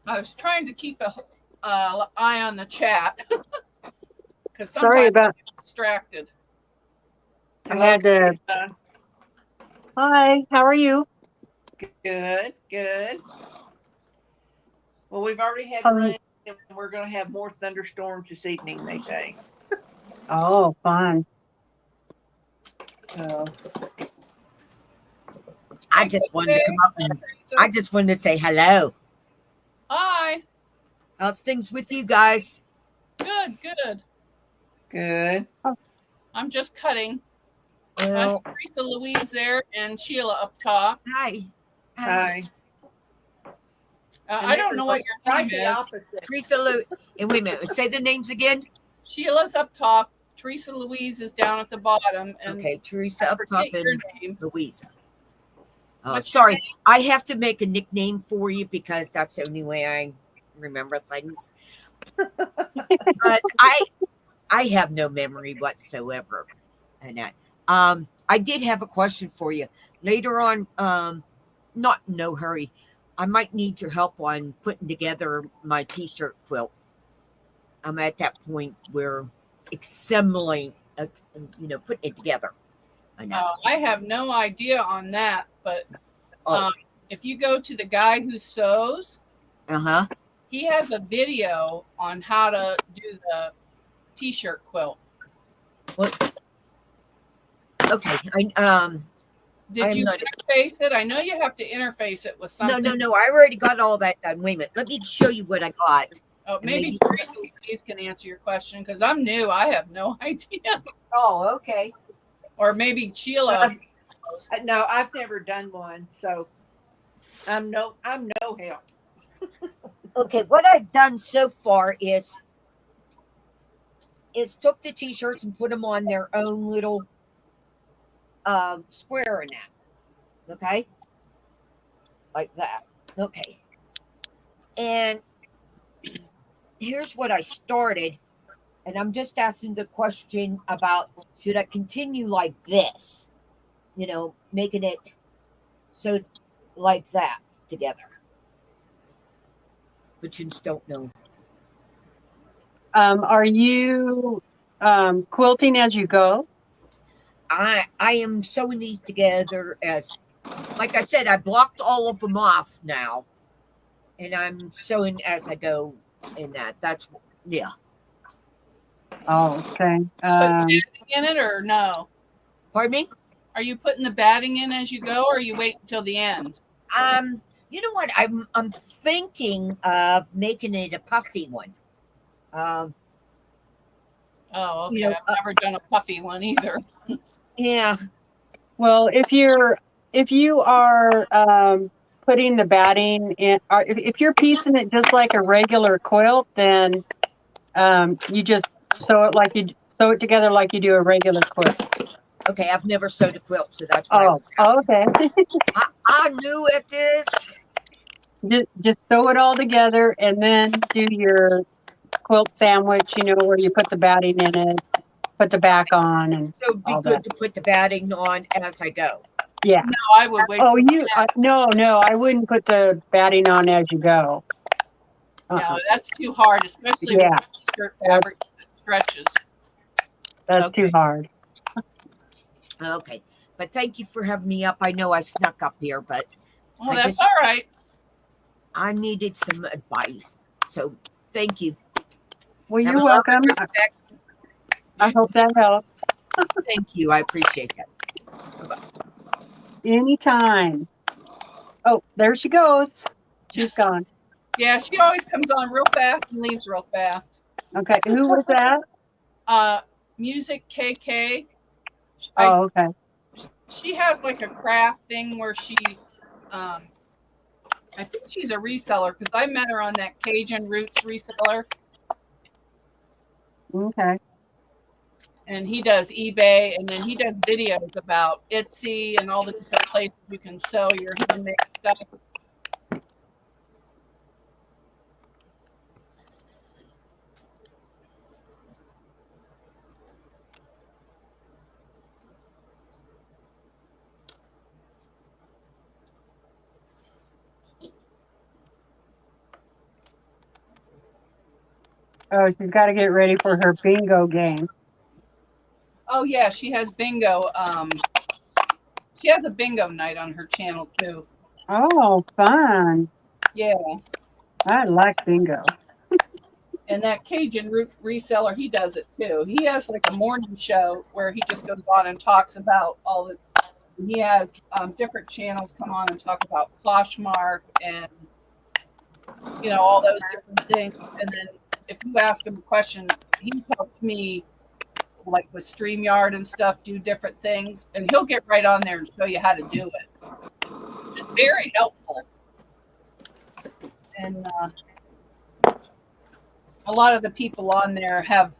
I was trying to keep a eye on the chat because Sorry sometimes about. I get distracted. I had to. Hi. How are you? Good, good. Well, we've already had rain, and we're going to have more thunderstorms this evening, they say. Oh, fun. So, I just wanted to come up and I just wanted to say hello. Hi. How's things with you guys? Good, good. good. I'm just cutting. Well, Teresa Louise there and Sheila up top. hi. Hi. I don't know what your Right name the is. opposite. Teresa Lou. And wait a minute. Say the names again. Sheila's up top. Teresa Louise is down at the bottom. And Okay, Teresa up top forget your and name. Louisa. What's your Sorry, name? I have to make a nickname for you because that's the only way I remember things. But I have no memory whatsoever. And that. I did have a question for you later on. Not in no hurry. I might need your help on putting together my t-shirt quilt. I'm at that point where assembling, putting it together. I have no idea on that, but if you go to the guy who sews, he has a video on how to do the t-shirt quilt. What? Okay. Did you interface it? I know you have to interface it with something. No. I already got all that done. Wait a minute. Let me show you what I got. Oh, maybe Teresa Louise can answer your question because I'm new. I have no idea. Oh, okay. Or maybe Sheila. No, I've never done one, so I'm no help. Okay, what I've done so far is took the t-shirts and put them on their own little square in that. Okay, like that. Okay, and here's what I started, and I'm just asking the question about should I continue like this, making it so like that together, but you just don't know. Are you quilting as you go? I am sewing these together as, like I said, I blocked all of them off now, and I'm sewing as I go. In that, that's yeah. Oh, okay. Put batting in it or no? Pardon me? Are you putting the batting in as you go, or you wait until the end? You know what? I'm thinking of making it a puffy one. Oh, okay. I've never done a puffy one either. Yeah. Well, if you are putting the batting in, if you're piecing it just like a regular quilt, then you just sew it together like you do a regular quilt. Okay, I've never sewed a quilt, so that's why I was asking. Okay. I knew it is. Just sew it all together and then do your quilt sandwich, where you put the batting in it, put the back on and So it'd be all good that. to put the batting on as I go. Yeah. No, I would wait. Oh, till no, I wouldn't put the batting on as you go. No, that's too hard, especially Yeah. with t-shirt fabric. It stretches. That's too Okay. hard. Okay. But thank you for having me up. I know I snuck up here, but Oh, I that's just- all right. I needed some advice. So thank you. Well, Have you're a love and welcome. respect. I hope that helps. Thank you. I appreciate that. Anytime. Oh, there she goes. She's gone. Yeah, she always comes on real fast and leaves real fast. Okay. Who was that? Music KK. Oh, okay. She has like a craft thing where she's I think she's a reseller because I met her on that Cajun Roots reseller. Okay. And he does eBay, and then he does videos about Etsy and all the different places you can sell your handmade stuff. Oh, she's got to get ready for her bingo game. Oh yeah, she has bingo. She has a bingo night on her channel too. Oh, fun. Yeah. I like bingo. And that Cajun Root reseller, he does it too. He has like a morning show where he just goes on and talks about all the. He has different channels come on and talk about Poshmark and all those different things. And then if you ask him a question, he helps me like with StreamYard and stuff do different things, and he'll get right on there and show you how to do it. It's very helpful. And a lot of the people on there have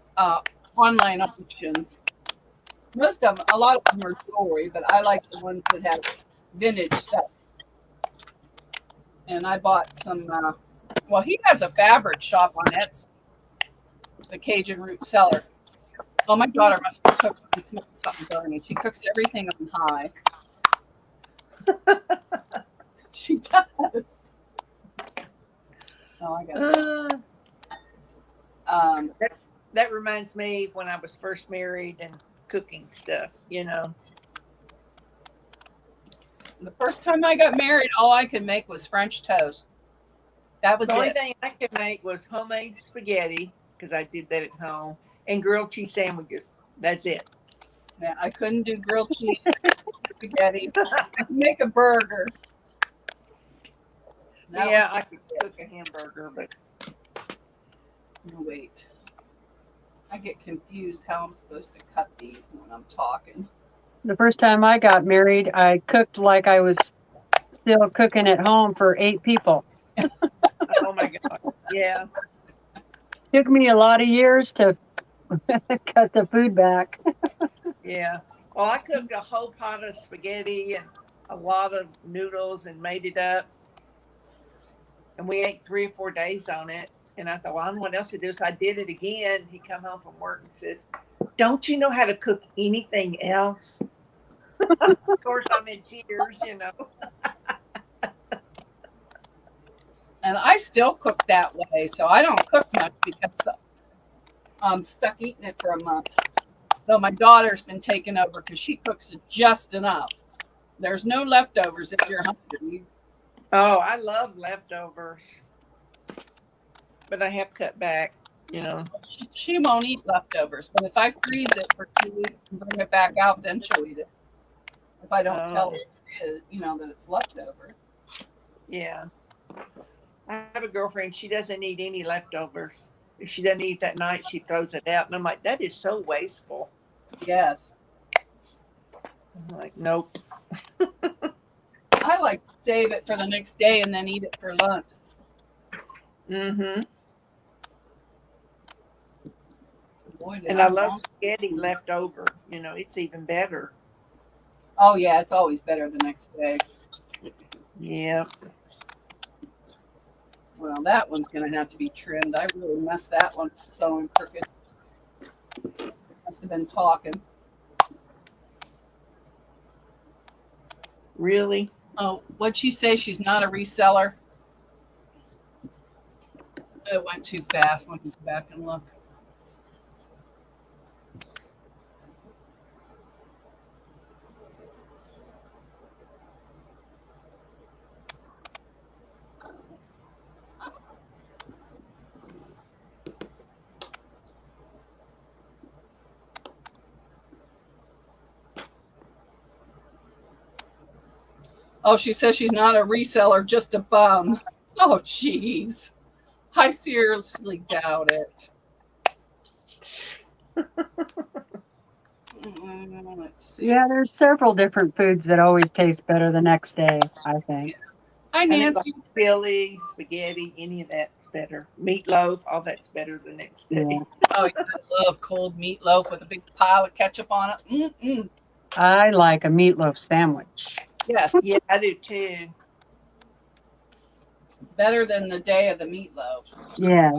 online auctions. Most of them, a lot of them are jewelry, but I like the ones that have vintage stuff. And I bought some. Well, he has a fabric shop on Etsy, the Cajun Root Seller. Well, my daughter must be cooking something burning. She cooks everything on high. She does. Oh, I got it. That reminds me when I was first married and cooking stuff, The first time I got married, all I could make was French toast. That was The only it. thing I could make was homemade spaghetti, because I did that at home, and grilled cheese sandwiches. That's it. Yeah, I couldn't do grilled cheese, spaghetti. I could make a burger. Yeah, I could cook a hamburger, but No, wait. I get confused how I'm supposed to cut these when I'm talking. The first time I got married, I cooked like I was still cooking at home for 8 people. oh my God. Yeah. Took me a lot of years to cut the food back. Yeah. Well, I cooked a whole pot of spaghetti and a lot of noodles and made it up. And we ate 3 or 4 days on it. And I thought, well, I don't know what else to do. So I did it again. He come home from work and says, don't you know how to cook anything else? Of course, I'm in tears, And I still cook that way, so I don't cook much because I'm stuck eating it for a month. Though my daughter's been taking over because she cooks just enough. There's no leftovers if you're hungry. Oh, I love leftovers. But I have cut back, She won't eat leftovers, but if I freeze it for 2 weeks and bring it back out, then she'll eat it. If I don't tell her, that it's leftover. Yeah. I have a girlfriend, she doesn't eat any leftovers. If she doesn't eat that night, she throws it out. And I'm like, that is so wasteful. Yes. I'm like, nope. I like to save it for the next day and then eat it for lunch. Mm-hmm. Boy, And I love spaghetti left over. It's even better. Oh, yeah, it's always better the next day. Yeah. Well, that one's going to have to be trimmed. I really messed that one sewing crooked. Must have been talking. Really? Oh, what'd she say? She's not a reseller? It went too fast. Let me go back and look. Oh, she says she's not a reseller, just a bum. Oh, jeez. I seriously doubt it. Let's see. Yeah, there's several different foods that always taste better the next day, I think. Hi, I think Nancy. like chili, spaghetti, any of that's better. Meatloaf, all that's better the next day. Yeah. Oh, yeah, I love cold meatloaf with a big pile of ketchup on it. Mm-mm. I like a meatloaf sandwich. Yes, Yeah, I do too. better than the day of the meatloaf. Yeah.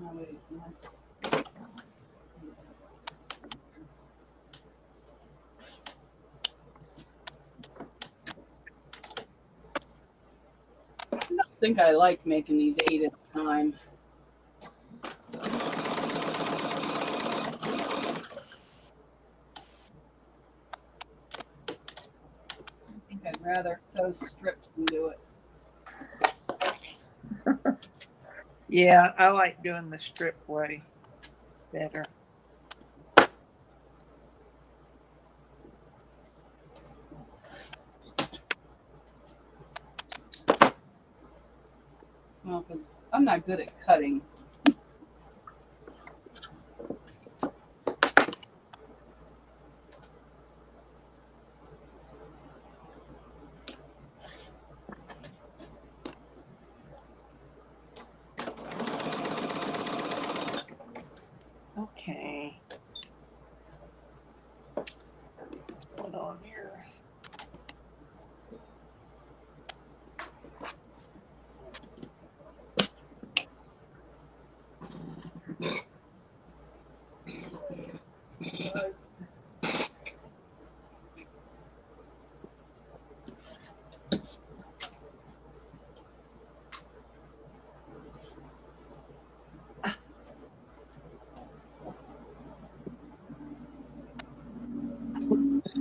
Oh, wait, yes. I don't think I like making these 8 at a time. I think I'd rather sew strips than do it. Yeah, I like doing the strip way better. Well, because I'm not good at cutting. Okay. Put on here.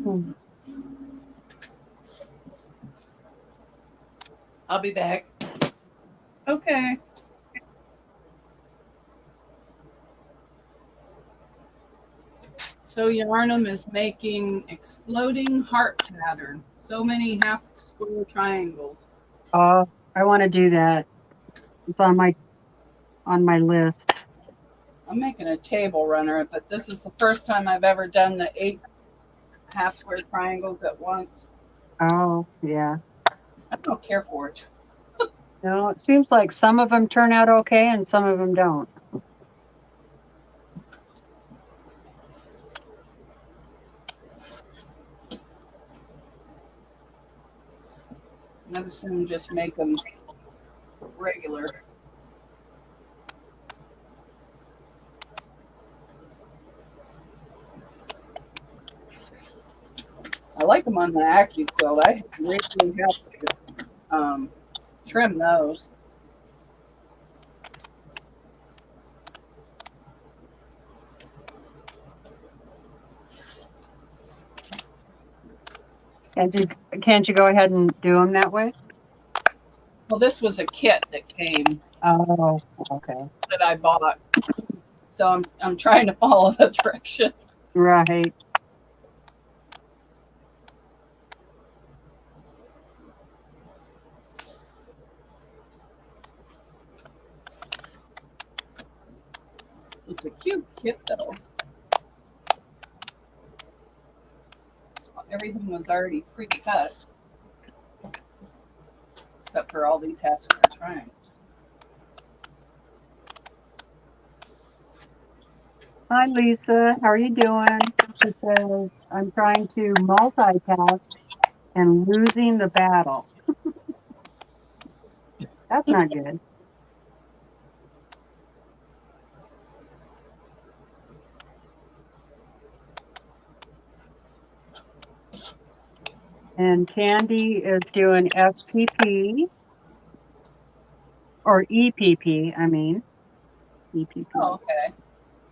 Hmm. I'll be back. Okay. So Yarnum is making exploding heart pattern. So many half square triangles. Oh, I want to do that. It's on my list. I'm making a table runner, but this is the first time I've ever done the 8 half square triangles at once. Oh, yeah. I don't care for it. No, it seems like some of them turn out okay and some of them don't. I'd as soon just make them regular. I like them on the AccuQuilt. I really have to trim those. Can't you go ahead and do them that way? Well, this was a kit that came Oh, okay. that I bought, so I'm trying to follow the directions. Right. It's a cute kit though. Everything was already pre-cut, except for all these hats we're trying. Hi, Lisa. How are you doing? She says, I'm trying to multitask and losing the battle. That's not good. And Candy is doing FPP or EPP, I mean. EPP. Oh, okay.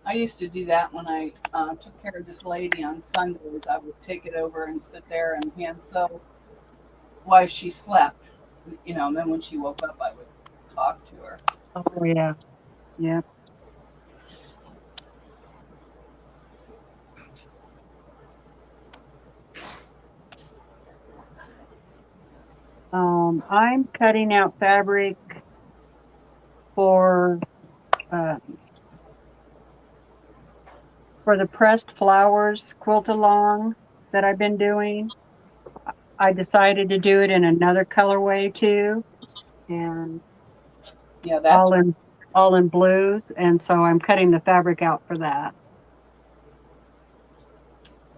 I used to do that when I took care of this lady on Sundays. I would take it over and sit there and hand sew while she slept. You know, and then when she woke up, I would talk to her. Oh, yeah. Yeah. I'm cutting out fabric for the pressed flowers quilt along that I've been doing. I decided to do it in another colorway too, and Yeah, that's all in blues, and so I'm cutting the fabric out for that.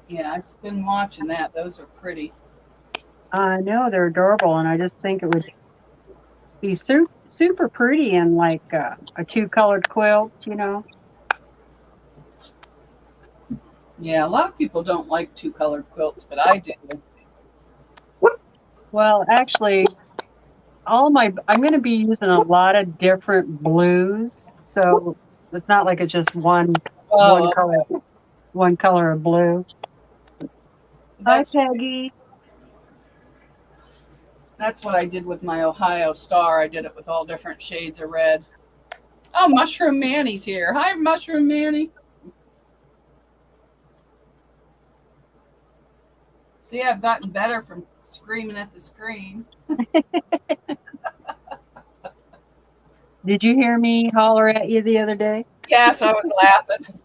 yeah. I've been watching that. Those are pretty. I know they're adorable, and I just think it would be super pretty in like a two-colored quilt, you know. Yeah, a lot of people don't like two-colored quilts, but I do. Well, actually, I'm going to be using a lot of different blues, so it's not like it's just one Oh, color of blue. Hi, that's Peggy. that's what I did with my Ohio Star. I did it with all different shades of red. Oh, Mushroom Manny's here. Hi, Mushroom Manny. See, I've gotten better from screaming at the screen. Did you hear me holler at you the other day? Yes, I was laughing.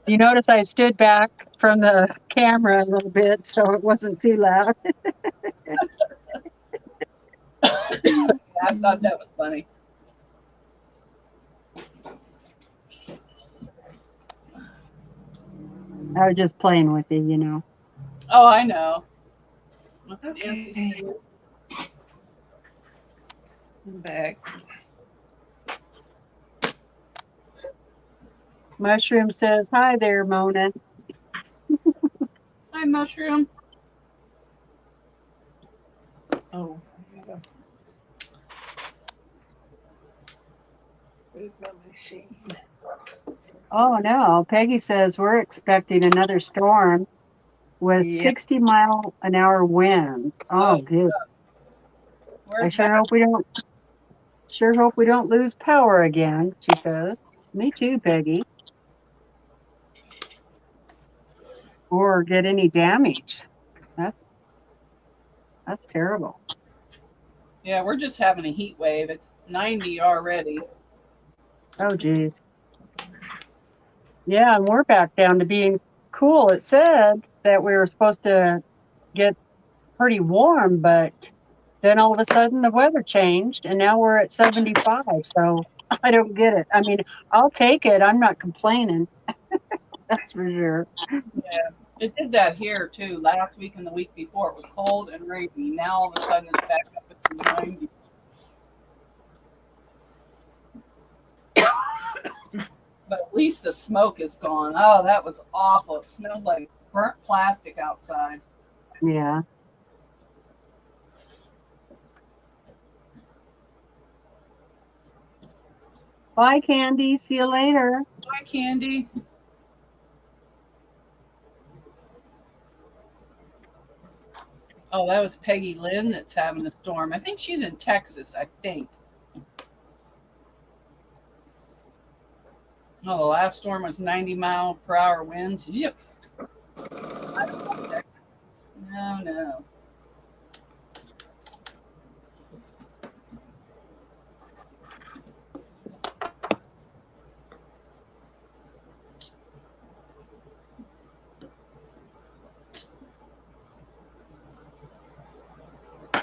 You notice I stood back from the camera a little bit so it wasn't too loud. Yeah, I thought that was funny. I was just playing with you, you know. Oh, I know. What's Okay. Nancy saying? I'm back. Mushroom says, hi there, Mona. Hi, Mushroom. Oh, here we go. Move my machine. Oh, no. Peggy says we're expecting another storm with Yep. 60-mile-an-hour winds. Oh, good. I Where's sure that? hope we don't lose power again, she says. Me too, Peggy. Or get any damage. That's terrible. Yeah, we're just having a heat wave. It's 90 already. Oh, geez. Yeah, and we're back down to being cool. It said that we were supposed to get pretty warm, but then all of a sudden the weather changed and now we're at 75. So I don't get it. I mean, I'll take it. I'm not complaining. That's for sure. Yeah, it did that here too. Last week and the week before, it was cold and rainy. Now all of a sudden it's back up at the 90. But at least the smoke is gone. Oh, that was awful. It smelled like burnt plastic outside. Yeah. Bye, Candy. See you later. Hi, Candy. Oh, that was Peggy Lynn that's having a storm. I think she's in Texas, I think. Oh, the last storm was 90-mile-per-hour winds. Yep. No, no.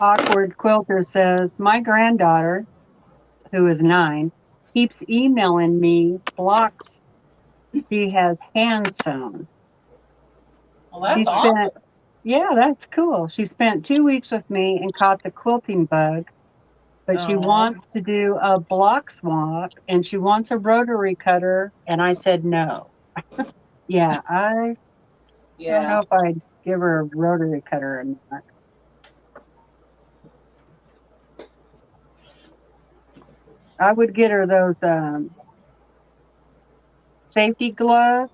Awkward Quilter says, my granddaughter, who is 9, keeps emailing me blocks she has hand sewn. Well, that's She awesome. spent, yeah, that's cool. She spent 2 weeks with me and caught the quilting bug, but she Aw. wants to do a block swap and she wants a rotary cutter, and I said no. Yeah, I don't know Yeah. if I'd give her a rotary cutter or not. I would get her those safety gloves.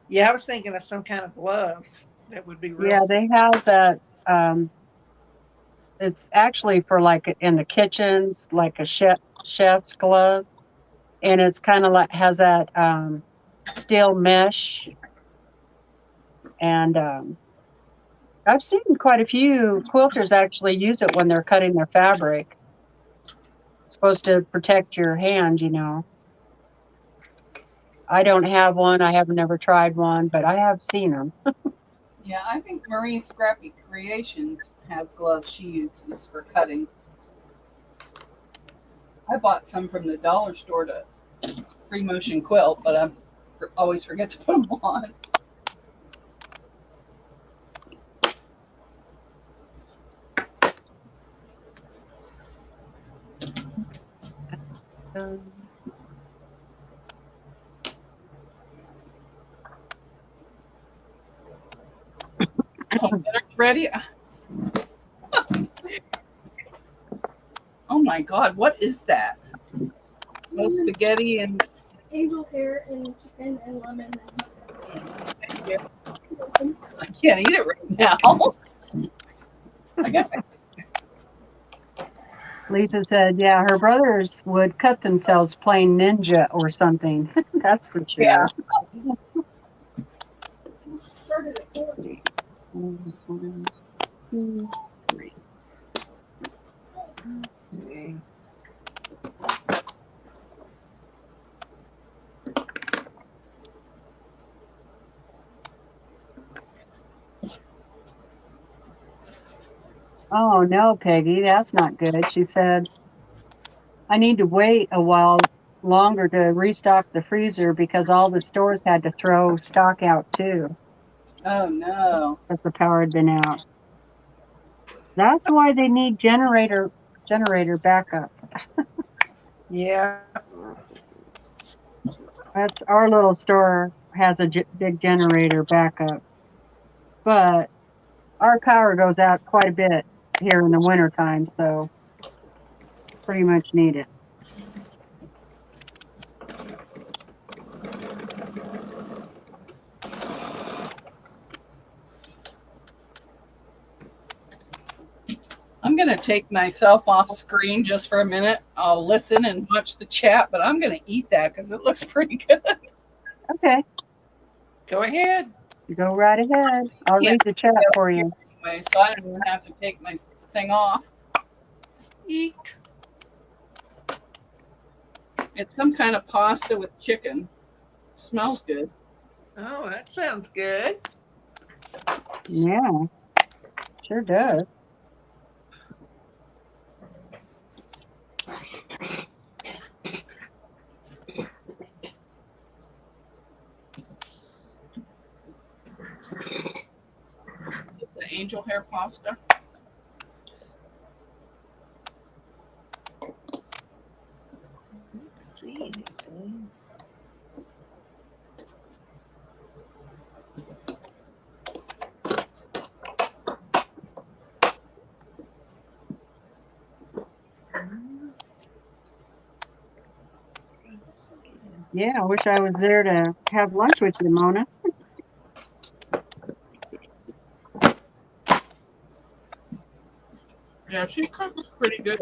Yeah, I was thinking of some kind of gloves. That would be real. Yeah, they have that. It's actually for like in the kitchens, like a chef's glove, and it's kind of like has that steel mesh. And I've seen quite a few quilters actually use it when they're cutting their fabric. It's supposed to protect your hand, you know. I don't have one. I have never tried one, but I have seen them. Yeah, I think Marie's Scrappy Creations has gloves she uses for cutting. I bought some from the dollar store to free motion quilt, but I always forget to put them on. Oh, dinner's ready. Oh my God, what is that? No spaghetti and Angel hair and chicken and lemon thank you. I can't eat it right now. I guess Lisa said, yeah, her brothers would cut themselves playing ninja or something. That's for sure. Yeah. started at 4. 1, 2, 3. Okay. Oh no, Peggy, that's not good. She said, I need to wait a while longer to restock the freezer because all the stores had to throw stock out too Oh no. because the power had been out. That's why they need generator backup. Yeah. That's our little store has a big generator backup, but our power goes out quite a bit here in the wintertime, so pretty much need it. I'm going to take myself off screen just for a minute. I'll listen and watch the chat, but I'm going to eat that because it looks pretty good. Okay, Go ahead. go right ahead. I'll read the chat for you. Anyway, so I don't even have to take my thing off. Eat. It's some kind of pasta with chicken. Smells good. Oh, that sounds good. Yeah, sure does. Is it the angel hair pasta? Let's see anything. Yeah, I wish I was there to have lunch with you, Mona. Yeah, she cooks pretty good.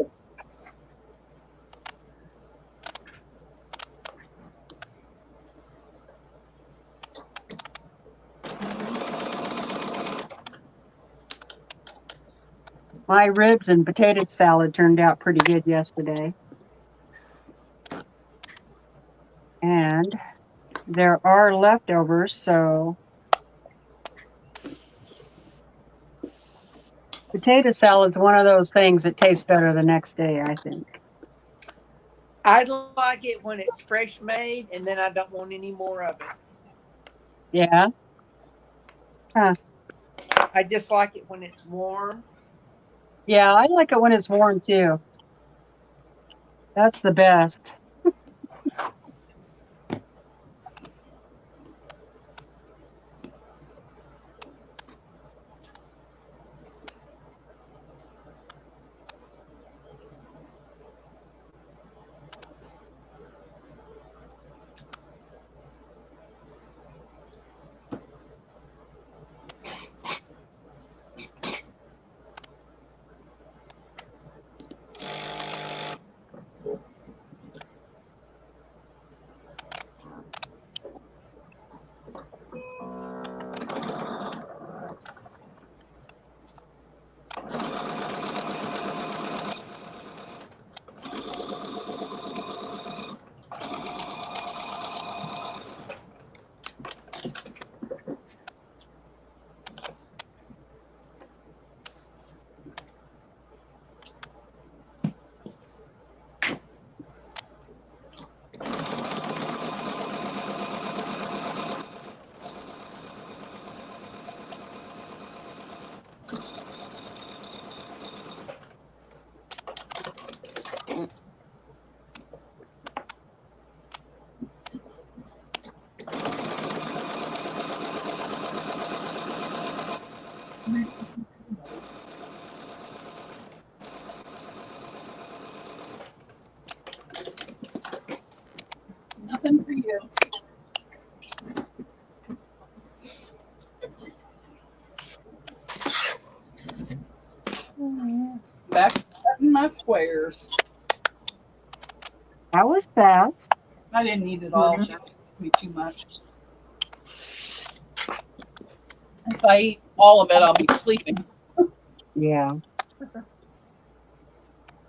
My ribs and potato salad turned out pretty good yesterday. And there are leftovers, so Potato salad's one of those things that tastes better the next day, I think. I like it when it's fresh made, and then I don't want any more of it. Yeah. Huh. I just like it when it's warm. Yeah, I like it when it's warm too. That's the best. Nothing for you. Back in my squares. That was fast. I didn't eat it all. She gave me too much. If I eat all of it, I'll be sleeping. Yeah.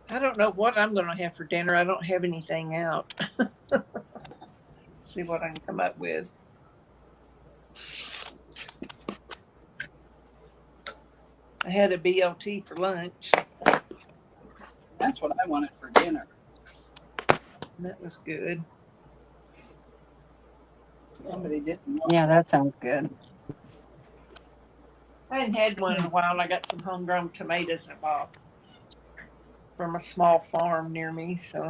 I don't know what I'm going to have for dinner. I don't have anything out. See what I can come up with. I had a BLT for lunch. That's what I wanted for dinner. That was good. Somebody didn't want Yeah, that sounds good. I hadn't had one in a while, and I got some homegrown tomatoes I bought from a small farm near me. So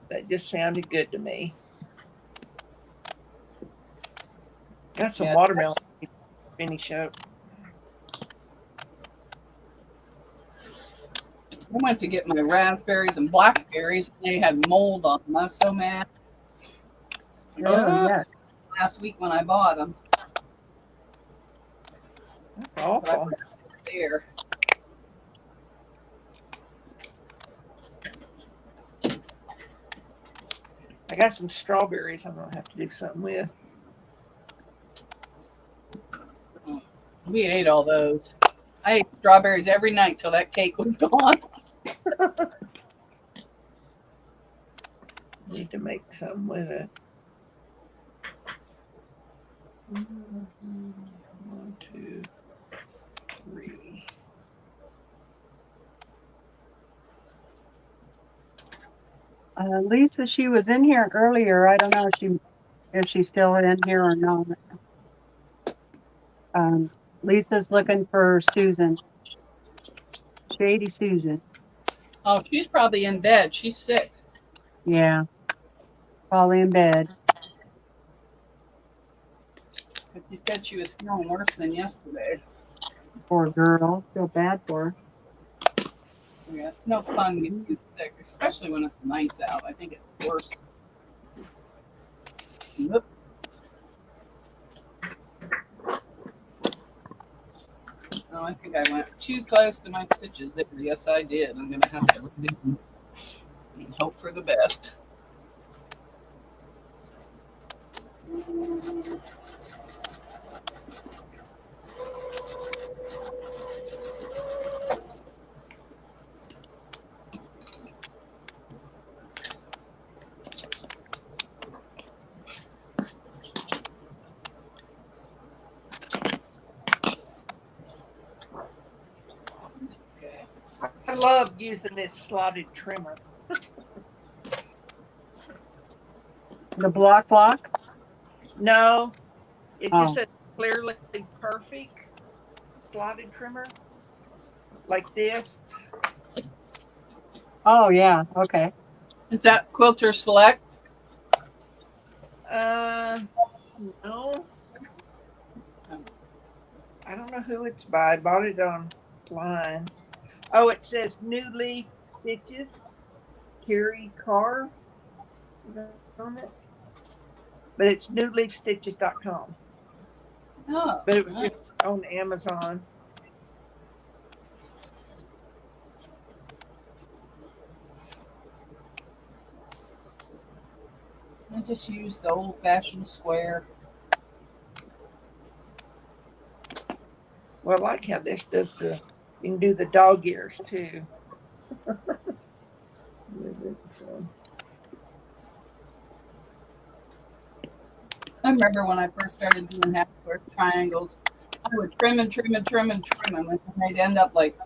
that just sounded good to me. Got some watermelon to finish up. I went to get my raspberries and blackberries, and they had mold on them. I was so mad. Oh, yeah. Last week when I bought them. That's awful. There. I got some strawberries I'm going to have to do something with. We ate all those. I ate strawberries every night till that cake was gone. Need to make something with it. 1, 2, 3. Lisa, she was in here earlier. I don't know if she's still in here or not. Lisa's looking for Susan. Shady Susan. Oh, she's probably in bed. She's sick. Yeah. Probably in bed. But she said she was feeling worse than yesterday. Poor girl. Feel bad for her. Yeah, it's no fun getting sick, especially when it's nice out. I think it's worse. Whoop. Oh, I think I went too close to my stitches there. Yes, I did. I'm going to have to redo them and hope for the best. love using this slotted trimmer. The block? No, it Oh. just says clearly perfect slotted trimmer like this. Oh, yeah. Okay. Is that Quilter Select? No. I don't know who it's by. I bought it online. Oh, it says New Leaf Stitches, Carrie Carr. Is that on it? But it's newleafstitches.com. Oh, But it was nice. just on Amazon. I just use the old-fashioned square. Well, I like how this does you can do the dog ears too. I remember when I first started doing half square triangles, I would trim and trim and trim and trim them, and they'd end up like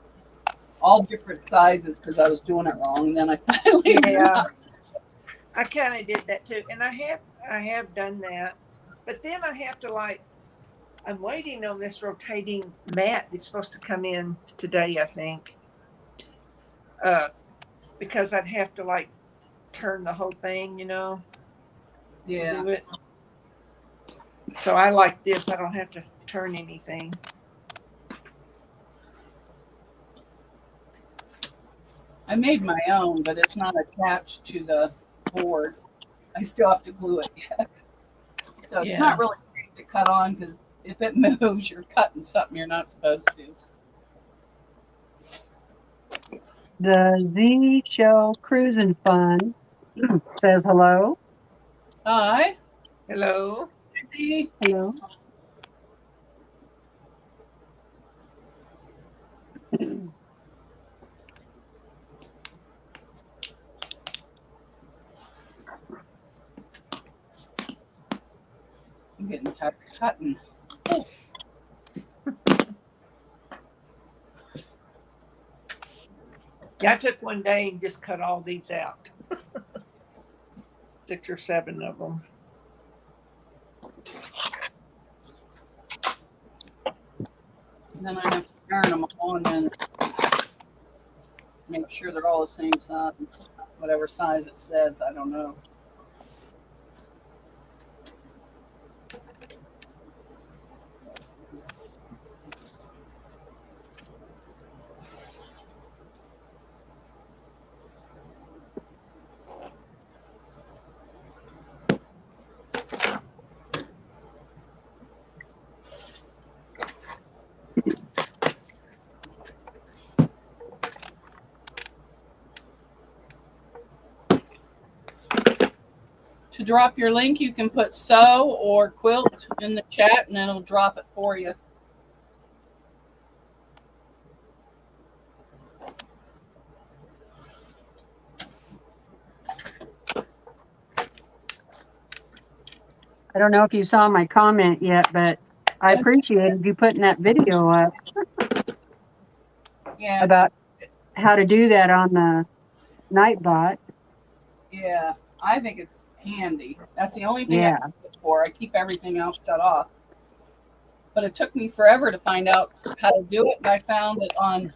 all different sizes because I was doing it wrong. And then I finally Yeah, I kind of did that too, and I have done that, but then I have to I'm waiting on this rotating mat that's supposed to come in today, I think, because I'd have to turn the whole thing, Yeah. do it. So I like this. I don't have to turn anything. I made my own, but it's not attached to the board. I still have to glue it yet. So it's not really safe to cut on because if it moves, you're cutting something you're not supposed to. The Z Show Cruising Fun says hello. Hi. Hello. See? Hello. I'm getting tired of cutting. Yeah, I took one day and just cut all these out. 6 or 7 of them. And then I have to turn them all and then make sure they're all the same size. Whatever size it says, I don't know. To drop your link, you can put sew or quilt in the chat and it'll drop it for you. I don't know if you saw my comment yet, but I appreciated you putting that video up about how to do that on the Nightbot. Yeah, I think it's handy. That's the only thing I use it for. I keep everything else shut off. But it took me forever to find out how to do it, and I found it on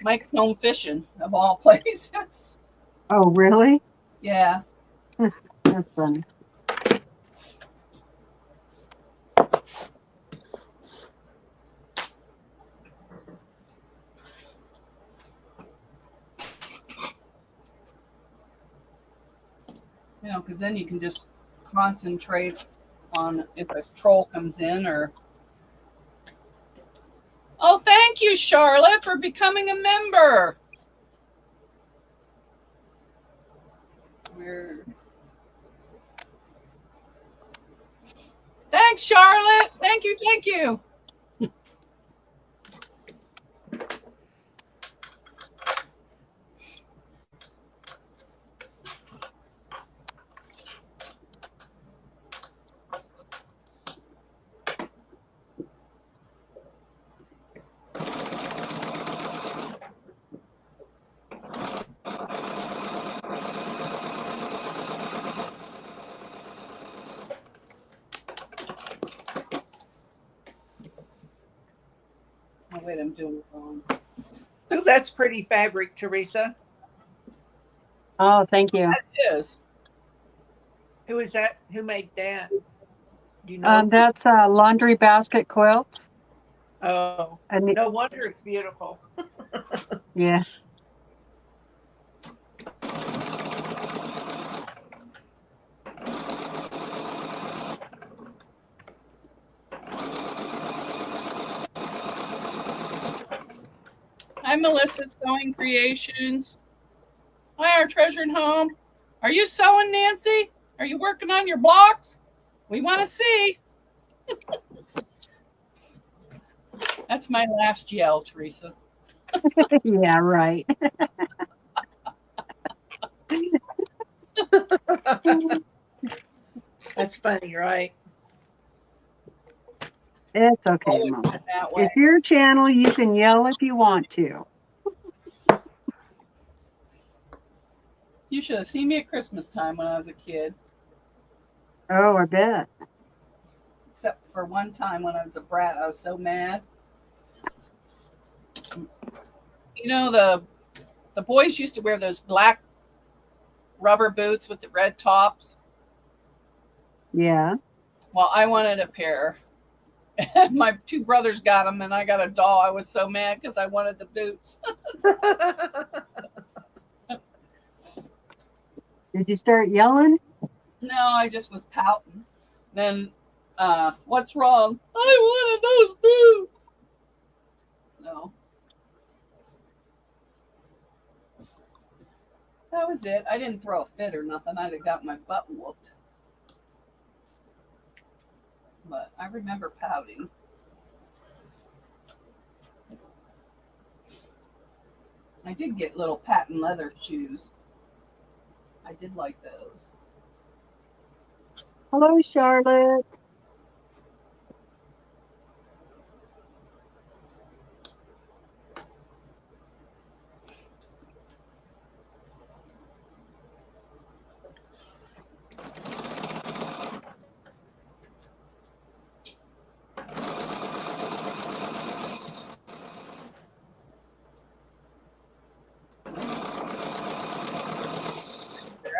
Mike's Home Fishing, of all places. Oh, really? Yeah. That's funny. You know, because then you can just concentrate on if a troll comes in or... Oh, thank you, Charlotte, for becoming a member. Thanks, Charlotte. Thank you, thank you. wait, I'm doing it wrong. Ooh, that's pretty fabric, Teresa. Oh, thank you. It is. Who is that? Who made that? Do you know? That's laundry basket quilts. Oh, And the- no wonder it's beautiful. yeah. Hi, Melissa, Sewing Creations. Hi, our treasured home. Are you sewing, Nancy? Are you working on your blocks? We want to see. That's my last yell, Teresa. Yeah, right. That's funny, right? It's okay, Always Mom. been that way. It's your channel. You can yell if you want to. You should have seen me at Christmas time when I was a kid. Oh, I bet. Except for one time when I was a brat, I was so mad. You know, the boys used to wear those black rubber boots with the red tops. Yeah. Well, I wanted a pair. And my two brothers got them, and I got a doll. I was so mad because I wanted the boots. Did you start yelling? No, I just was pouting. Then, what's wrong? I wanted those boots. So that was it. I didn't throw a fit or nothing. I'd have got my butt whooped. But I remember pouting. I did get little patent leather shoes. I did like those. Hello, Charlotte.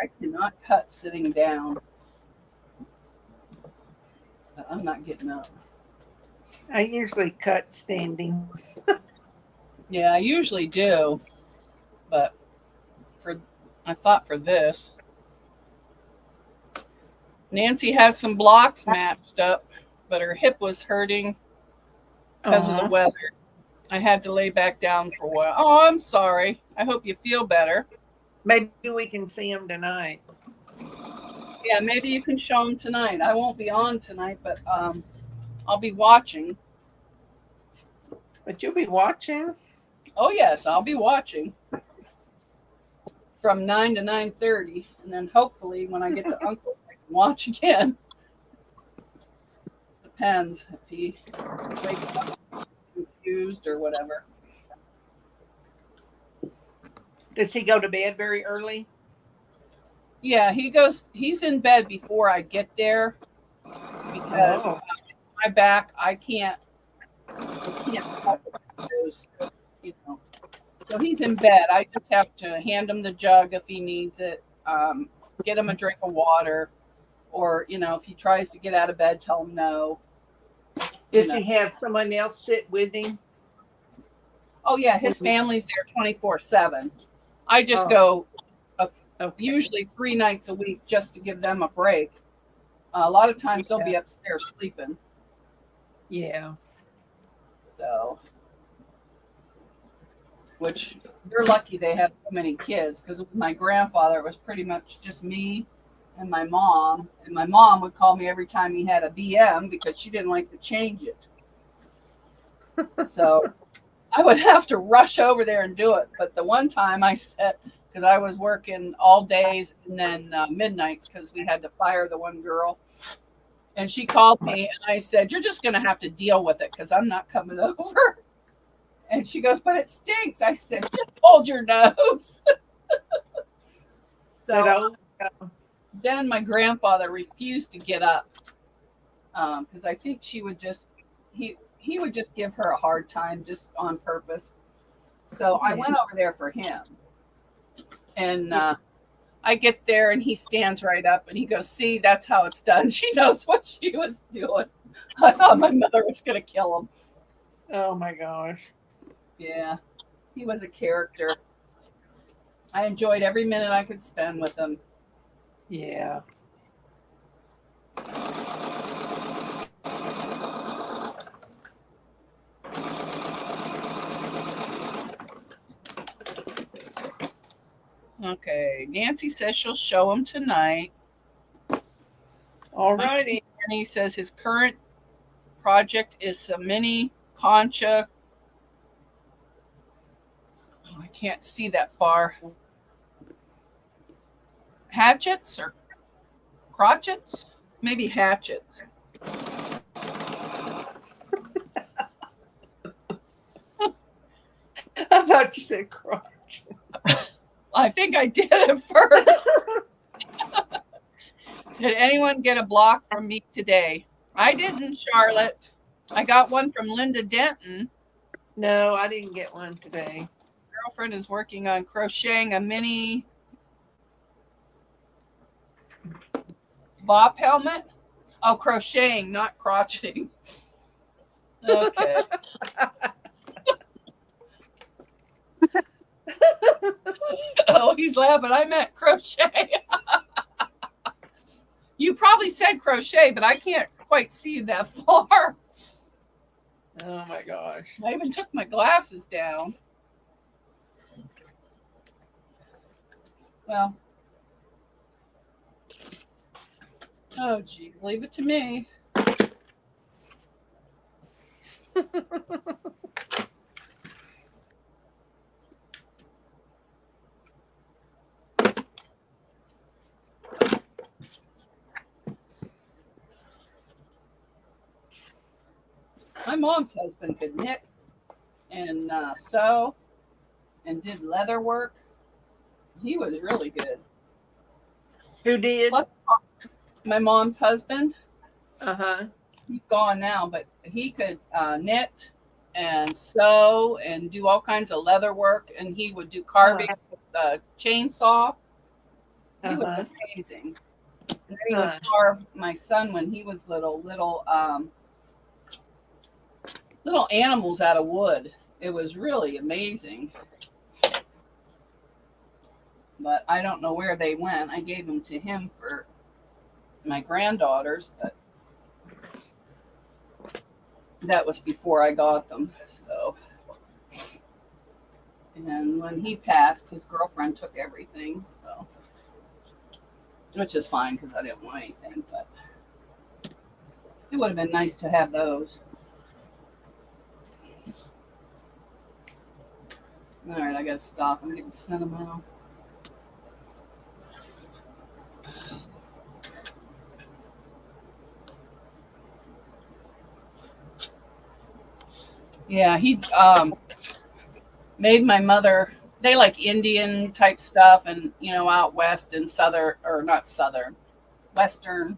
I cannot cut sitting down. I'm not getting up. I usually cut standing. Yeah, I usually do, but I thought for this. Nancy has some blocks matched up, but her hip was hurting because of the weather. I had to lay back down for a while. Oh, I'm sorry. I hope you feel better. Maybe we can see them tonight. Yeah, maybe you can show them tonight. I won't be on tonight, but I'll be watching. But you'll be watching? Oh, yes, I'll be watching from 9 to 9:30. And then hopefully when I get to Uncle's, I can watch again. Depends if he wakes up confused or whatever. Does he go to bed very early? Yeah, he's in bed before I get there because my back, I can't help those, you know. So he's in bed. I just have to hand him the jug if he needs it, get him a drink of water, or, if he tries to get out of bed, tell him no. Does he have someone else sit with him? Oh, yeah, his family's there 24/7. I just go usually 3 nights a week just to give them a break. A lot of times they'll be upstairs sleeping. Yeah. So, which they're lucky they have so many kids, because with my grandfather, it was pretty much just me and my mom. And my mom would call me every time he had a BM because she didn't like to change it. So I would have to rush over there and do it. But the one time I said, because I was working all days and then midnights because we had to fire the one girl. And she called me and I said, "You're just going to have to deal with it because I'm not coming over." And she goes, "But it stinks." I said, "Just hold your nose." So then my grandfather refused to get up because I think she would just, he he would just give her a hard time just on purpose. So I went over there for him. And I get there and he stands right up and he goes, see, that's how it's done. She knows what she was doing. I thought my mother was going to kill him. Oh my gosh. Yeah, he was a character. I enjoyed every minute I could spend with him. Yeah. Okay, Nancy says she'll show him tonight. All righty. And he says his current project is a mini concha. Oh, I can't see that far. Hatchets or crotchets? Maybe hatchets. I thought you said crotch. I think I did at first. Did anyone get a block from me today? I didn't, Charlotte. I got one from Linda Denton. No, I didn't get one today. Girlfriend is working on crocheting a mini bop helmet. Oh, crocheting, not crotcheting. Okay. Oh, he's laughing. I meant crochet. You probably said crochet, but I can't quite see that far. Oh my gosh. I even took my glasses down. Well. Oh, geez. Leave it to me. My mom's husband could knit and sew and did leather work. He was really good. Who did? Plus, my mom's husband. Uh-huh. He's gone now, but he could knit and sew and do all kinds of leather work. And he would do carvings with a chainsaw. He was amazing. And then he would carve my son when he was little animals out of wood. It was really amazing. But I don't know where they went. I gave them to him for my granddaughters, but that was before I got them. So, and when he passed, his girlfriend took everything. So, which is fine because I didn't want anything. But it would have been nice to have those. All right, I gotta stop. I'm getting sentimental. Yeah, he made my mother. They like Indian type stuff, and out west and southern, or not southern, western.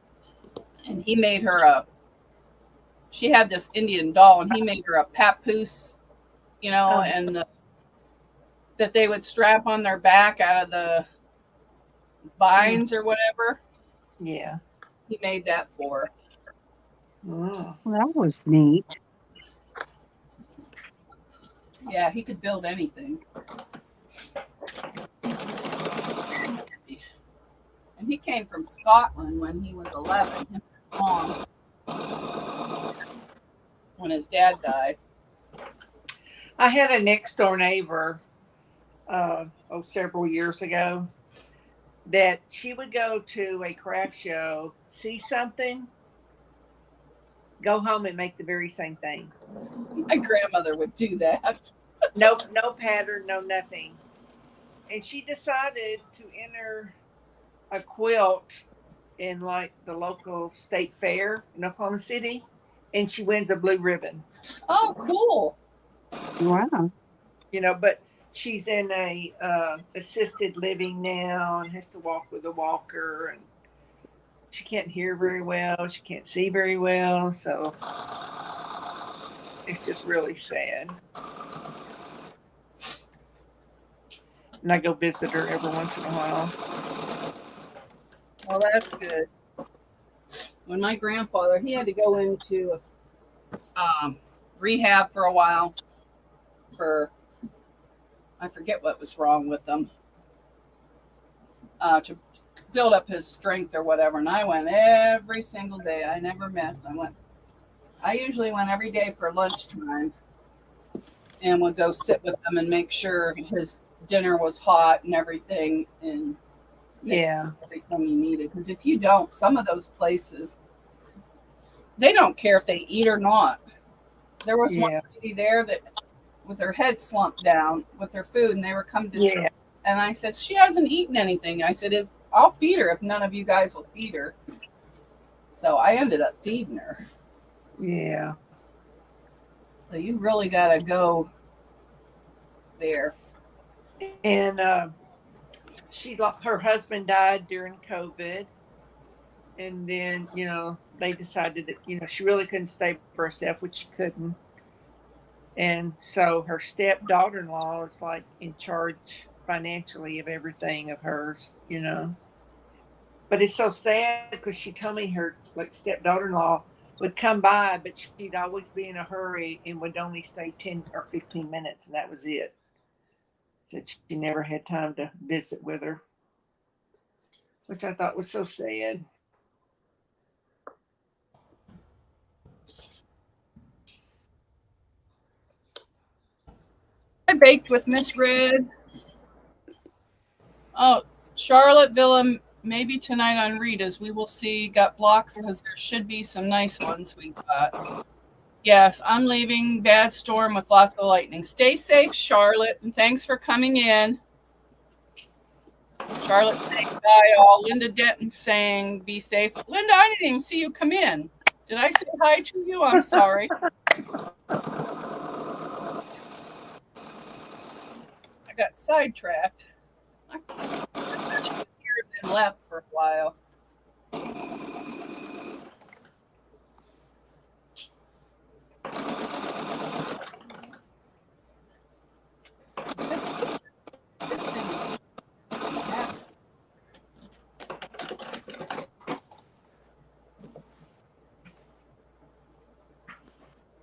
And he made her she had this Indian doll, and he made her a papoose, and that they would strap on their back out of the vines or whatever. Yeah. He made that for her. Oh. Well, that was neat. Yeah, he could build anything. And he came from Scotland when he was 11. Him and his mom, when his dad died. I had a next door neighbor several years ago that she would go to a craft show, see something, go home and make the very same thing. My grandmother would do that. No pattern, no nothing. And she decided to enter a quilt in like the local state fair in Oklahoma City, and she wins a blue ribbon. Oh, cool. Wow. But she's in a assisted living now and has to walk with a walker, and she can't hear very well. She can't see very well. So It's just really sad. And I go visit her every once in a while. Well, that's good. When my grandfather, he had to go into a rehab for a while for, I forget what was wrong with him, to build up his strength or whatever. And I went every single day. I never missed. I usually went every day for lunchtime and would go sit with him and make sure his dinner was hot and everything, and Yeah. everything he needed. Because if you don't, some of those places, they don't care if they eat or not. There was one lady there that with her head slumped down with her food, and they were coming to and I said, she hasn't eaten anything. I said, I'll feed her if none of you guys will feed her. So I ended up feeding her. Yeah. So you really got to go there. And her husband died during COVID. And then, they decided that, she really couldn't stay for herself, which she couldn't. And so her stepdaughter-in-law is like in charge financially of everything of hers, But it's so sad because she told me her stepdaughter-in-law would come by, but she'd always be in a hurry and would only stay 10 or 15 minutes, and that was it. Said she never had time to visit with her, which I thought was so sad. I baked with Miss Red. Oh, Charlottesville, maybe tonight on Rita's. We will see. Got blocks because there should be some nice ones we got. Yes, I'm leaving. Bad storm with lots of lightning. Stay safe, Charlotte, and thanks for coming in. Charlotte saying bye all. Linda Denton saying be safe. Linda, I didn't even see you come in. Did I say hi to you? I'm sorry. I got sidetracked. I thought she was here and then left for a while.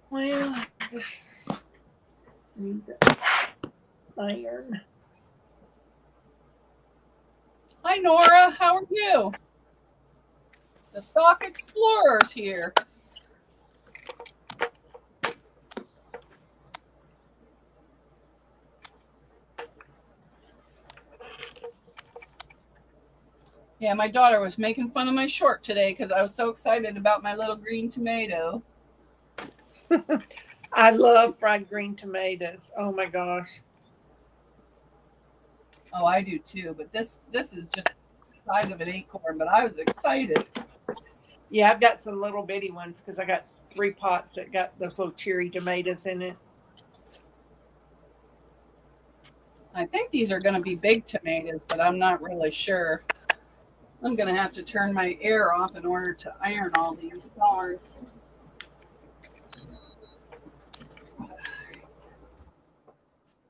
Well, I just need the iron. Hi, Nora. How are you? The Stock Explorer's here. Yeah, my daughter was making fun of my short today because I was so excited about my little green tomato. I love fried green tomatoes. Oh my gosh. Oh, I do too. But this is just the size of an acorn. But I was excited. Yeah, I've got some little bitty ones because I got 3 pots that got those little cherry tomatoes in it. I think these are going to be big tomatoes, but I'm not really sure. I'm going to have to turn my air off in order to iron all these darns.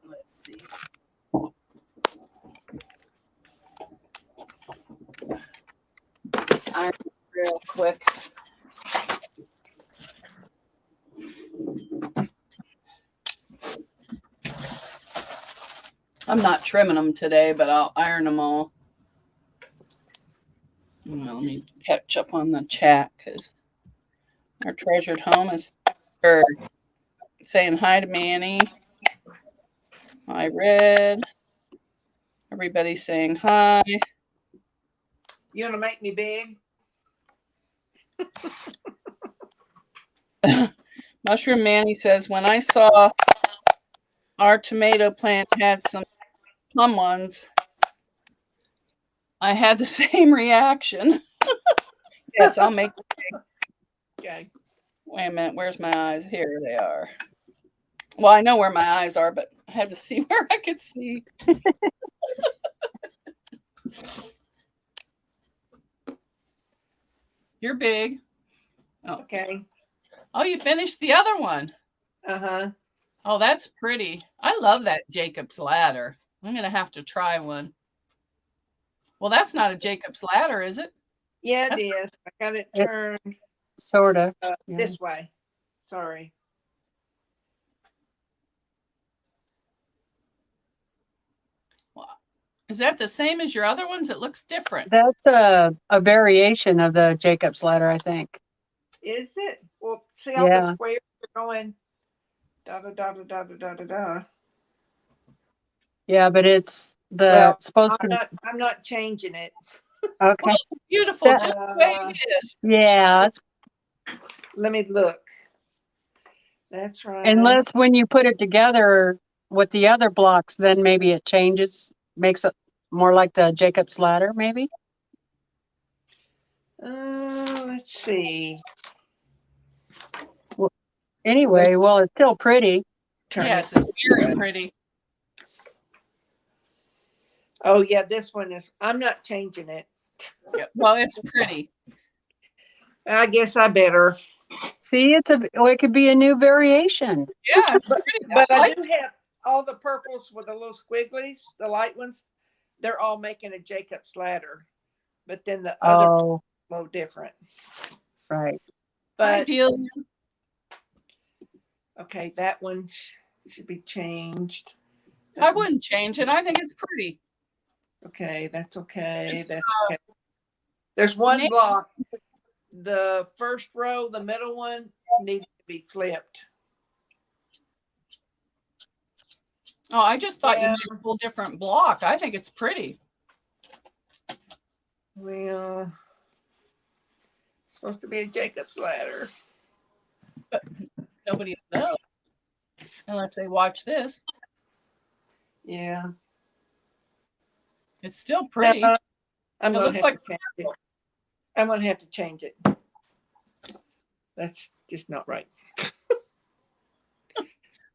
Let's see. Iron real quick. I'm not trimming them today, but I'll iron them all. I'll need to catch up on the chat because our treasured home is saying hi to Manny. Hi, Red. Everybody's saying hi. You want to make me big? Mushroom Manny says, when I saw our tomato plant had some plum ones, I had the same reaction. Yes, I'll make it big. Okay. Wait a minute. Where's my eyes? Here they are. Well, I know where my eyes are, but I had to see where I could see. You're big. Oh. Okay. Oh, you finished the other one. Uh-huh. Oh, that's pretty. I love that Jacob's ladder. I'm going to have to try one. Well, that's not a Jacob's ladder, is it? Yeah, it That's is. I got it It turned sort of. Yeah. this way. Sorry. Is that the same as your other ones? It looks different. That's a variation of the Jacob's ladder, I think. Is it? Well, see all the Yeah. squares are going da da da da da da da da. Yeah, but it's Well, supposed to. I'm not changing it. Okay. Well, beautiful, That- just the way it is. Yeah. Let me look. That's right. Unless when you put it together with the other blocks, then maybe it changes, makes it more like the Jacob's ladder, maybe. Let's see. Anyway, well, it's still pretty. Turn Yes, it. it's very pretty. Oh yeah, this one is. I'm not changing it. Yeah, well, it's pretty. I guess I better. See, it could be a new variation. Yeah, it's pretty. But I like do have all the purples with the little squigglies, the light ones. They're all making a Jacob's ladder, but then the other Oh, a little different. right. But ideal. okay, that one should be changed. I wouldn't change it. I think it's pretty. Okay, that's okay. It's, That's okay. There's one Nate- block. The first row, the middle one needs to be flipped. Oh, I just thought you Yeah. made a whole different block. I think it's pretty. Well, it's supposed to be a Jacob's ladder. Nobody will know unless they watch this. Yeah. It's still pretty. I'm It gonna looks have like to change it. I'm gonna have to change it. That's just not right.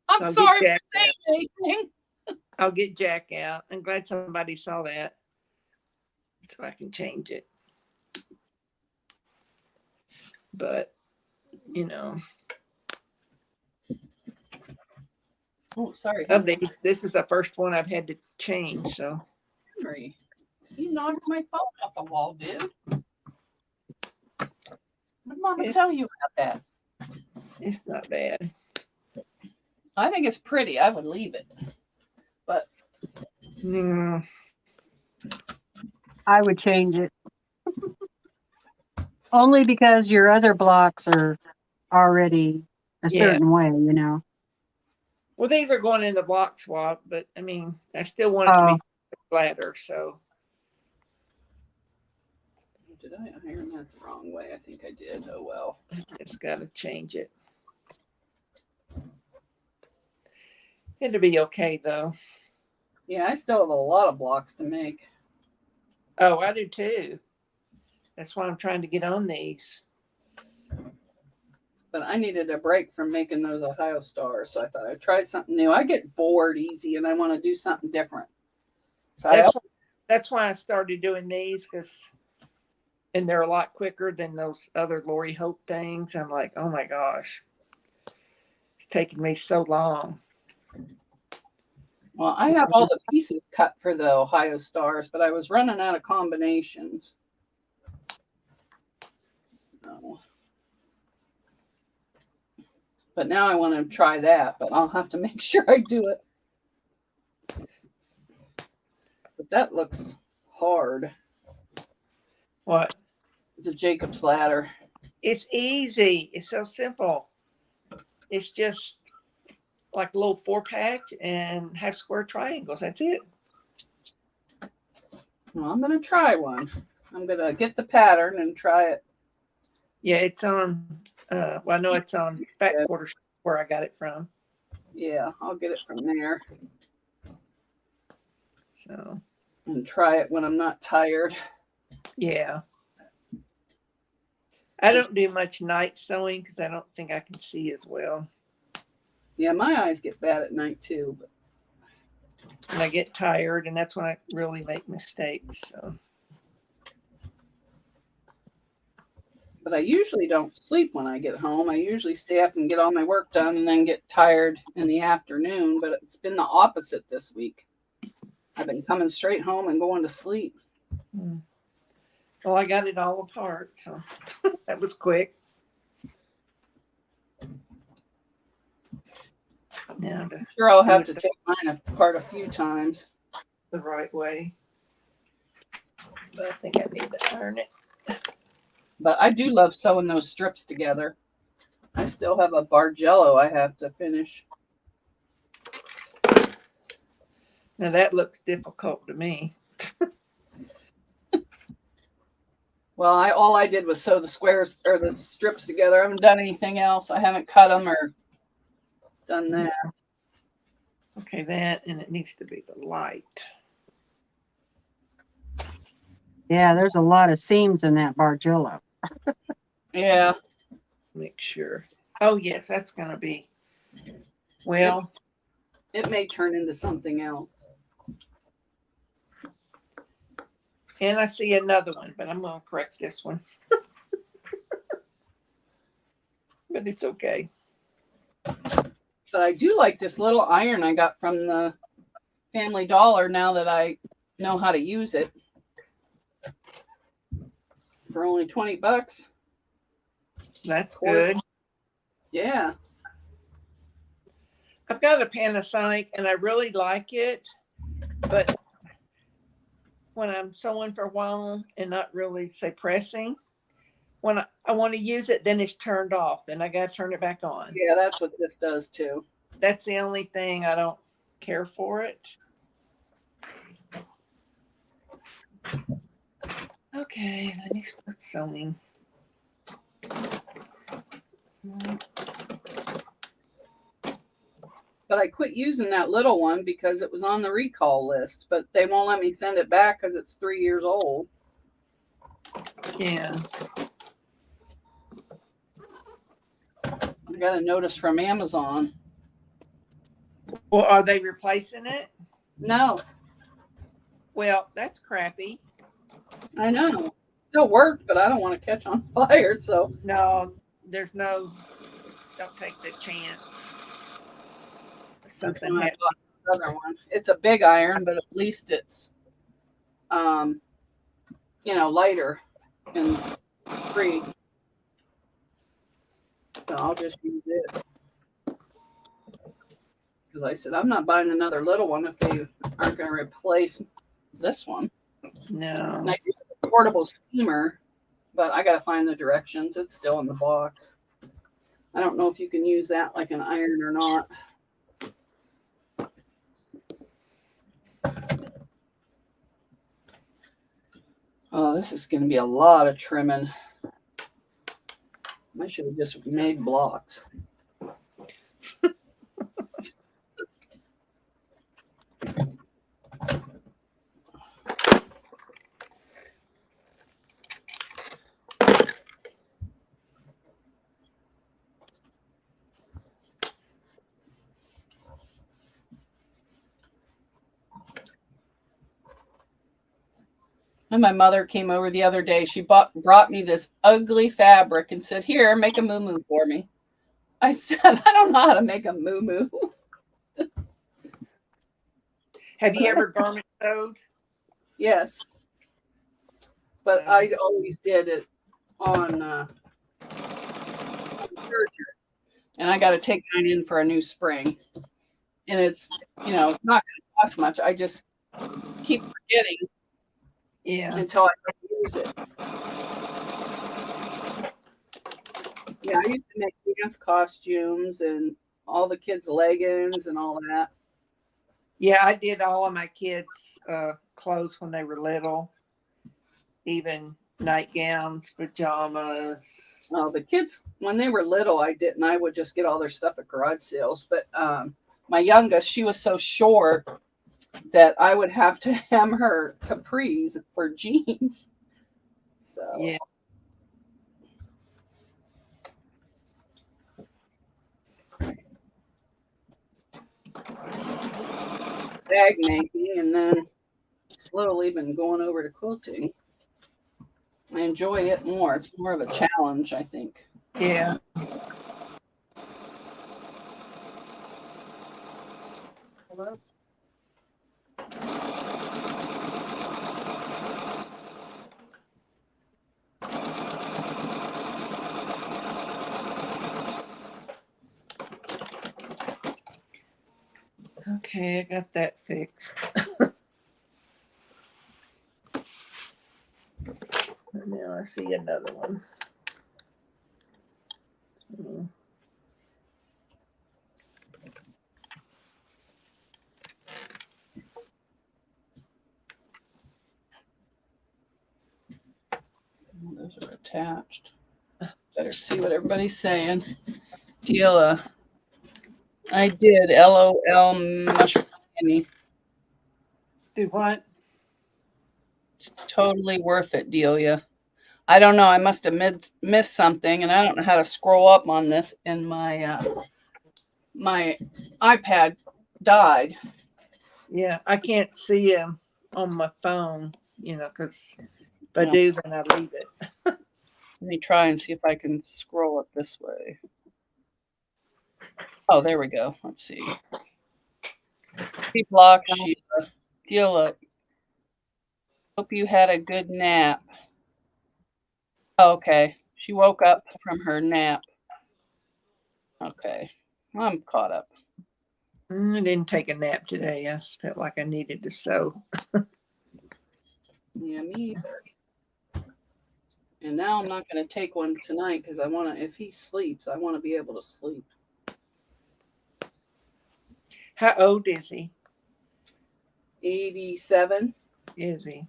I'm I'll sorry get for saying anything. I'll get Jack out. I'm glad somebody saw that, so I can change it. But you know, Oh, sorry. of these, this is the first one I've had to change. So Henry, you knocked my phone off the wall, dude. What did Mama tell you about that? it's not bad. I think it's pretty. I would leave it. But No. I would change it. Only because your other blocks are already a Yeah. certain way, you know. Well, these are going in the block swap, but I mean, I still want it to be flatter. So did I iron that the wrong way? I think I did. Oh well. I just got to change it. It'll be okay though. Yeah, I still have a lot of blocks to make. Oh, I do too. That's why I'm trying to get on these. But I needed a break from making those Ohio stars, so I thought I'd try something new. I get bored easy, and I want to do something different. So That's why I started doing these and they're a lot quicker than those other Lori Hope things. I'm like, oh my gosh, it's taking me so long. Well, I have all the pieces cut for the Ohio stars, but I was running out of combinations. So. But now I want to try that, but I'll have to make sure I do it. But that looks hard. What? It's a Jacob's ladder. It's easy. It's so simple. It's just like a little 4-pack and half square triangles. That's it. Well, I'm going to try one. I'm going to get the pattern and try it. Yeah, it's on, well, I know it's on Fat Quarter where I got it from. Yeah, I'll get it from there. So. And try it when I'm not tired. Yeah. I don't do much night sewing because I don't think I can see as well. Yeah, my eyes get bad at night too. But... And I get tired, and that's when I really make mistakes. So. But I usually don't sleep when I get home. I usually stay up and get all my work done and then get tired in the afternoon. But it's been the opposite this week. I've been coming straight home and going to sleep. Well, I got it all apart, so that was quick. Now I'm sure I'll have to take mine apart a few times. the right way. But I think I need to iron it. But I do love sewing those strips together. I still have a Bargello I have to finish. Now that looks difficult to me. Well, all I did was sew the squares or the strips together. I haven't done anything else. I haven't cut them or done that. Okay, that, and it needs to be the light. Yeah, there's a lot of seams in that Bargello. Yeah. Make sure. Oh, yes, that's going to be, well. It may turn into something else. And I see another one, but I'm going to correct this one. But it's okay. But I do like this little iron I got from the Family Dollar now that I know how to use it. For only $20. That's good. Yeah. I've got a Panasonic and I really like it, but when I'm sewing for a while and not really, say, pressing, when I want to use it, then it's turned off. Then I got to turn it back on. Yeah, that's what this does too. That's the only thing I don't care for it. Okay, let me start sewing. But I quit using that little one because it was on the recall list, but they won't let me send it back because it's 3 years old. Yeah. I got a notice from Amazon. Well, are they replacing it? No, Well, that's crappy. I know. Still worked, but I don't want to catch on fire. So No, there's no, don't take the chance. Something I happened. bought another one. It's a big iron, but at least it's, lighter and free. So I'll just use it. Because I said, I'm not buying another little one if they aren't going to replace this one. No. And I do have a portable steamer, but I got to find the directions. It's still in the box. I don't know if you can use that like an iron or not. Oh, this is going to be a lot of trimming. I should have just made blocks. And my mother came over the other day. She brought me this ugly fabric and said, "Here, make a moo-moo for me." I said, "I don't know how to make a moo-moo." Have you ever garment sewed? Yes. But I always did it on surgery. And I got to take mine in for a new spring. And it's, it's not going to cost much. I just keep forgetting. Yeah. Until I can use it. Yeah, I used to make dance costumes and all the kids' leggings and all that. Yeah, I did all of my kids' clothes when they were little, even nightgowns, pajamas. Oh, the kids, when they were little, I didn't. I would just get all their stuff at garage sales. But my youngest, she was so short that I would have to hem her capris for jeans. So yeah. Bag making, and then slowly been going over to quilting. I enjoy it more. It's more of a challenge, I think. Yeah. Hello? Okay, I got that fixed. Now I see another one. Those are attached. Better see what everybody's saying. Sheila, I did LOL mushroom candy. Do what? It's totally worth it, Delia. I don't know. I must have missed something, and I don't know how to scroll up on this. And my iPad died. Yeah, I can't see them on my phone, because if I do, then I leave it. Let me try and see if I can scroll it this way. Oh, there we go. Let's see. He blocked Sheila. Sheila, hope you had a good nap. Oh, okay. She woke up from her nap. Okay. I'm caught up. I didn't take a nap today. I just felt like I needed to sew. Yeah, me either. And now I'm not going to take one tonight because I want to, if he sleeps, I want to be able to sleep. How old is he? 87. Is he?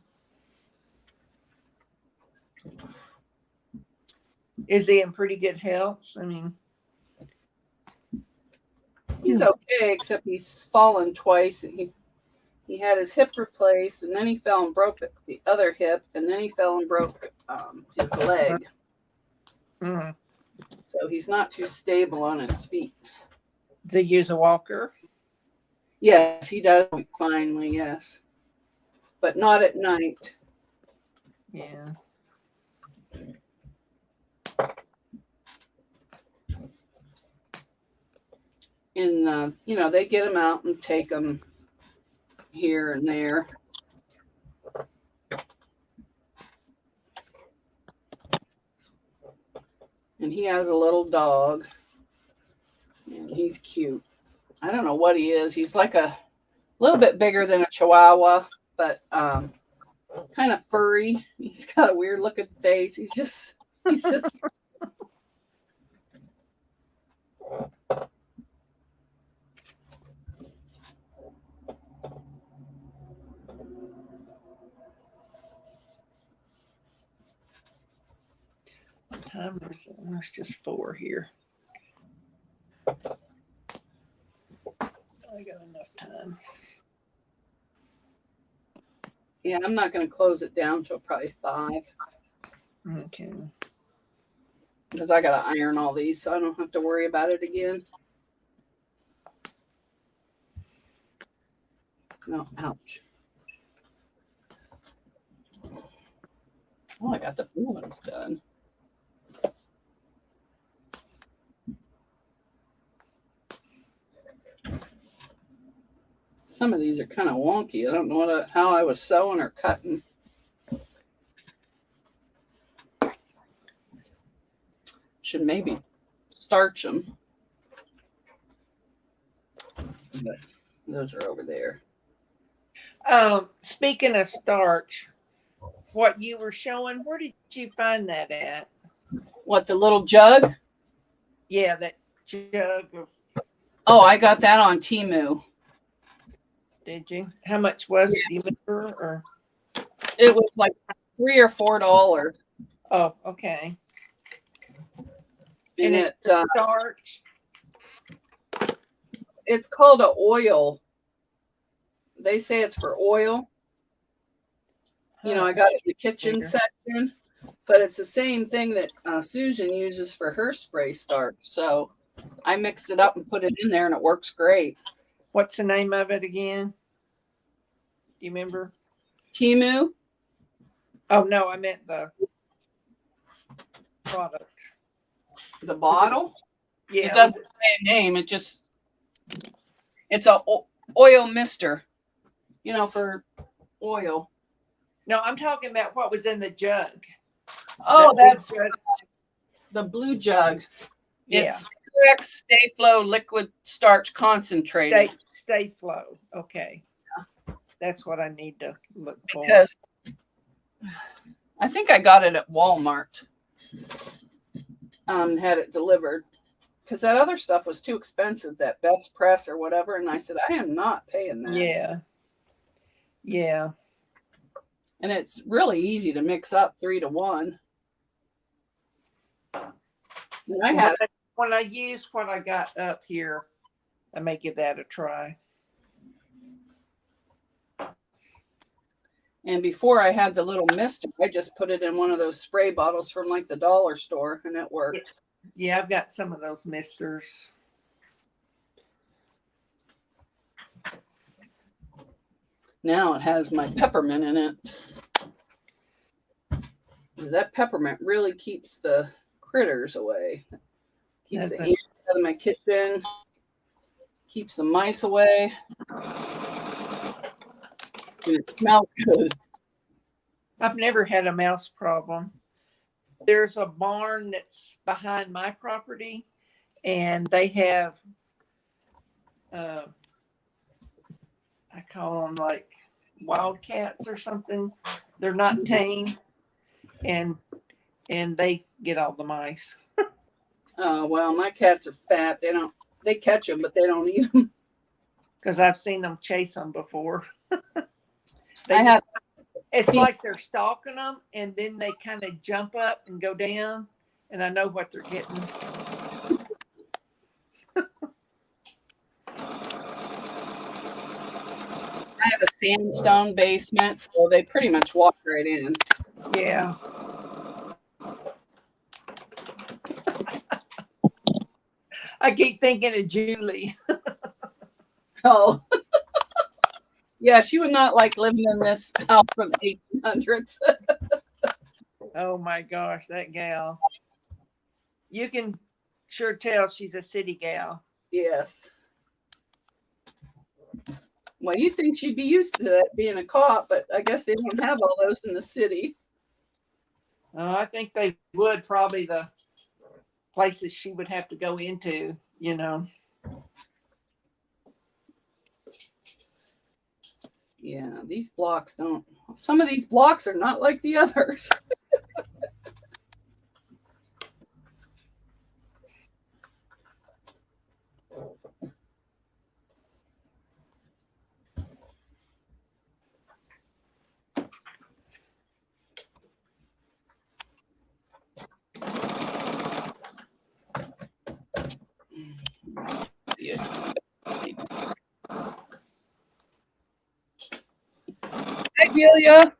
Is he in pretty good health? I mean, he's okay, except he's fallen twice. And he had his hip replaced, and then he fell and broke the other hip, and then he fell and broke his leg. mm-hmm. So he's not too stable on his feet. Does he use a walker? Yes, he does finally, yes. But not at night. Yeah. And, they get him out and take him here and there. And he has a little dog. And he's cute. I don't know what he is. He's like a little bit bigger than a Chihuahua, but kind of furry. He's got a weird looking face. He's just What time is it? It's just 4 here. I got enough time. Yeah, I'm not going to close it down till probably 5. Okay. Because I got to iron all these, so I don't have to worry about it again. No, ouch. Oh, I got the blue ones done. Some of these are kind of wonky. I don't know how I was sewing or cutting. Should maybe starch them. But those are over there. Speaking of starch, what you were showing, where did you find that at? What, the little jug? Yeah, that jug of. Oh, I got that on Temu. Did you? How much was it? Do you remember? Or? It was like $3 or $4. Oh, okay. And it's starch. It's called an oil. They say it's for oil. I got it in the kitchen section, but it's the same thing that Susan uses for her spray starch. So I mixed it up and put it in there, and it works great. What's the name of it again? Do you remember? Temu. Oh no, I meant the product? The bottle? Yeah. It doesn't say a name. It's a oil mister, for oil. No, I'm talking about what was in the jug. Oh, That that's big jug. the blue jug. Yeah. It's correct Stay Flow liquid starch concentrated. Stay Flow. Okay. That's what I need to look for. Because I think I got it at Walmart. Had it delivered. Because that other stuff was too expensive, that Best Press or whatever. And I said, I am not paying that. Yeah. Yeah. And it's really easy to mix up 3 to 1. And when I use what I got up here, I may give that a try. And before I had the little mister, I just put it in one of those spray bottles from like the dollar store, and it worked. Yeah, I've got some of those misters. Now it has my peppermint in it. That peppermint really keeps the critters away. Keeps the ants out of my kitchen. Keeps the mice away. And it smells good. I've never had a mouse problem. There's a barn that's behind my property, and they have, I call them like wildcats or something. They're not tame, and they get all the mice. Oh, well, my cats are fat. They catch them, but they don't eat them. Because I've seen them chase them before. It's like they're stalking them, and then they kind of jump up and go down, and I know what they're getting. I have a sandstone basement, so they pretty much walk right in. Yeah. I keep thinking of Julie. Oh. Yeah, she would not like living in this house from the 1800s. Oh my gosh, that gal. You can sure tell she's a city gal. Yes. Well, you think she'd be used to that being a cop, but I guess they don't have all those in the city. I think they would, probably the places she would have to go into, Yeah, these blocks don't. Some of these blocks are not like the others. Hi, Delia.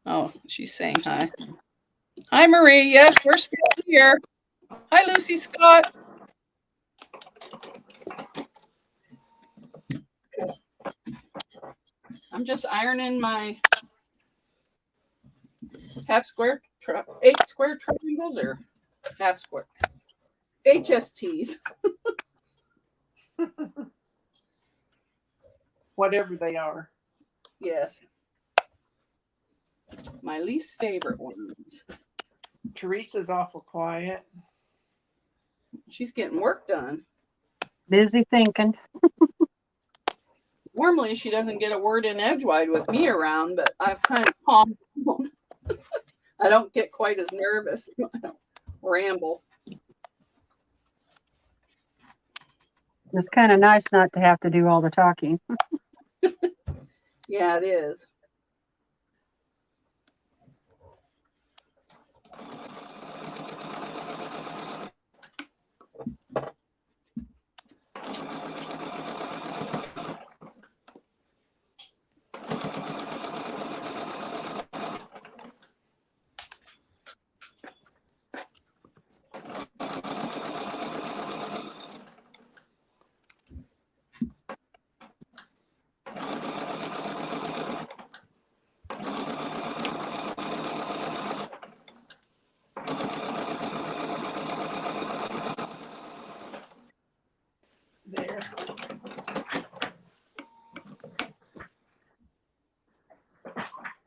Oh, she's saying hi. Hi, Marie. Yes, we're still here. Hi, Lucy Scott. I'm just ironing my half square, 8 square triangles or half square HSTs. Whatever they are. Yes. My least favorite ones. Teresa's awful quiet. She's getting work done. Busy thinking. Normally, she doesn't get a word in edgewise with me around, but I've kind of calmed down. I don't get quite as nervous. I don't ramble. It's kind of nice not to have to do all the talking. Yeah, it is.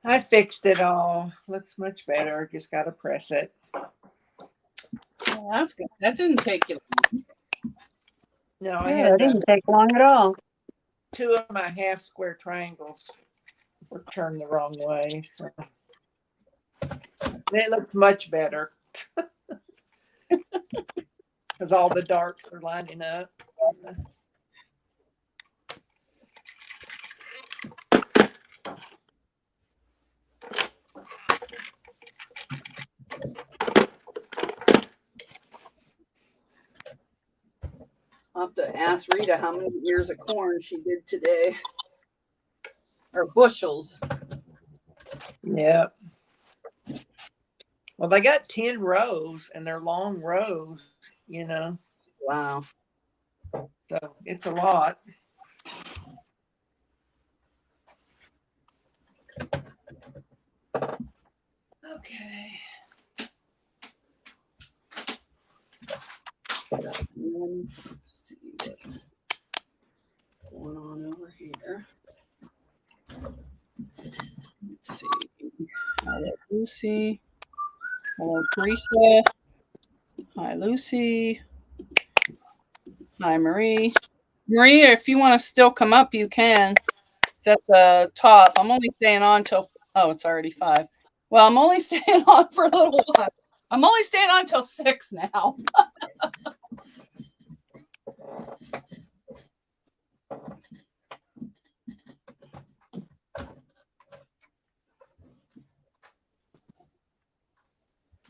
I fixed it all. Looks much better. Just got to press it. Oh, that's good. That didn't take you long. No, I Yeah, had it didn't take long at all. 2 of my half square triangles were turned the wrong way. So it looks much better because all the darks are lining up. I'll have to ask Rita how many ears of corn she did today. Or bushels. Yeah. Well, they got 10 rows and they're long rows, you know. Wow. So it's a lot. Okay. Let's see what's going on over here. Let's see. Hello, Lucy. Hello, Teresa. Hi, Lucy. Hi, Marie. Marie, if you want to still come up, you can. It's at the top. I'm only staying on till, oh, it's already 5. Well, I'm only staying on for a little while. I'm only staying on till 6 now.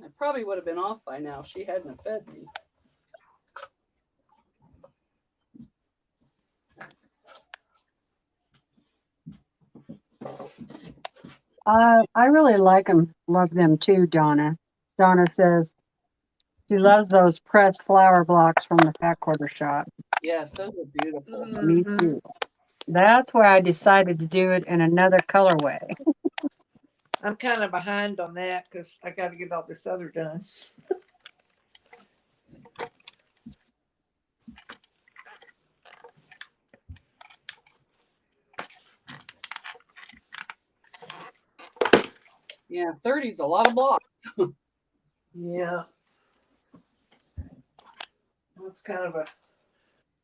I probably would have been off by now if she hadn't fed me. I really like them, love them too, Donna. Donna says she loves those pressed flower blocks from the fat quarter shop. Yes, those are beautiful. Me too. That's why I decided to do it in another colorway. I'm kind of behind on that because I got to get all this other done. Yeah, 30 is a lot of blocks. Yeah. Well, it's kind of a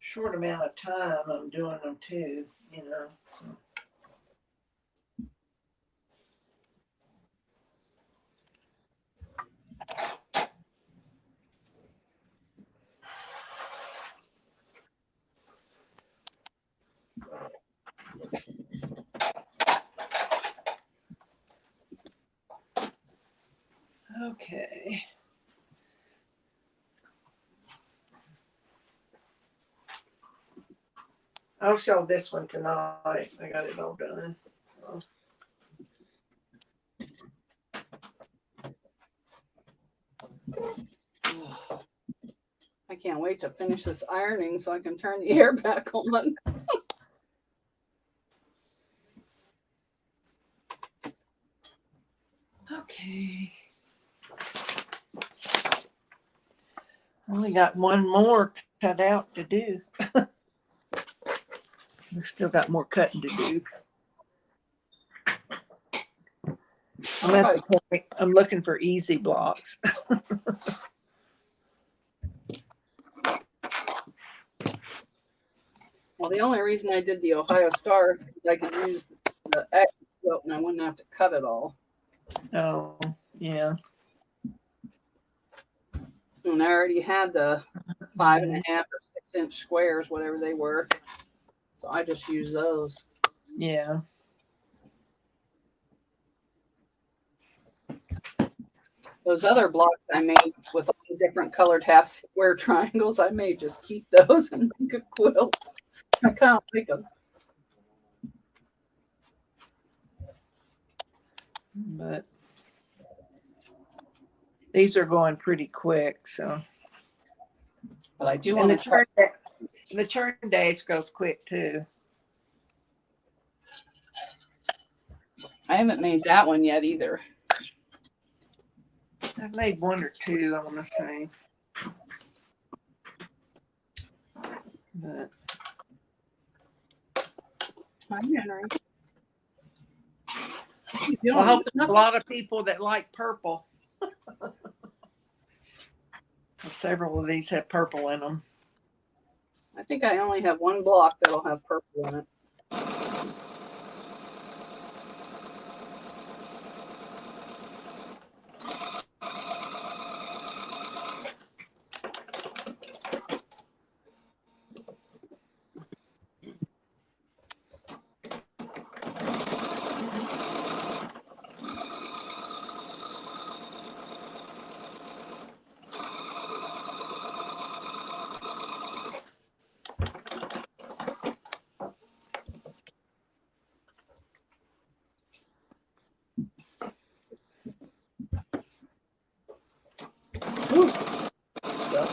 short amount of time I'm doing them too, you know. So. Okay. I'll show this one tonight. I got it all done. So. I can't wait to finish this ironing so I can turn the air back on. Okay. Only got one more cut out to do. We still got more cutting to do. I'm at the point, I'm looking for easy blocks. Well, the only reason I did the Ohio Stars is because I could use the X quilt and I wouldn't have to cut it all. Oh, yeah. And I already had the 5.5 or 6-inch squares, whatever they were. So I just use those. Yeah. Those other blocks I made with all the different colored half square triangles, I may just keep those and make a quilt. I can't make them. But these are going pretty quick, so. But I do And want to try. the turn days goes quick too. I haven't made that one yet either. I've made 1 or 2, I want to say. But Hi, Henry. You Well, I don't hope there's a nothing. lot of people that like purple. Several of these have purple in them. I think I only have one block that'll have purple in it. Ooh. So,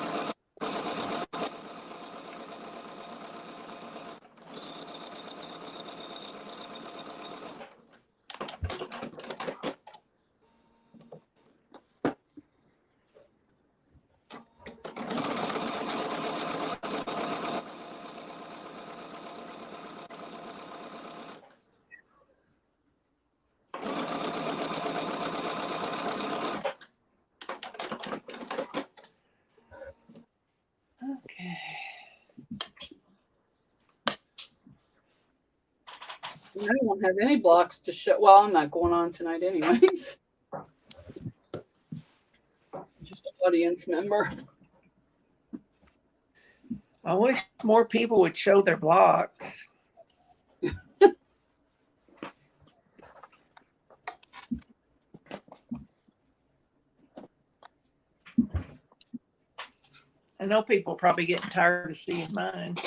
Okay. I don't have any blocks to show. Well, I'm not going on tonight anyways. Just an audience member. I wish more people would show their blocks. I know people are probably getting tired of seeing mine.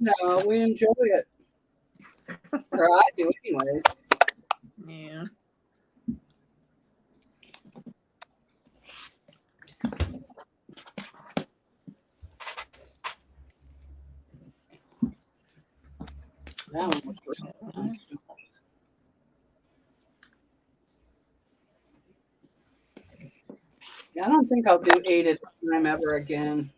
No, we enjoy it. Or I do anyways. Yeah. That one was really nice. Yeah, I don't think I'll do 8 at a time ever again.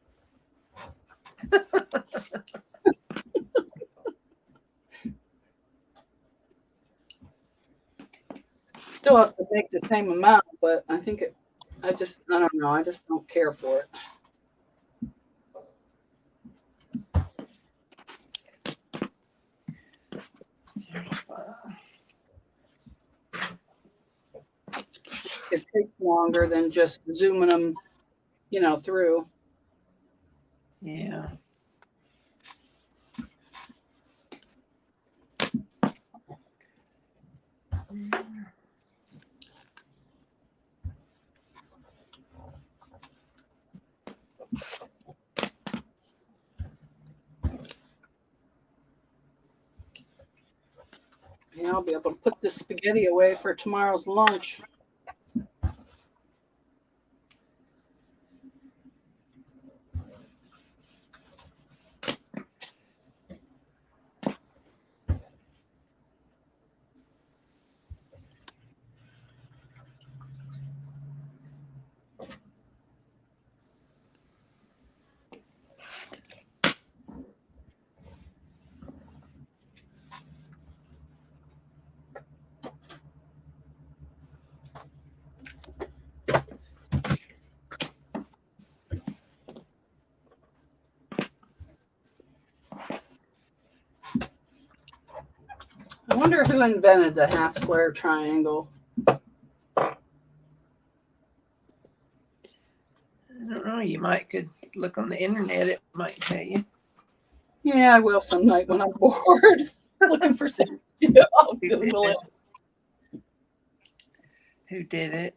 Still have to make the same amount, but I think I don't know. I just don't care for it. It takes longer than just zooming them, through. Yeah. Yeah, I'll be able to put this spaghetti away for tomorrow's lunch. I wonder who invented the half square triangle. I don't know. You could look on the internet. It might tell you. Yeah, I will some night when I'm bored. Looking for something to do. I'll Google it. Who did it?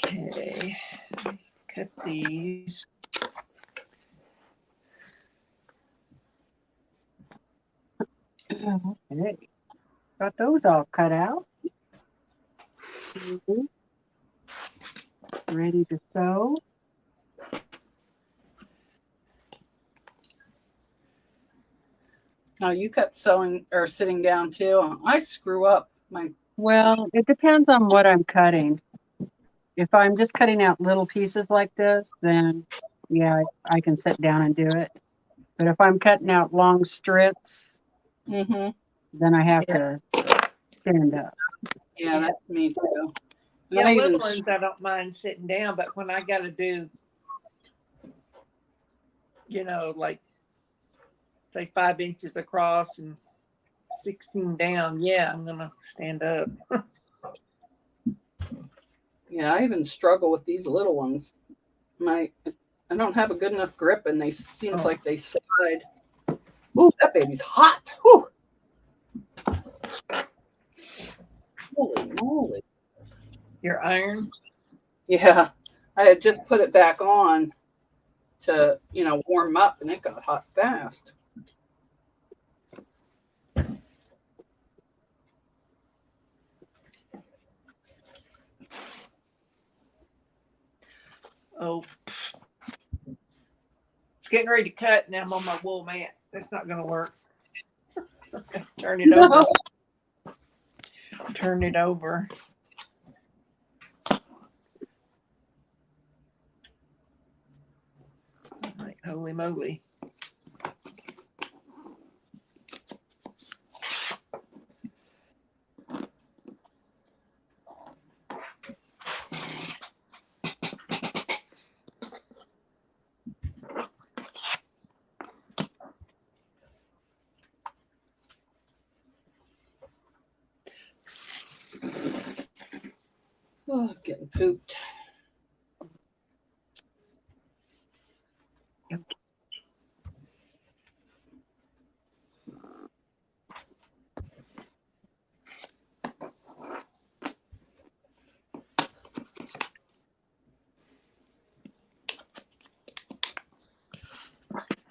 Okay. Cut these. Okay. Got those all cut out. Mhm. Ready to sew. Oh, you kept sewing or sitting down too. I screw up my. Well, it depends on what I'm cutting. If I'm just cutting out little pieces like this, then yeah, I can sit down and do it. But if I'm cutting out long strips, Mm-hmm. then I have to stand up. Yeah, that's me too. And Yeah, I little even ones I don't mind sitting down, but when I got to do, like say 5 inches across and 16 down, yeah, I'm gonna stand up. yeah, I even struggle with these little ones. I don't have a good enough grip, and they seems like they slide. Ooh, that baby's hot. Whew. Holy moly! Your iron. Yeah, I had just put it back on to warm up, and it got hot fast. Oh, it's getting ready to cut. Now I'm on my wool mat. That's not gonna work. Turn it over. Turn it over. Like, holy moly. Oh, getting pooped.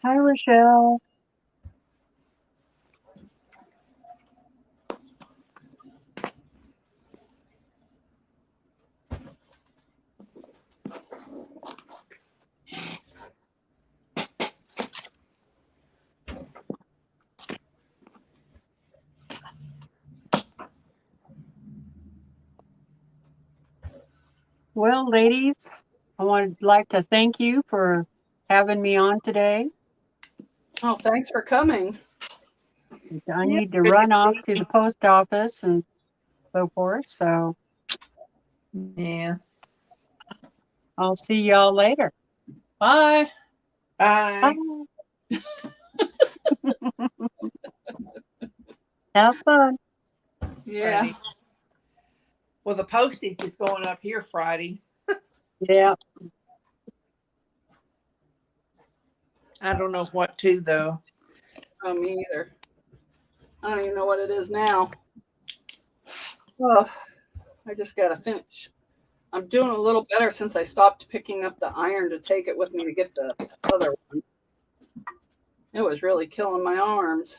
Hi, Rochelle. Well, ladies, I would like to thank you for having me on today. Oh, thanks for coming. I need to run off to the post office and so forth, so Yeah. I'll see y'all later. Bye. Bye. Bye. Have fun. Yeah. Friday. Well, the postage is going up here Friday. Yeah. I don't know what to though. Oh, me either. I don't even know what it is now. Oh, I just got to finish. I'm doing a little better since I stopped picking up the iron to take it with me to get the other one. It was really killing my arms.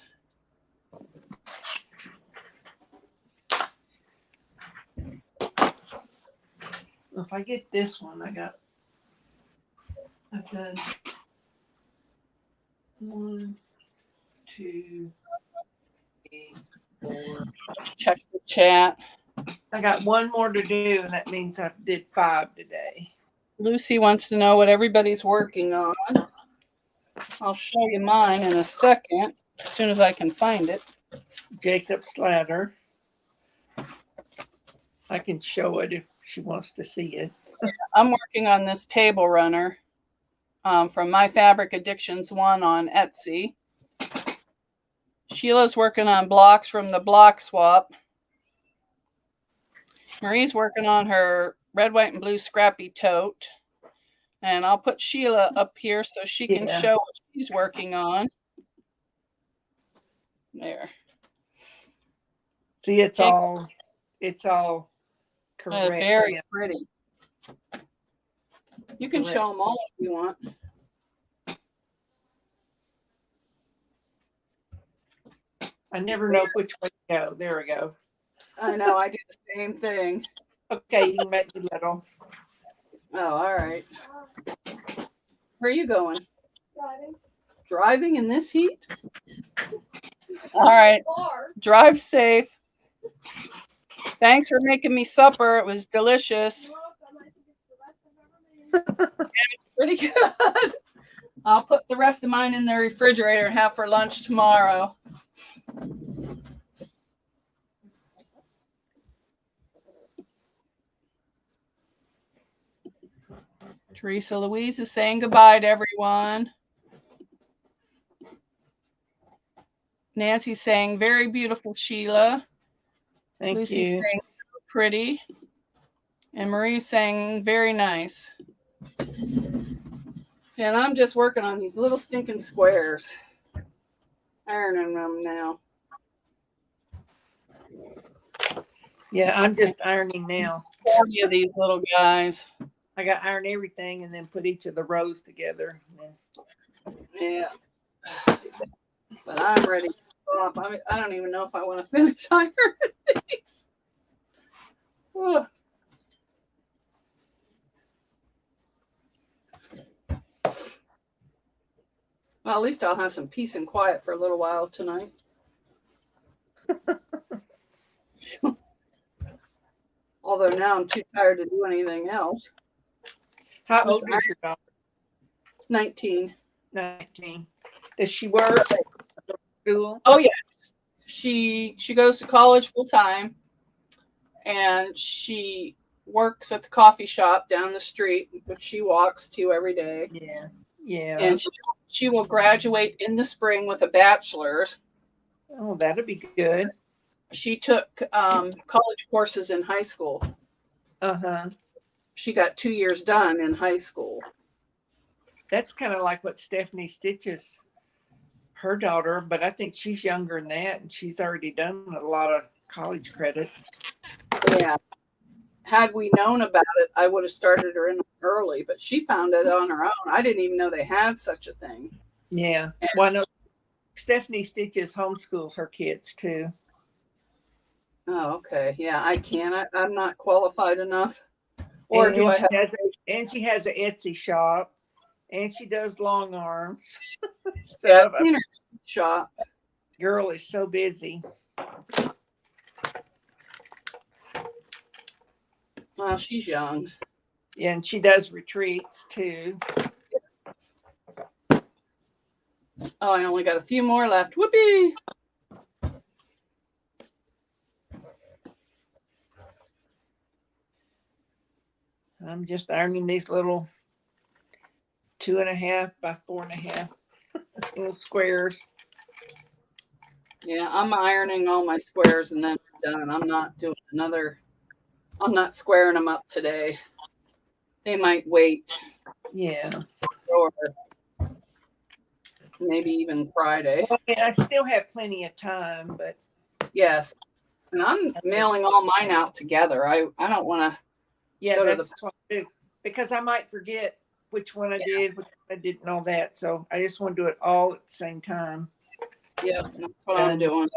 If I get this one, I've done 1, 2, 3, 4. Check the chat. I got one more to do, and that means I did 5 today. Lucy wants to know what everybody's working on. I'll show you mine in a second, as soon as I can find it. Jacob's ladder. I can show it if she wants to see it. I'm working on this table runner from My Fabric Addictions 1 on Etsy. Sheila's working on blocks from the Block Swap. Marie's working on her red, white, and blue scrappy tote. And I'll put Sheila up here so she can show what she's working on. There. See, it's all correct. Very pretty. You can show them all if you want. I never know which way to go. There we go. I know, I do the same thing. Okay, you can make me little. Oh, all right. Where are you going? Driving. Driving in this heat? All right. Drive safe. Thanks for making me supper. It was delicious. It's pretty good. I'll put the rest of mine in the refrigerator and have for lunch tomorrow. Teresa Louise is saying goodbye to everyone. Nancy's saying very beautiful, Sheila. Thank Lucy's you. saying so pretty. And Marie's saying very nice. And I'm just working on these little stinking squares. Ironing them now. Yeah, I'm just ironing now. 40 of these little guys. I got to iron everything and then put each of the rows together. Yeah. But I'm ready to stop. I don't even know if I want to finish ironing these. Ugh. Well, at least I'll have some peace and quiet for a little while tonight. Although now I'm too tired to do anything else. How old is your daughter? 19. 19. Does she work at school? Oh yeah. She goes to college full time, and she works at the coffee shop down the street, which she walks to every day. Yeah. Yeah. And she will graduate in the spring with a bachelor's. Oh, that'd be good. She took college courses in high school. Uh-huh. She got 2 years done in high school. That's kind of like what Stephanie Stitches, her daughter, but I think she's younger than that, and she's already done a lot of college credits. Yeah. Had we known about it, I would have started her in early, but she found it on her own. I didn't even know they had such a thing. Yeah. And, well, no, Stephanie Stitches homeschools her kids too. oh, okay. Yeah, I can't. I'm not qualified enough. Or And do I have? And she has an Etsy shop, and she does long arms Yeah, stuff. shop. Girl is so busy. Well, she's young. Yeah, and she does retreats too. Oh, I only got a few more left. Whoopee! I'm just ironing these little 2.5 by 4.5 little squares. Yeah, I'm ironing all my squares and then I'm done. I'm not doing another. I'm not squaring them up today. They might wait. Yeah. Or maybe even Friday. Well, I mean, I still have plenty of time, but yes. And I'm mailing all mine out together. I don't want to. yeah, that's what I do, because I might forget which one I did, which one I didn't, all that. So I just want to do it all at the same time. Yeah, that's what I'm doing.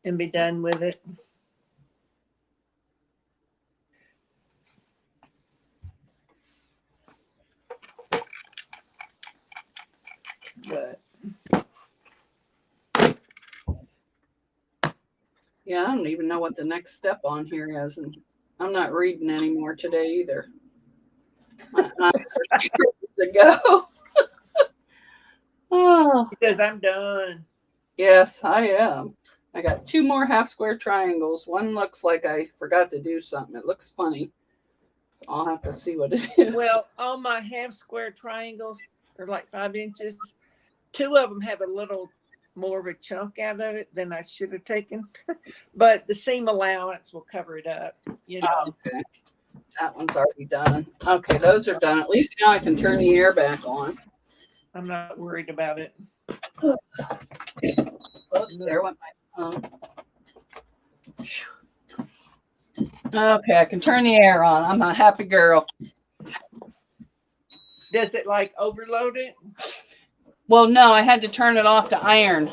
And be done with it. But yeah, I don't even know what the next step on here is, and I'm not reading anymore today either. My eyes are to go. Oh, because I'm done. yes, I am. I got 2 more half square triangles. One looks like I forgot to do something. It looks funny. So I'll have to see what it is. Well, all my half square triangles are like 5 inches. 2 of them have a little more of a chunk out of it than I should have taken. But the seam allowance will cover it up, you know. Oh, okay. That one's already done. Okay, those are done. At least now I can turn the air back on. I'm not worried about it. Oops, there went my phone. Okay, I can turn the air on. I'm a happy girl. Does it like overload it? Well, no, I had to turn it off to iron,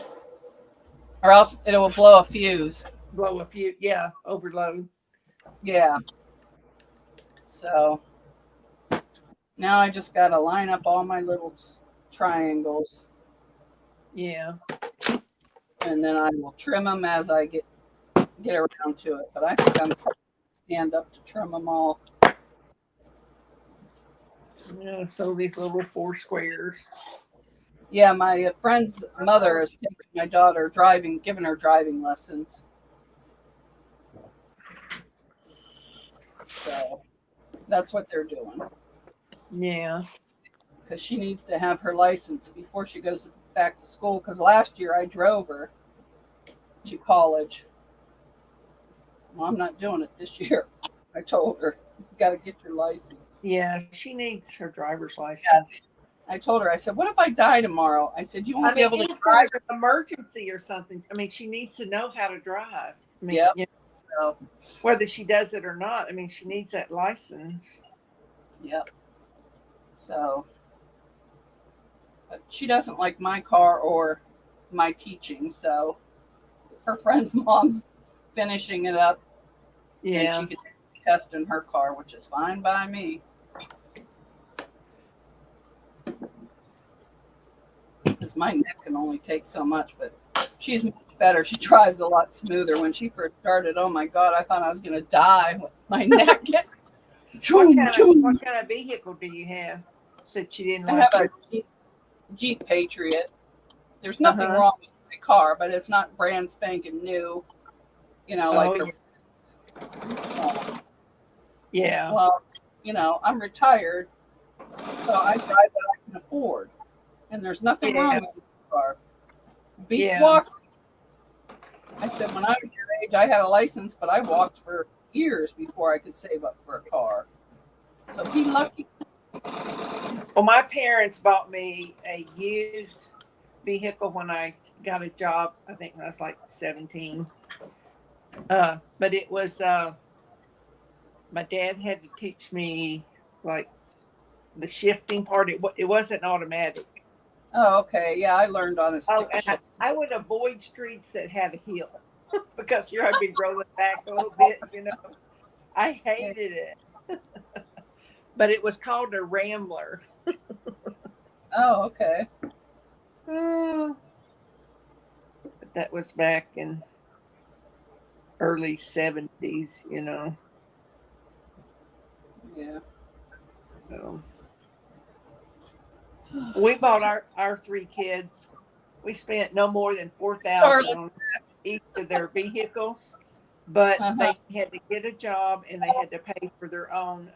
or else it will blow a fuse. Blow a fuse, yeah, overload. Yeah. So now I just got to line up all my little triangles. Yeah. And then I will trim them as I get around to it. But I think I'm going to stand up to trim them all. Yeah, so these little 4 squares. Yeah, my friend's mother is taking my daughter driving, giving her driving lessons. So that's what they're doing. Yeah. Because she needs to have her license before she goes back to school. Because last year I drove her to college. Well, I'm not doing it this year. I told her, you got to get your license. Yeah, she needs her driver's license. Yes. I told her, I said, what if I die tomorrow? I said, you won't be able to if drive. there's an emergency or something, I mean, she needs to know how to drive. I mean, Yep. you So, know, whether she does it or not, I mean, she needs that license. yep. So, but she doesn't like my car or my teaching. So, her friend's mom's finishing it up. Yeah. And she can take the test in her car, which is fine by me. Because my neck can only take so much, but she's much better. She drives a lot smoother. When she first started, oh my God, I thought I was going to die with my neck. What kind of vehicle do you have? Said she didn't I like have it. a Jeep Patriot. There's nothing wrong with my car, but it's not brand spanking new. You know, like yeah. Well, you know, I'm retired, so I drive what I can afford. And there's nothing wrong with the car. Beats walking. I said, when I was your age, I had a license, but I walked for years before I could save up for a car. So be lucky. Well, my parents bought me a used vehicle when I got a job, I think when I was like 17. But it was, my dad had to teach me like the shifting part. It wasn't automatic. Oh, okay. Yeah, I learned on a stick shift. I would avoid streets that had a hill because here I'd be rolling back a little bit, you know. I hated it. But it was called a Rambler. Oh, okay. But that was back in early 70s, you know. Yeah. So we bought our 3 kids. We spent no more than $4,000 on each of their vehicles, but they had to get a job and they had to pay for their own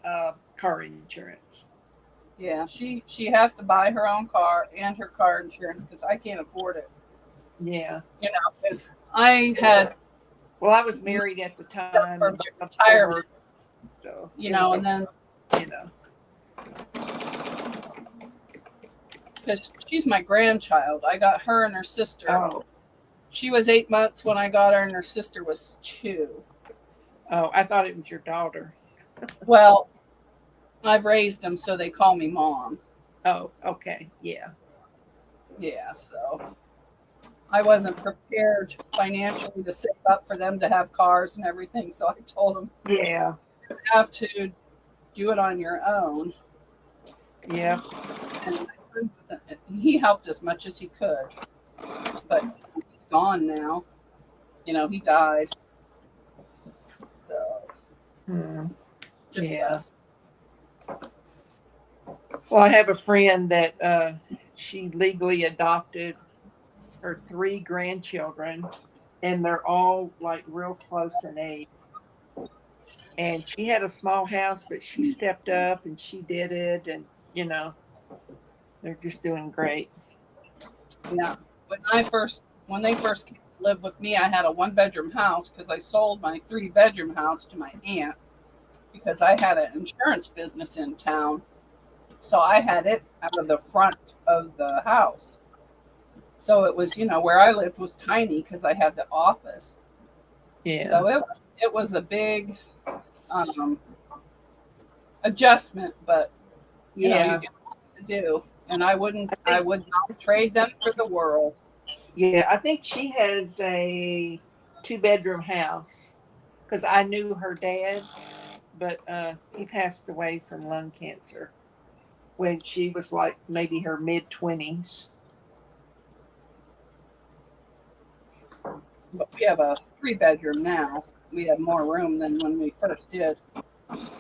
car insurance. Yeah, she has to buy her own car and her car insurance because I can't afford it. Yeah. You know, because I had. Well, I was married at the time. For retirement. So, you know, and then. You know. Because she's my grandchild. I got her and her sister. Oh. She was 8 months when I got her, and her sister was 2. Oh, I thought it was your daughter. Well, I've raised them, so they call me mom. Oh, okay. Yeah. Yeah, so I wasn't prepared financially to save up for them to have cars and everything, so I told them, yeah, you have to do it on your own. Yeah. And he helped as much as he could, but he's gone now. You know, he died. So, just us. Well, I have a friend that she legally adopted her 3 grandchildren, and they're all like real close in age. And she had a small house, but she stepped up and she did it, and you know, they're just doing great. Yeah. When they first came to live with me, I had a 1-bedroom house because I sold my 3-bedroom house to my aunt because I had an insurance business in town. So I had it out of the front of the house. So it was, you know, where I lived was tiny because I had the office. Yeah. So it was a big adjustment, but you know, you do what you do. And I would not trade them for the world. Yeah, I think she has a 2-bedroom house because I knew her dad, but he passed away from lung cancer when she was like maybe her mid-20s. But we have a 3-bedroom now. We have more room than when we first did.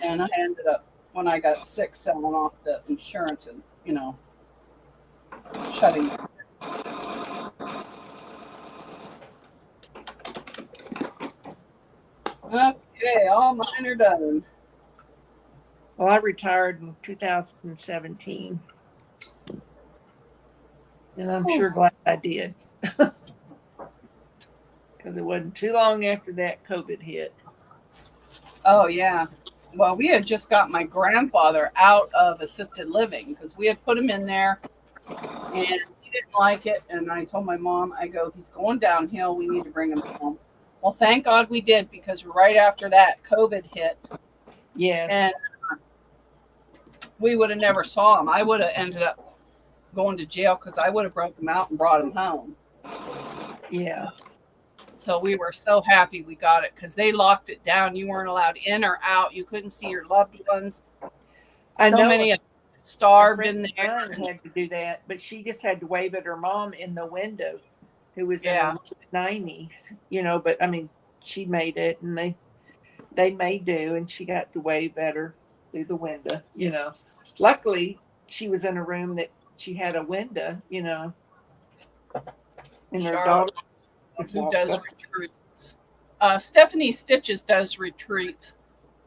And I ended up when I got sick, selling off the insurance and shutting. Okay, all mine are done. Well, I retired in 2017. And I'm sure glad I did. Because it wasn't too long after that COVID hit. Oh, yeah. Well, we had just got my grandfather out of assisted living because we had put him in there and he didn't like it. And I told my mom, I go, he's going downhill. We need to bring him home. Well, thank God we did, because right after that, COVID hit. Yes. And we would have never saw him. I would have ended up going to jail because I would have broke him out and brought him home. Yeah. So we were so happy we got it because they locked it down. You weren't allowed in or out. You couldn't see your loved ones. I know many starved a in friend there. of mine had to do that, but she just had to wave at her mom in the window, who was Yeah. in her 90s, but I mean, she made it, and they made do, and she got to wave at her through the window, Luckily, she was in a room that she had a window, and her daughter who does retreats. Stephanie Stitches does retreats,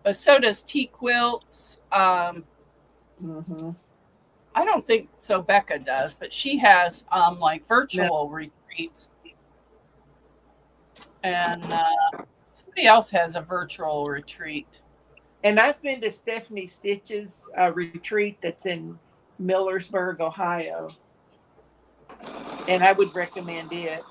but so does T Quilts. Mm-hmm. I don't think so. Becca does, but she has like virtual retreats, and somebody else has a virtual retreat. And I've been to Stephanie Stitch's retreat that's in Millersburg, Ohio, and I would recommend it.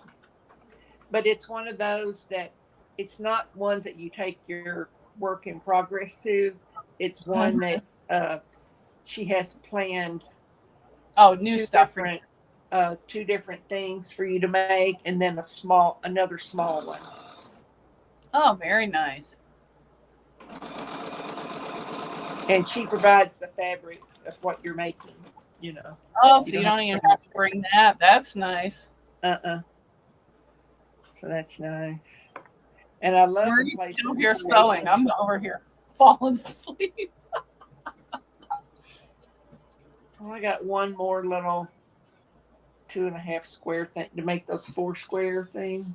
But it's one of those that it's not ones that you take your work in progress to. It's one that she has planned. Oh, new stuff. Two different things for you to make, and then another small one. Oh, very nice. And she provides the fabric of what you're making, Oh, so you don't even have to bring that. That's nice. So that's nice. And I love Marie's the place. still here sewing. I'm over here falling asleep. Well, I got one more little 2.5 square thing to make those 4 square things.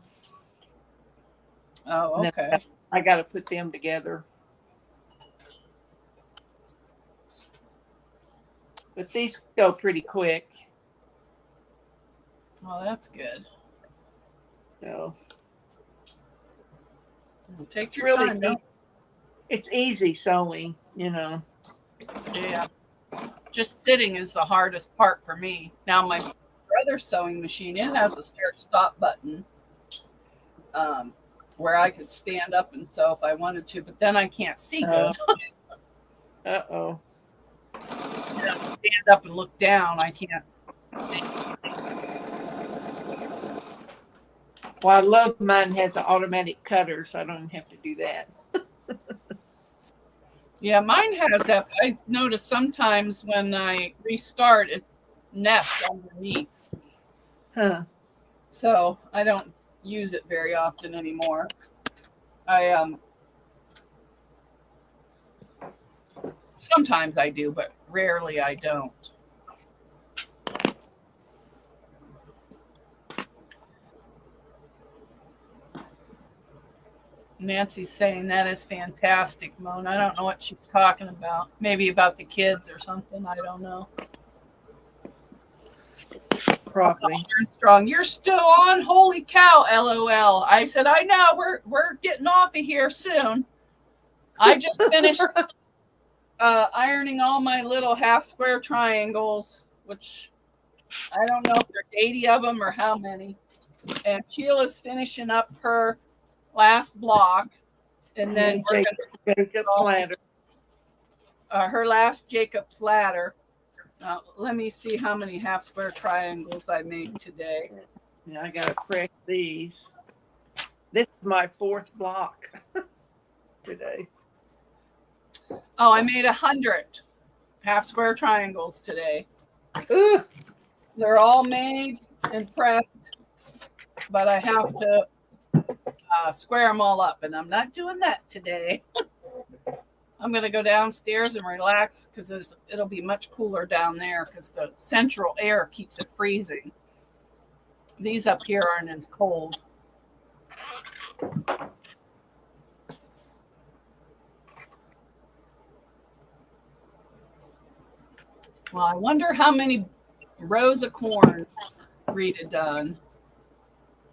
Oh, okay. I got to put them together. But these go pretty quick. Oh, that's good. So take your time. It's easy sewing, Yeah. Just sitting is the hardest part for me. Now my brother's sewing machine, it has a start stop button where I could stand up and sew if I wanted to, but then I can't see good. Uh-oh. Stand up and look down, I can't see. Well, I love mine has an automatic cutter, so I don't have to do that. Yeah, mine has that. I notice sometimes when I restart, it nests underneath. Huh. So I don't use it very often anymore. Sometimes I do, but rarely I don't. Nancy's saying that is fantastic, Mona. I don't know what she's talking about. Maybe about the kids or something. I don't know. Probably. Strong. You're still on? Holy cow, LOL. I said, I know. We're getting off of here soon. I just finished ironing all my little half square triangles, which I don't know if there's 80 of them or how many. And Sheila's finishing up her last block, and then Jacob's ladder. Her last Jacob's ladder. Let me see how many half square triangles I made today. Yeah, I gotta press these. This is my 4th block today. Oh, I made 100 half square triangles today. Ooh. They're all made and pressed, but I have to square them all up, and I'm not doing that today. I'm going to go downstairs and relax because it'll be much cooler down there because the central air keeps it freezing. These up here aren't as cold. Well, I wonder how many rows of corn Rita done.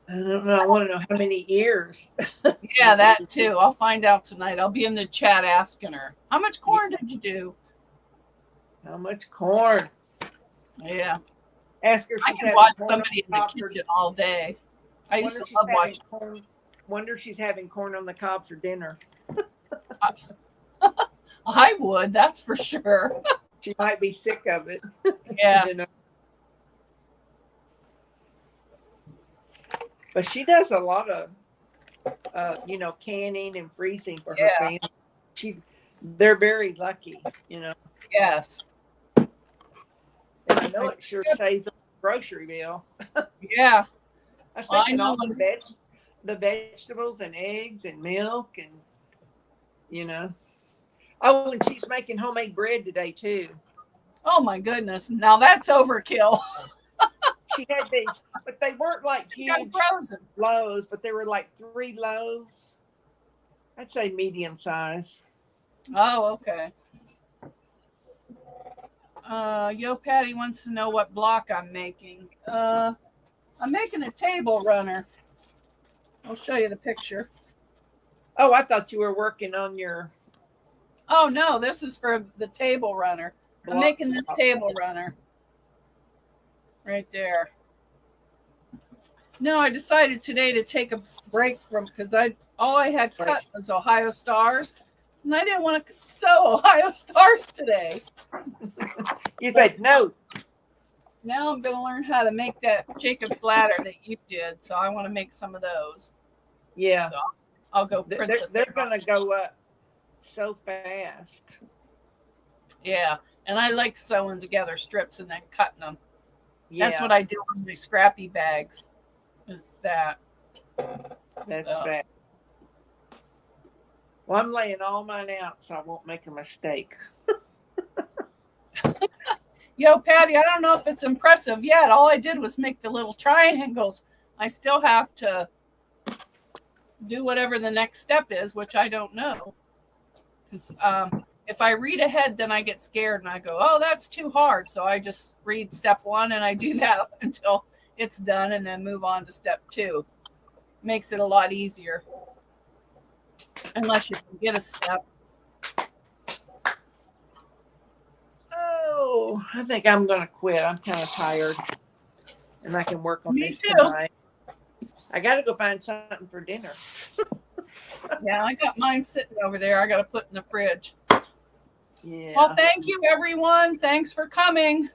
I don't know. I want to know how many ears. Yeah, that too. I'll find out tonight. I'll be in the chat asking her, how much corn did you do? How much corn? Yeah. Ask her if I she's can having watch corn somebody in the on the cob kitchen all day. I used to Wonder if she's love having watching. corn. Wonder if she's having corn on the cob for dinner. I would, that's for sure. She might be sick of it. Yeah. You know? But she does a lot of, canning and freezing for her family. They're very lucky, Yes. And I know it sure saves on the grocery bill. Yeah. I was Well, thinking I know all the vegetables and eggs and milk and, Oh, and she's making homemade bread today too. Oh my goodness. Now that's overkill. She had these, but they weren't like huge Frozen loaves, but they were like 3 loaves. I'd say medium size. Oh, okay. Yo Patty wants to know what block I'm making. I'm making a table runner. I'll show you the picture. Oh, I thought you were working on your. Oh no, this is for the table runner. I'm making this table runner right there. No, I decided today to take a break from because all I had cut was Ohio Stars, and I didn't want to sew Ohio Stars today. You said no. Now I'm going to learn how to make that Jacob's ladder that you did, so I want to make some of those. Yeah, so I'll go print. They're going to go up so fast. Yeah, and I like sewing together strips and then cutting them. Yeah. That's what I do on my scrappy bags. Is that? That's bad. Well, I'm laying all mine out so I won't make a mistake. Yo, Patty, I don't know if it's impressive yet. All I did was make the little triangles. I still have to do whatever the next step is, which I don't know. Because if I read ahead, then I get scared and I go, oh, that's too hard. So I just read step 1 and I do that until it's done and then move on to step 2. Makes it a lot easier. Unless you can get a step. Oh, I think I'm going to quit. I'm kind of tired. And I can work on Me this too. tonight. I got to go find something for dinner. Yeah, I got mine sitting over there. I got to put in the fridge. Yeah. Well, thank you, everyone. Thanks for coming.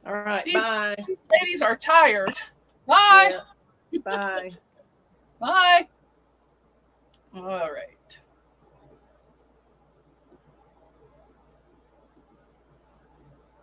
All right. These Bye. ladies are tired. Bye. Yeah. Bye. Bye. All right.